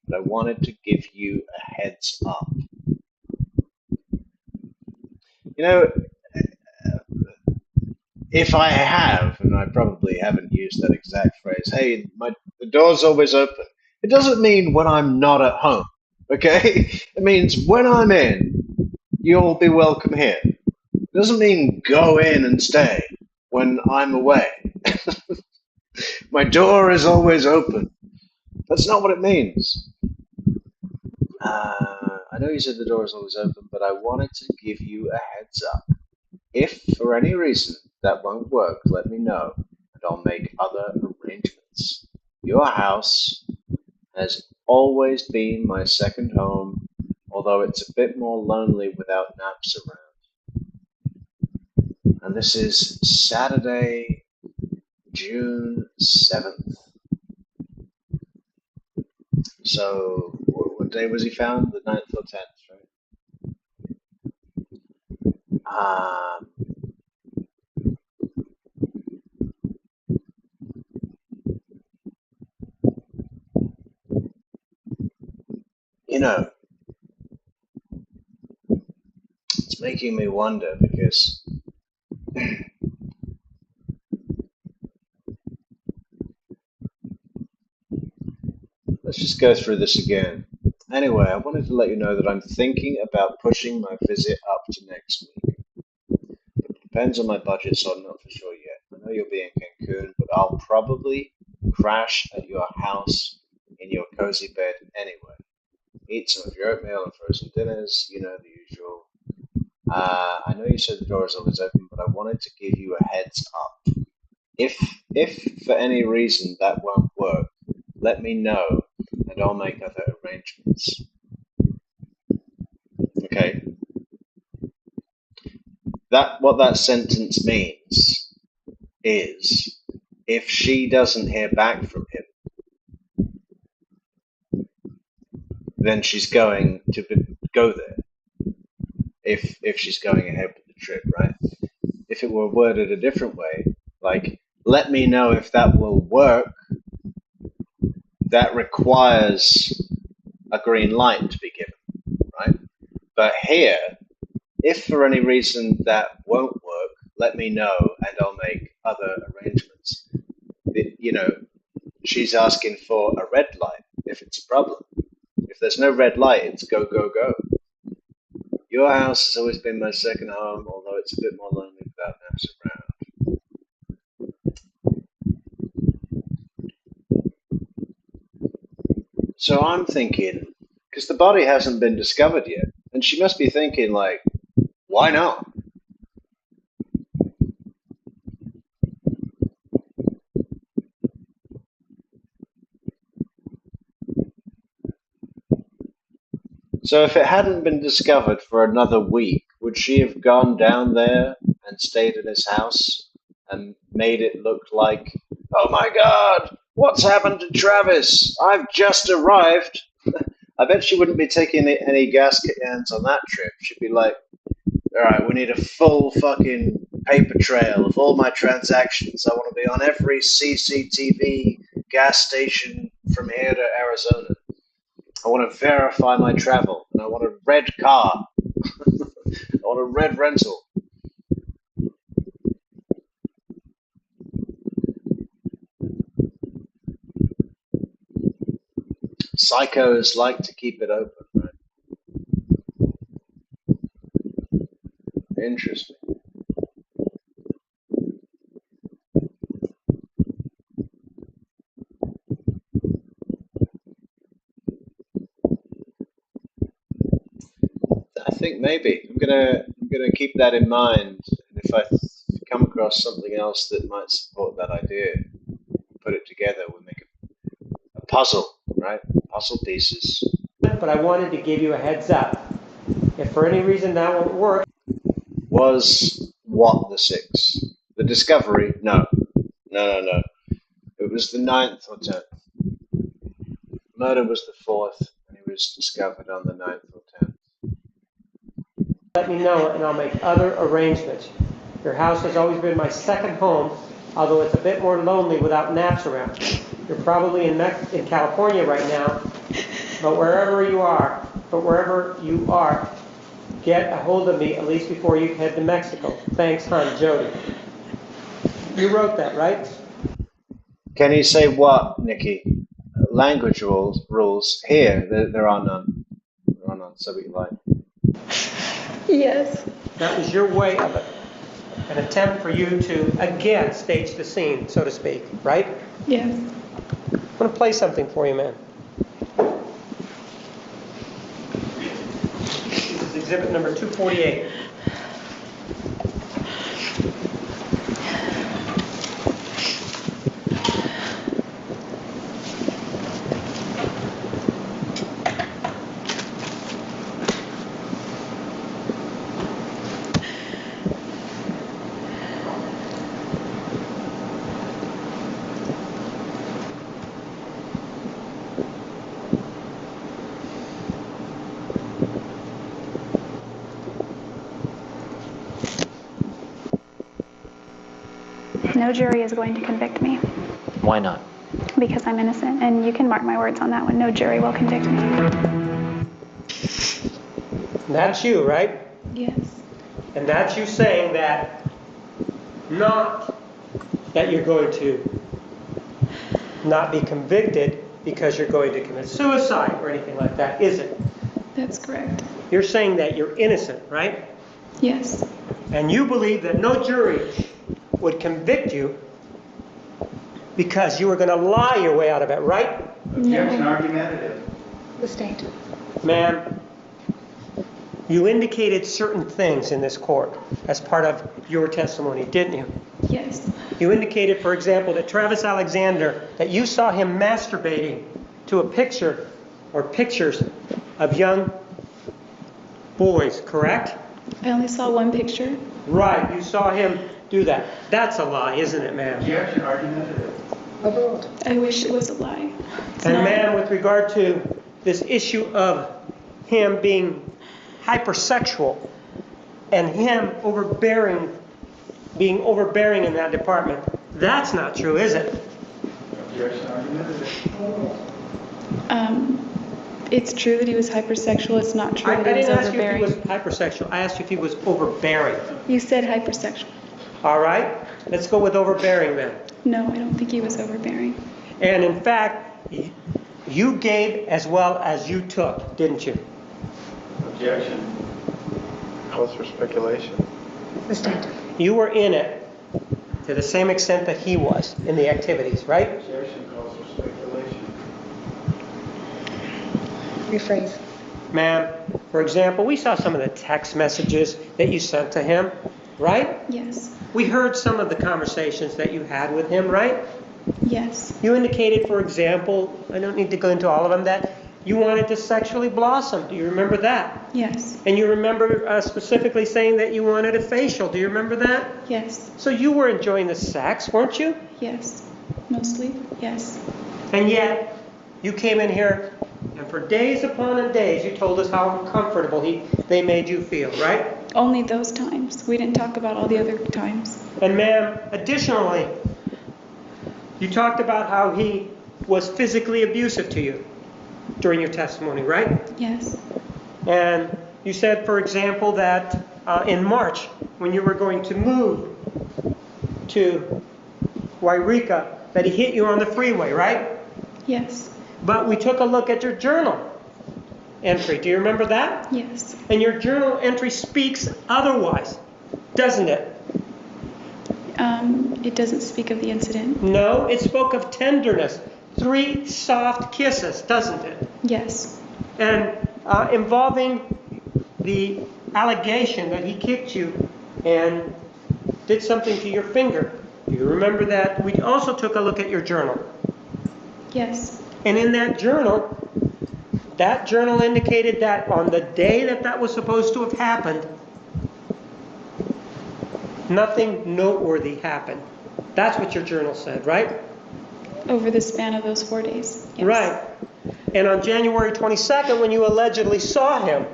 but I wanted to give you a heads up. You know, if I have, and I probably haven't used that exact phrase, hey, the door's always open, it doesn't mean when I'm not at home, okay? It means when I'm in, you'll be welcome here. It doesn't mean go in and stay when I'm away. My door is always open. That's not what it means. I know you said the door is always open, but I wanted to give you a heads up. If for any reason that won't work, let me know, and I'll make other arrangements. Your house has always been my second home, although it's a bit more lonely without naps around. And this is Saturday, June 7th. So, what day was he found? The 9th or 10th, right? You know, It's making me wonder because let's just go through this again. Anyway, I wanted to let you know that I'm thinking about pushing my visit up to next week. It depends on my budget, so I'm not for sure yet. I know you'll be in Cancun, but I'll probably crash at your house in your cozy bed anyway. Eat some of your oatmeal and frozen dinners, you know, the usual. I know you said the door is always open, but I wanted to give you a heads up. If for any reason that won't work, let me know and I'll make other arrangements. Okay. What that sentence means is if she doesn't hear back from him, then she's going to go there. If she's going ahead with the trip, right? If it were worded a different way, like, let me know if that will work, that requires a green light to be given, right? But here, if for any reason that won't work, let me know and I'll make other arrangements. You know, she's asking for a red light if it's a problem. If there's no red light, it's go, go, go. Your house has always been my second home, although it's a bit more lonely without Naps around. So I'm thinking, because the body hasn't been discovered yet, and she must be thinking, like, why not? So if it hadn't been discovered for another week, would she have gone down there and stayed in his house and made it look like, oh my God, what's happened to Travis? I've just arrived. I bet she wouldn't be taking any gas cans on that trip. She'd be like, all right, we need a full fucking paper trail of all my transactions. I want to be on every CCTV gas station from here to Arizona. I want to verify my travel, and I want a red car. I want a red rental. Psychos like to keep it open, right? Interesting. I think maybe I'm gonna keep that in mind, and if I come across something else that might support that idea, put it together. We'll make a puzzle, right? Puzzle pieces. But I wanted to give you a heads up. If for any reason that won't work. Was what the 6th? The discovery? No. It was the 9th or 10th. Murder was the 4th, and he was discovered on the 9th or 10th. Let me know and I'll make other arrangements. Your house has always been my second home, although it's a bit more lonely without Naps around. You're probably in California right now, but wherever you are, get a hold of me at least before you head to Mexico. Thanks, hon, Jodi. You wrote that, right? Can you say what, Nikki? Language rules. Here, there are none. There are none, so we like. Yes. That was your way of it. An attempt for you to, again, stage the scene, so to speak, right? Yes. I'm going to play something for you, man. This is exhibit number 248. No jury is going to convict me Why not? because I'm innocent, and you can mark my words on that one. No jury will convict me. That's you, right? Yes. And that's you saying that, not that you're going to not be convicted because you're going to commit suicide or anything like that, is it? That's correct. You're saying that you're innocent, right? Yes. And you believe that no jury would convict you because you were going to lie your way out of it, right? Objection argumentative. The state. Ma'am, you indicated certain things in this court as part of your testimony, didn't you? Yes. You indicated, for example, that Travis Alexander, that you saw him masturbating to a picture or pictures of young boys, correct? I only saw one picture. Right, you saw him do that. That's a lie, isn't it, ma'am? Objection argumentative. Overruled. I wish it was a lie. It's And not. ma'am, with regard to this issue of him being hypersexual and him being overbearing in that department, that's not true, is it? Objection argumentative. It's true that he was hypersexual. It's not true I that he was didn't ask you if he overbearing. was hypersexual. I asked you if he was overbearing. You said hypersexual. All right? Let's go with overbearing then. No, I don't think he was overbearing. And in fact, you gave as well as you took, didn't you? Objection. Calls for speculation. The state. You were in it to the same extent that he was in the activities, right? Objection calls for speculation. Rephrase. Ma'am, for example, we saw some of the text messages that you sent to him, right? Yes. We heard some of the conversations that you had with him, right? Yes. You indicated, for example, I don't need to go into all of them, that you wanted to sexually blossom. Do you remember that? Yes. And you remember specifically saying that you wanted a facial. Do you remember that? Yes. So you were enjoying the sex, weren't you? Yes. Mostly. Yes. And yet, you came in here, and for days upon days, you told us how uncomfortable they made you feel, right? Only those times. We didn't talk about all the other times. And ma'am, additionally, you talked about how he was physically abusive to you during your testimony, right? Yes. And you said, for example, that in March, when you were going to move to Wairika, that he hit you on the freeway, right? Yes. But we took a look at your journal entry. Do you remember that? Yes. And your journal entry speaks otherwise, doesn't it? It doesn't speak of the incident. No, it spoke of tenderness. 3 soft kisses, doesn't it? Yes. And involving the allegation that he kicked you and did something to your finger. Do you remember that? We also took a look at your journal. Yes. And in that journal indicated that on the day that was supposed to have happened, nothing noteworthy happened. That's what your journal said, right? Over the span of those 4 days. Yes. Right. And on January 22nd, when you allegedly saw him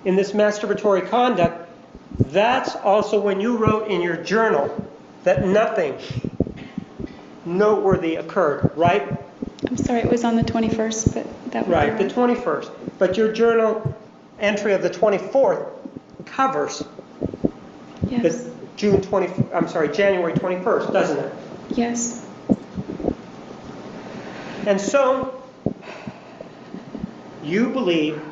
in this masturbatory conduct, that's also when you wrote in your journal that nothing noteworthy occurred, right? I'm sorry, it was on the 21st, but that would Right, be the 21st. But your journal entry of the 24th covers Yes. the January 21st, doesn't it? Yes. And so, you believe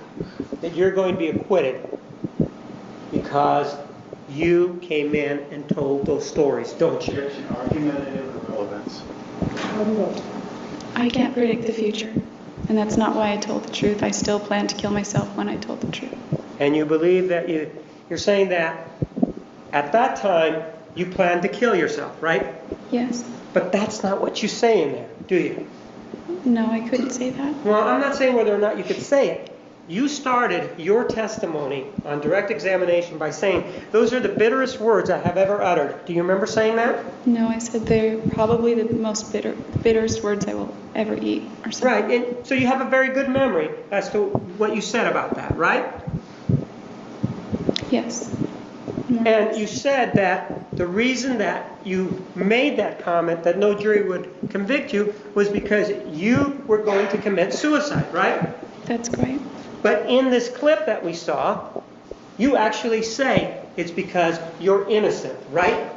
that you're going to be acquitted because you came in and told those stories, don't you? Objection argumentative irrelevance. I can't predict the future. And that's not why I told the truth. I still plan to kill myself when I told the truth. And you believe that you're saying that at that time you planned to kill yourself, right? Yes. But that's not what you say in there, do you? No, I couldn't say that. Well, I'm not saying whether or not you could say it. You started your testimony on direct examination by saying, those are the bitterest words I have ever uttered. Do you remember saying that? No, I said they're probably the most bitterest words I will ever eat or something. Right, and so you have a very good memory as to what you said about that, right? Yes. And you said that the reason that you made that comment that no jury would convict you was because you were going to commit suicide, right? That's great. But in this clip that we saw, You actually say it's because you're innocent, right?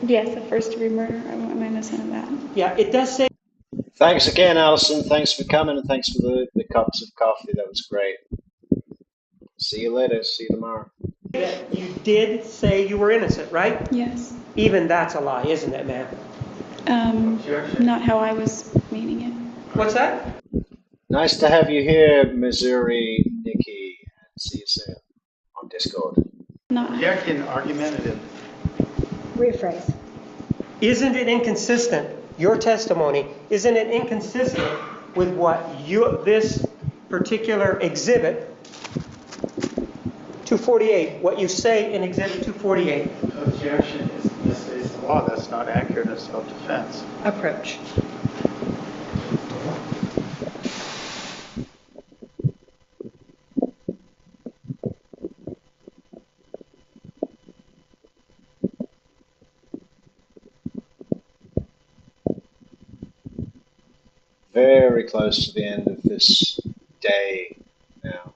Yes, a first-degree murder. I'm innocent of that. Yeah, it does say Thanks again, Alison. Thanks for coming and thanks for the cups of coffee. That was great. See you later. See you tomorrow. that you did say you were innocent, right? Yes. Even that's a lie, isn't it, ma'am? Not how I was meaning it. What's that? Nice to have you here, Missouri Nikki. See you soon on Discord. Not. Objection, argumentative. Rephrase. Isn't it inconsistent, your testimony, isn't it inconsistent with what this particular exhibit, 248, what you say in exhibit 248? Objection is the law. That's not accurate in self-defense. Approach. Very close to the end of this day now.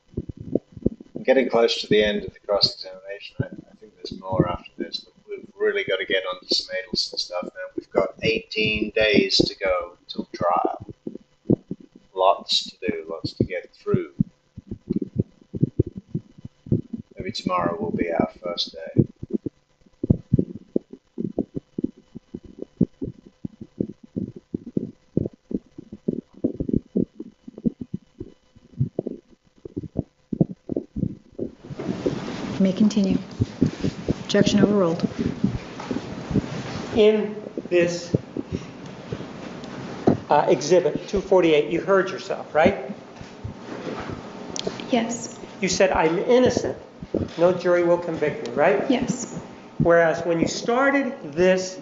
I'm getting close to the end of the cross-examination. I think there's more after this, but we've really got to get onto some Adelson stuff now. We've got 18 days to go until trial. Lots to do, lots to get through. Maybe tomorrow will be our first day. You may continue. Objection overruled. In this exhibit 248, you heard yourself, right? Yes. You said, I'm innocent. No jury will convict me, right? Yes. Whereas when you started this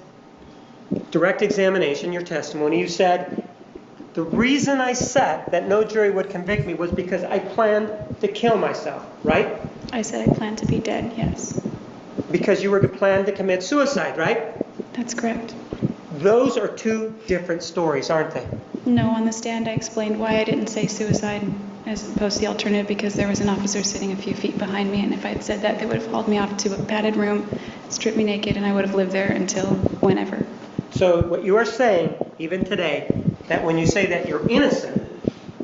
direct examination, your testimony, you said, the reason I said that no jury would convict me was because I planned to kill myself, right? I said I planned to be dead, yes. Because you were planning to commit suicide, right? That's correct. Those are two different stories, aren't they? No, on the stand I explained why I didn't say suicide as opposed to the alternative, because there was an officer sitting a few feet behind me, and if I had said that, they would have hauled me off to a padded room, stripped me naked, and I would have lived there until whenever. So what you are saying, even today, that when you say that you're innocent,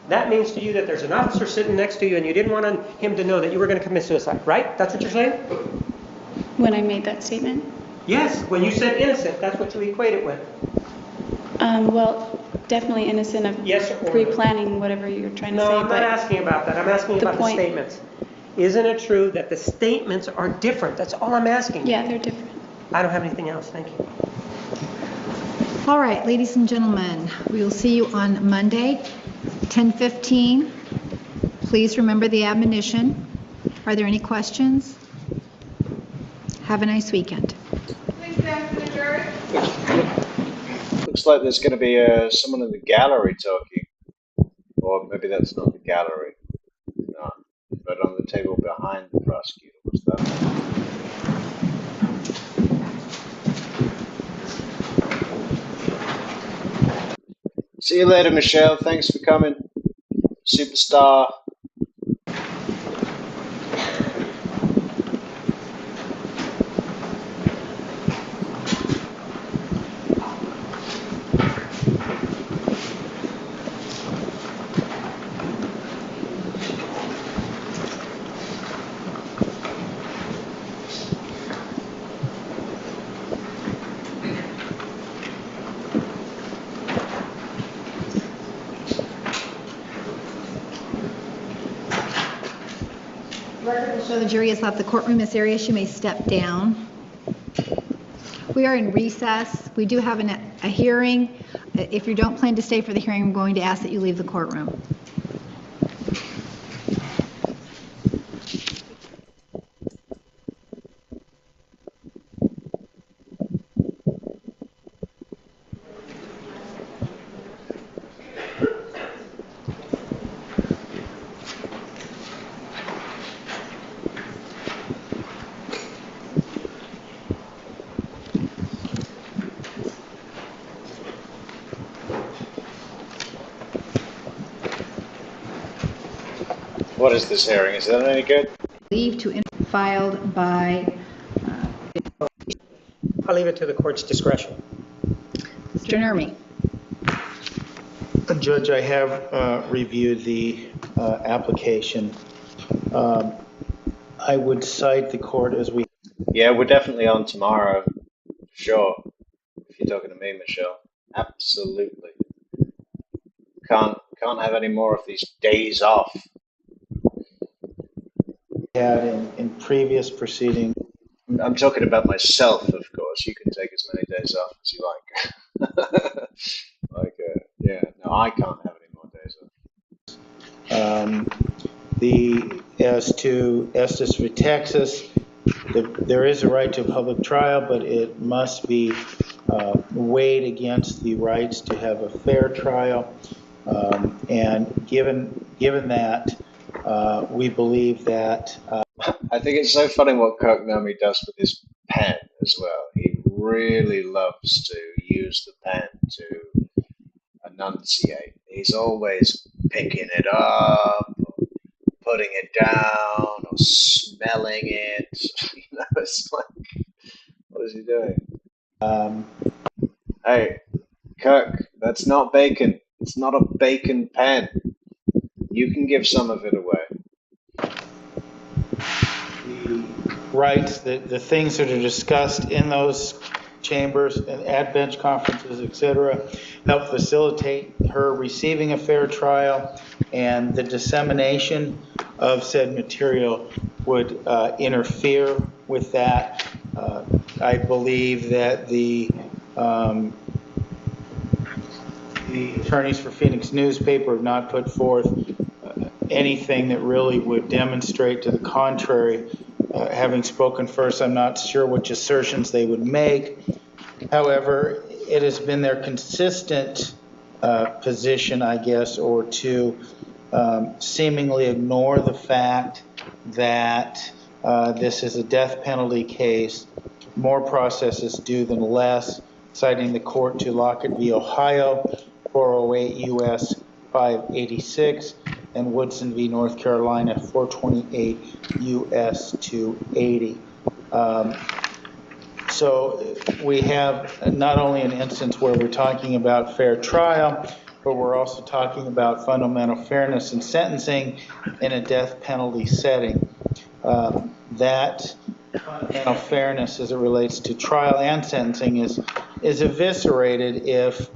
that means to you that there's an officer sitting next to you and you didn't want him to know that you were going to commit suicide, right? That's what you're saying? When I made that statement? Yes, when you said innocent, that's what you equate it with. Well, definitely innocent of Yes or no? pre-planning whatever you're trying to say. No, I'm not but asking about that. I'm asking the about the point- statements. Isn't it true that the statements are different? That's all I'm asking. Yeah, they're different. I don't have anything else. Thank you. All right, ladies and gentlemen, we will see you on Monday, 10:15. Please remember the admonition. Are there any questions? Have a nice weekend. Please stand for the jury. Looks like there's going to be someone in the gallery talking. Or maybe that's not the gallery. No. But on the table behind the prosecutor. What's that? See you later, Michelle. Thanks for coming. Superstar. So the jury has left the courtroom. Miss Arias, you may step down. We are in recess. We do have a hearing. If you don't plan to stay for the hearing, I'm going to ask that you leave the courtroom. What is this hearing? Is that any good? Leave to filed by I'll leave it to the court's discretion. Mr. Nurmi. Judge, I have reviewed the application. I would cite the court as we... Yeah, we're definitely on tomorrow. Sure. If you're talking to me, Michelle. Absolutely. Can't have any more of these days off. had in previous proceedings. I'm talking about myself, of course. You can take as many days off as you like. Yeah, no, I can't have any more days off. As to Estes v. Texas, there is a right to a public trial, but it must be weighed against the rights to have a fair trial. And given that, we believe that... I think it's so funny what Kirk Nami does with his pen as well. He really loves to use the pen to enunciate. He's always picking it up, or putting it down, or smelling it. It's like, what is he doing? Hey, Kirk, that's not bacon. It's not a bacon pen. You can give some of it away. The rights, the things that are discussed in those chambers and at bench conferences, etc., help facilitate her receiving a fair trial, and the dissemination of said material would interfere with that. I believe that the attorneys for Phoenix newspaper have not put forth anything that really would demonstrate to the contrary. Having spoken first, I'm not sure which assertions they would make. However, it has been their consistent position, I guess, or to seemingly ignore the fact that this is a death penalty case, more process is due than less, citing the court to Lockett v. Ohio, 408 U.S. 586, and Woodson v. North Carolina, 428 U.S. 280. So we have not only an instance where we're talking about fair trial, but we're also talking about fundamental fairness in sentencing in a death penalty setting. That fundamental fairness as it relates to trial and sentencing is eviscerated if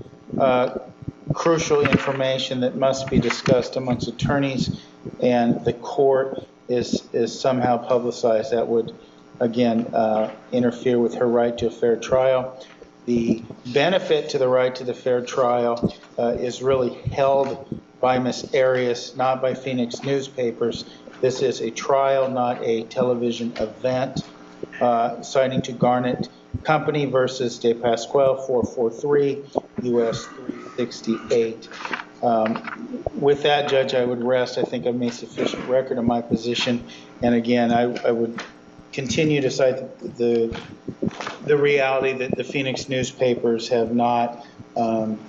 crucial information that must be discussed amongst attorneys and the court is somehow publicized. That would, again, interfere with her right to a fair trial. The benefit to the right to the fair trial is really held by Ms. Arias, not by Phoenix newspapers. This is a trial, not a television event. Citing to Garnett Company versus De Pasquale, 443 U.S. 368. With that, Judge, I would rest. I think I've made sufficient record of my position. And again, I would continue to cite the reality that the Phoenix newspapers have not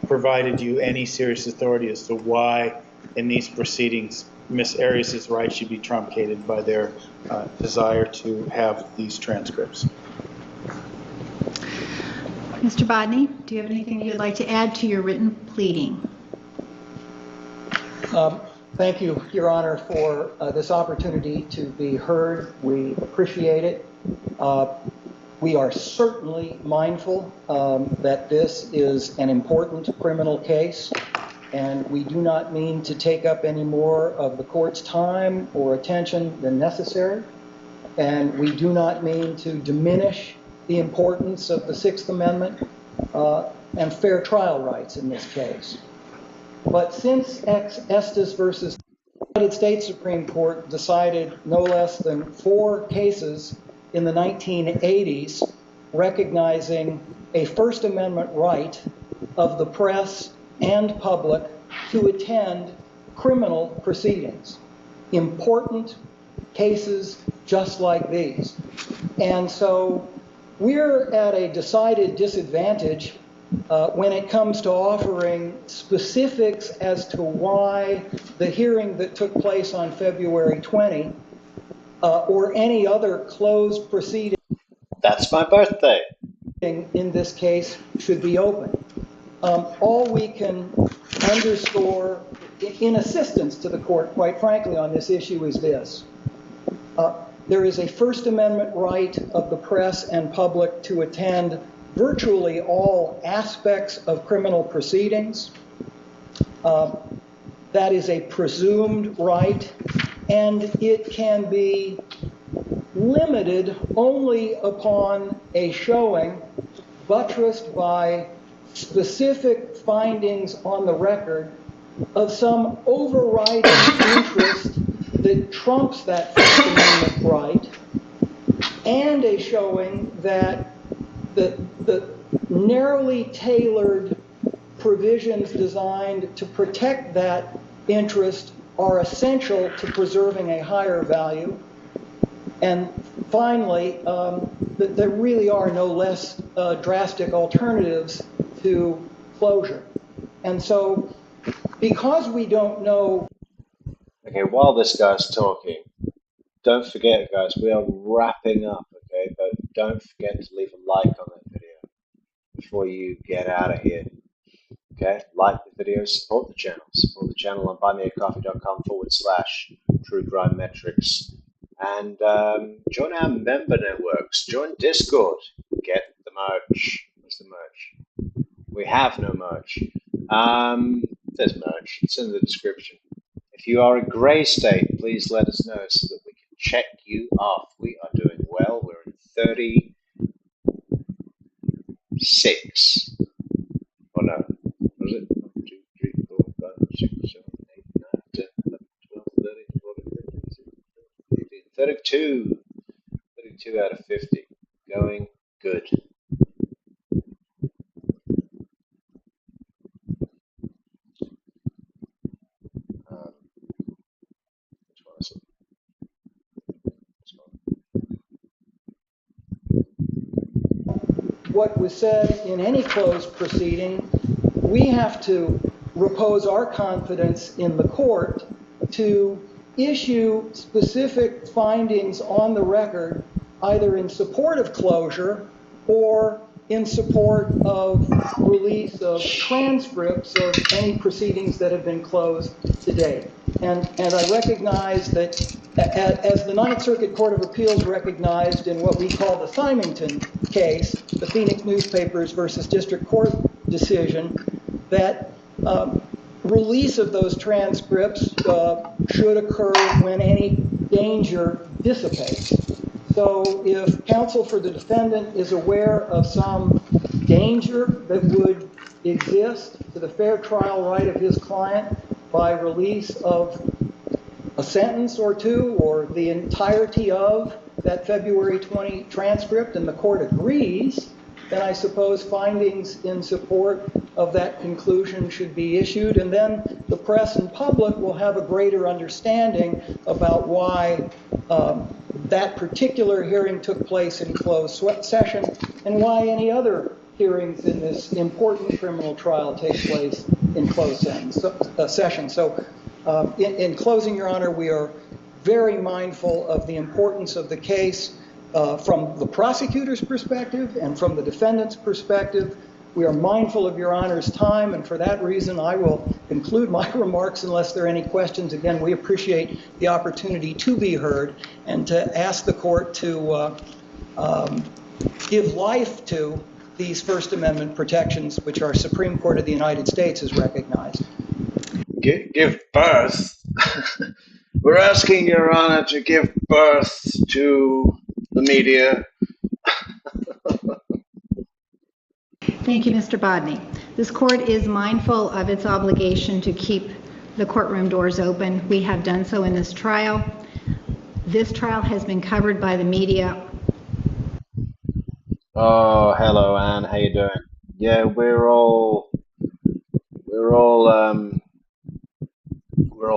provided you any serious authority as to why in these proceedings Ms. Arias' rights should be truncated by their desire to have these transcripts. Mr. Bodney, do you have anything you'd like to add to your written pleading? Thank you, Your Honor, for this opportunity to be heard. We appreciate it. We are certainly mindful that this is an important criminal case, and we do not mean to take up any more of the court's time or attention than necessary, and we do not mean to diminish the importance of the Sixth Amendment and fair trial rights in this case. But since Estes versus the United States Supreme Court decided no less than 4 cases in the 1980s recognizing a First Amendment right of the press and public to attend criminal proceedings, important cases just like these. And so we're at a decided disadvantage when it comes to offering specifics as to why the hearing that took place on February 20 or any other closed proceeding That's my birthday. in this case should be open. All we can underscore in assistance to the court, quite frankly, on this issue is this. There is a First Amendment right of the press and public to attend virtually all aspects of criminal proceedings. That is a presumed right, and it can be limited only upon a showing buttressed by specific findings on the record of some overriding interest that trumps that First Amendment right, and a showing that the narrowly tailored provisions designed to protect that interest are essential to preserving a higher value. And finally, there really are no less drastic alternatives to closure. And so, because we don't know... Okay, while this guy's talking, don't forget, guys, we are wrapping up, okay? But don't forget to leave a like on that video before you get out of here. Okay, like the video, support the channel. Support the channel on buymeacoffee.com/True Crime Metrics. And join our member networks. Join Discord. Get the merch. What's the merch? We have no merch. There's merch. It's in the description. If you are a grey state, please let us know so that we can check you off. We are doing well. We're in 36. Oh no. Was it 1, 2, 3, 4, 5, 6, 7, 8, 9, 10, 11, 12, 13, 14, 15, 16, 32. 32 out of 50. Going good. Which one is it? This one. What was said in any closed proceeding, we have to repose our confidence in the court to issue specific findings on the record, either in support of closure or in support of release of transcripts of any proceedings that have been closed to date. And I recognize that, as the Ninth Circuit Court of Appeals recognized in what we call the Symington case, the Phoenix Newspapers versus District Court decision, that release of those transcripts should occur when any danger dissipates. So if counsel for the defendant is aware of some danger that would exist to the fair trial right of his client by release of a sentence or two or the entirety of that February 20 transcript, and the court agrees, then I suppose findings in support of that conclusion should be issued, and then the press and public will have a greater understanding about why that particular hearing took place in closed session and why any other hearings in this important criminal trial take place in closed session. So in closing, Your Honor, we are very mindful of the importance of the case from the prosecutor's perspective and from the defendant's perspective. We are mindful of Your Honor's time, and for that reason, I will conclude my remarks unless there are any questions. Again, we appreciate the opportunity to be heard and to ask the court to give life to these First Amendment protections, which our Supreme Court of the United States has recognized. Give birth? We're asking Your Honor to give birth to the media. Thank you, Mr. Bodney. This court is mindful of its obligation to keep the courtroom doors open. We have done so in this trial. This trial has been covered by the media. Oh, hello, Anne. How you doing? Yeah, we're all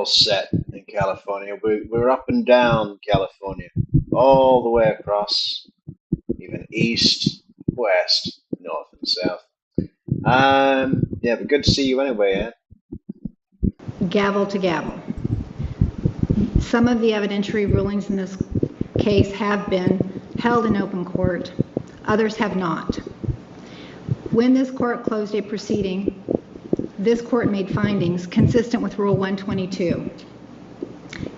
set in California. We're up and down California, all the way across, even east, west, north, and south. Yeah, but good to see you anyway, Anne. Gavel to gavel. Some of the evidentiary rulings in this case have been held in open court. Others have not. When this court closed a proceeding, this court made findings consistent with Rule 122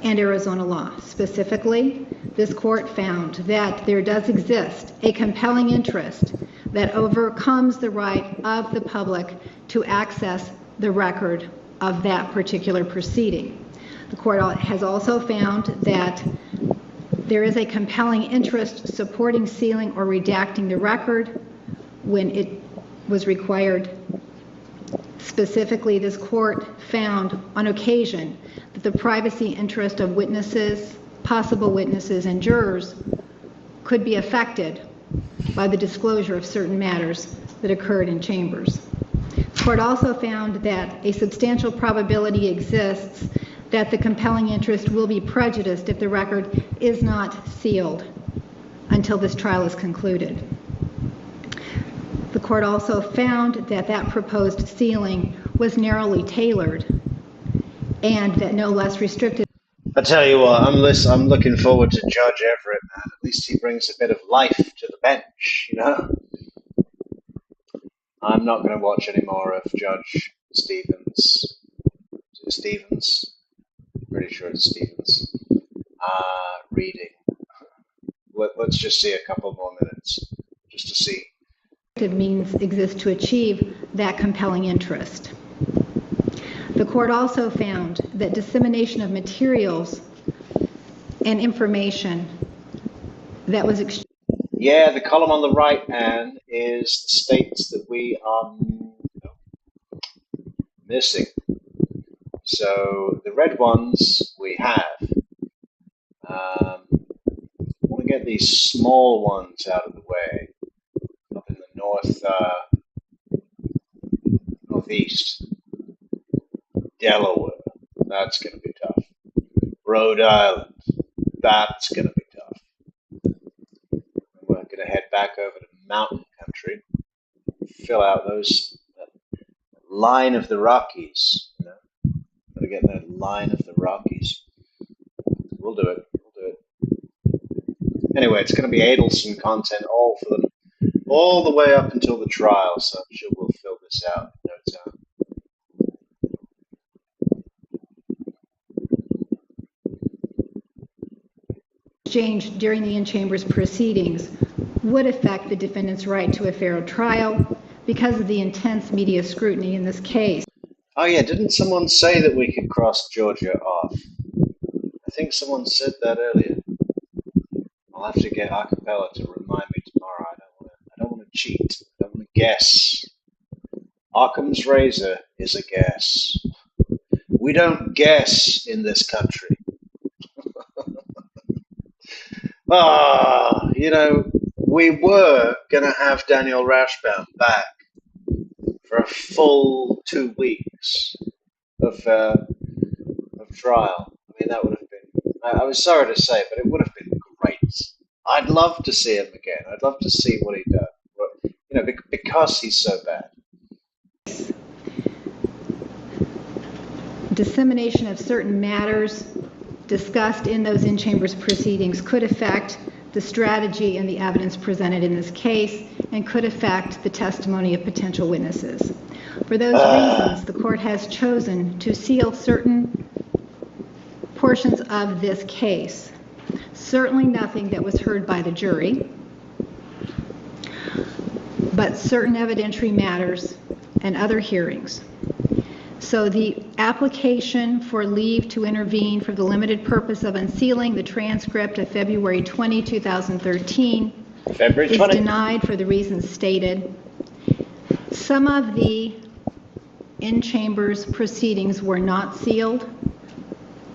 and Arizona law. Specifically, this court found that there does exist a compelling interest that overcomes the right of the public to access the record of that particular proceeding. The court has also found that there is a compelling interest supporting sealing or redacting the record when it was required. Specifically, this court found on occasion that the privacy interest of witnesses, possible witnesses, and jurors could be affected by the disclosure of certain matters that occurred in chambers. The court also found that a substantial probability exists that the compelling interest will be prejudiced if the record is not sealed until this trial is concluded. The court also found that that proposed sealing was narrowly tailored and that no less restricted. I tell you what, I'm looking forward to Judge Everett, man. At least he brings a bit of life to the bench, you know? I'm not going to watch any more of Judge Stevens. Is it Stevens? Pretty sure it's Stevens. Reading. Let's just see a couple more minutes, just to see. Means exist to achieve that compelling interest. The court also found that dissemination of materials and information that was exchanged. Yeah, the column on the right, Anne, is the states that we are missing. So the red ones we have. I want to get these small ones out of the way. Up in the northeast. Delaware, that's going to be tough. Rhode Island, that's going to be tough. We're going to head back over to mountain country, fill out that line of the Rockies. You know, got to get that line of the Rockies. We'll do it. Anyway, it's going to be Adelson content all for them, all the way up until the trial. So I'm sure we'll fill this out in no time. Exchanged during the in-chambers proceedings would affect the defendant's right to a fair trial because of the intense media scrutiny in this case. Oh yeah, didn't someone say that we could cross Georgia off? I think someone said that earlier. I'll have to get Acapella to remind me tomorrow. I don't want to cheat. I don't want to guess. Occam's razor is a guess. We don't guess in this country. You know, we were going to have Daniel Rashbaum back for a full 2 weeks of trial. I mean, that would have been, I was sorry to say, but it would have been great. I'd love to see him again. I'd love to see what he does, you know, because he's so bad. Dissemination of certain matters discussed in those in-chambers proceedings could affect the strategy and the evidence presented in this case and could affect the testimony of potential witnesses. For those reasons, the court has chosen to seal certain portions of this case. Certainly nothing that was heard by the jury, but certain evidentiary matters and other hearings. So the application for leave to intervene for the limited purpose of unsealing the transcript of February 20, 2013 is denied for the reasons stated. Some of the in-chambers proceedings were not sealed,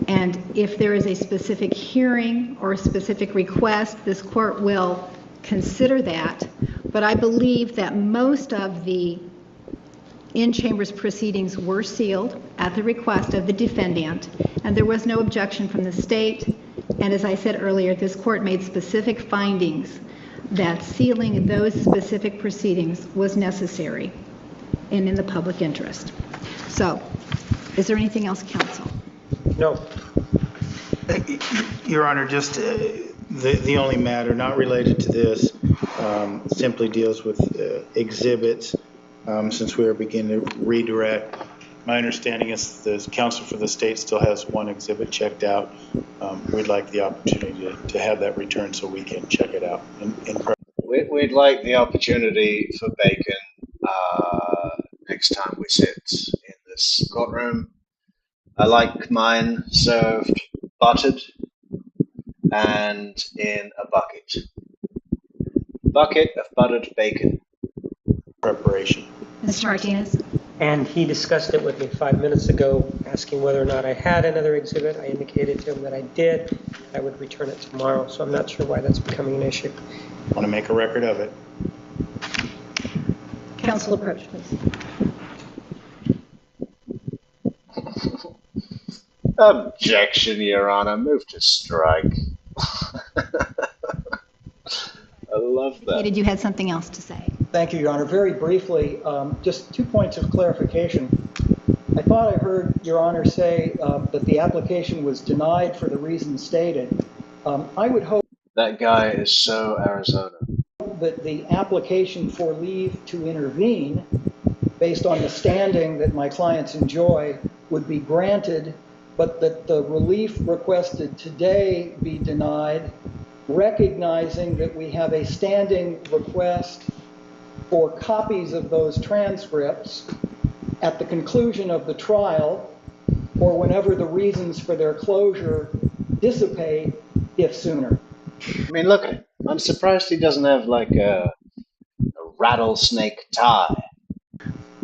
and if there is a specific hearing or a specific request, this court will consider that. But I believe that most of the in-chambers proceedings were sealed at the request of the defendant, and there was no objection from the state. And as I said earlier, this court made specific findings that sealing those specific proceedings was necessary and in the public interest. So, is there anything else, counsel? No. Your Honor, just The only matter not related to this simply deals with exhibits. Since we are beginning to redirect, my understanding is the counsel for the state still has one exhibit checked out. We'd like the opportunity to have that returned so we can check it out. We'd like the opportunity for bacon next time we sit in this courtroom. I like mine served buttered and in a bucket. Bucket of buttered bacon. Preparation. Mr. Martinez? And he discussed it with me 5 minutes ago, asking whether or not I had another exhibit. I indicated to him that I did. I would return it tomorrow, so I'm not sure why that's becoming an issue. I want to make a record of it. Counsel approach, please. Objection, Your Honor. Move to strike. I love that. Did you had something else to say? Thank you, Your Honor. Very briefly, just 2 points of clarification. I thought I heard Your Honor say that the application was denied for the reasons stated. I would hope that guy is so Arizona. That the application for leave to intervene, based on the standing that my clients enjoy, would be granted, but that the relief requested today be denied, recognizing that we have a standing request for copies of those transcripts at the conclusion of the trial or whenever the reasons for their closure dissipate, if sooner. I mean, look, I'm surprised he doesn't have like a rattlesnake tie.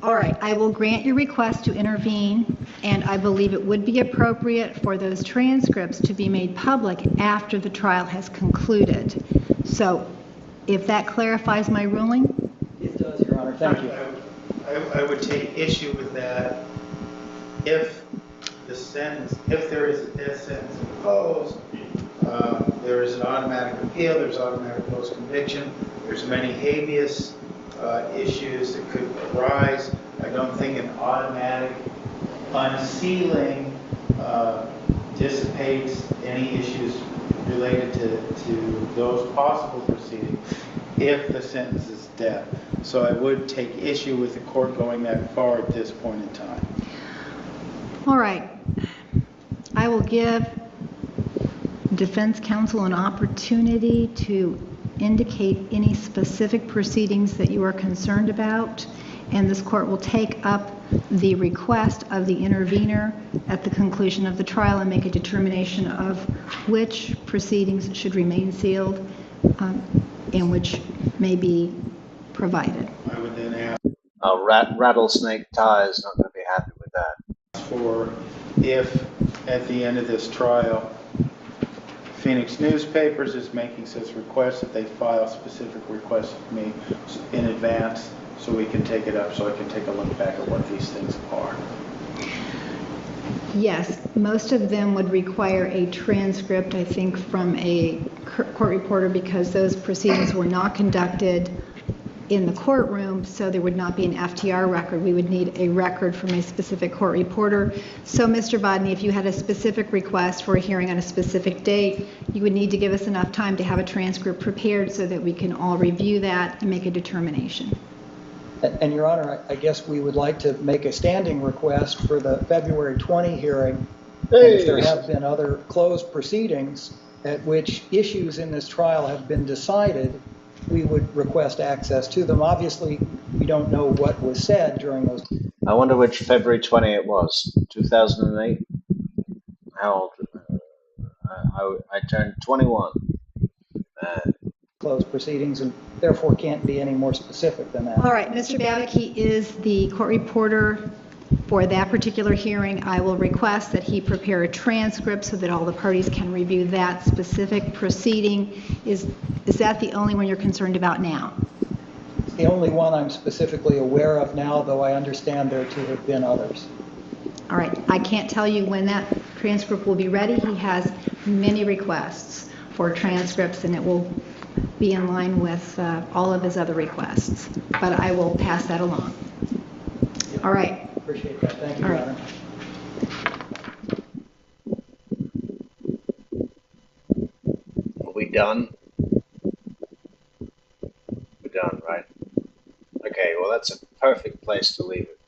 All right, I will grant your request to intervene, and I believe it would be appropriate for those transcripts to be made public after the trial has concluded. So if that clarifies my ruling? It does, Your Honor. Thank you. I would take issue with that if the sentence, if there is a death sentence imposed, there is an automatic appeal, there's automatic post-conviction, there's many habeas issues that could arise. I don't think an automatic unsealing dissipates any issues related to those possible proceedings if the sentence is death. So I would take issue with the court going that far at this point in time. All right. I will give defense counsel an opportunity to indicate any specific proceedings that you are concerned about, and this court will take up the request of the intervener at the conclusion of the trial and make a determination of which proceedings should remain sealed and which may be provided. I would then ask Rattlesnake tie is not going to be happy with that. For if at the end of this trial Phoenix Newspapers is making such requests that they file specific requests with me in advance so we can take it up, so I can take a look back at what these things are. Yes, most of them would require a transcript, I think, from a court reporter because those proceedings were not conducted in the courtroom, so there would not be an FTR record. We would need a record from a specific court reporter. So, Mr. Bodney, if you had a specific request for a hearing on a specific date, you would need to give us enough time to have a transcript prepared so that we can all review that and make a determination. And Your Honor, I guess we would like to make a standing request for the February 20 hearing. And if there have been other closed proceedings at which issues in this trial have been decided, we would request access to them. Obviously, we don't know what was said during those. I wonder which February 20 it was. 2008? How old? I turned 21. Closed proceedings, and therefore can't be any more specific than that. All right, Mr. Babbitt is the court reporter for that particular hearing. I will request that he prepare a transcript so that all the parties can review that specific proceeding. Is that the only one you're concerned about now? It's the only one I'm specifically aware of now, though I understand there to have been others. All right, I can't tell you when that transcript will be ready. He has many requests for transcripts, and it will be in line with all of his other requests. But I will pass that along. All right. Appreciate that. Thank you, Your Honor. Are we done? done? We're done, right? Okay, well that's a perfect place to leave it.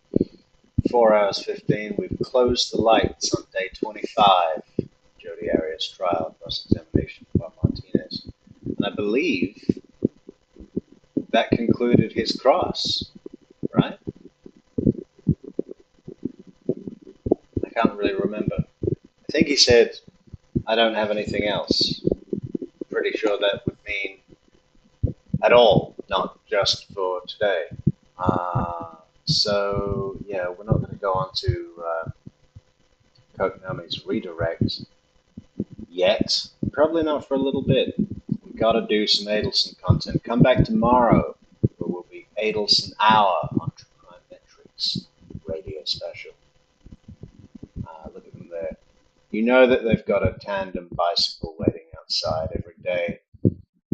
4 hours 15, we've closed the lights on day 25, Jodi Arias trial, cross-examination of Juan Martinez. And I believe that concluded his cross, right? I can't really remember. I think he said, I don't have anything else. Pretty sure that would mean at all, not just for today. So, yeah, we're not going to go on to Kokonami's redirect yet. Probably not for a little bit. We've got to do some Adelson content. Come back tomorrow, where will be Adelson Hour on True Crime Metrix radio special. Look at them there. You know that they've got a tandem bicycle waiting outside every day.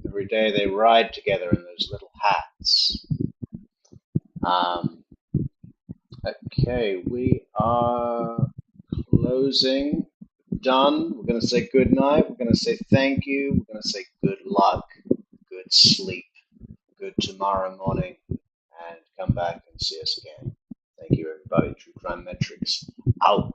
Every day they ride together in those little hats. Okay, we are closing. Done. We're going to say good night. We're going to say thank you. We're going to say good luck, good sleep, good tomorrow morning, and come back and see us again. Thank you, everybody. True Crime Metrics out.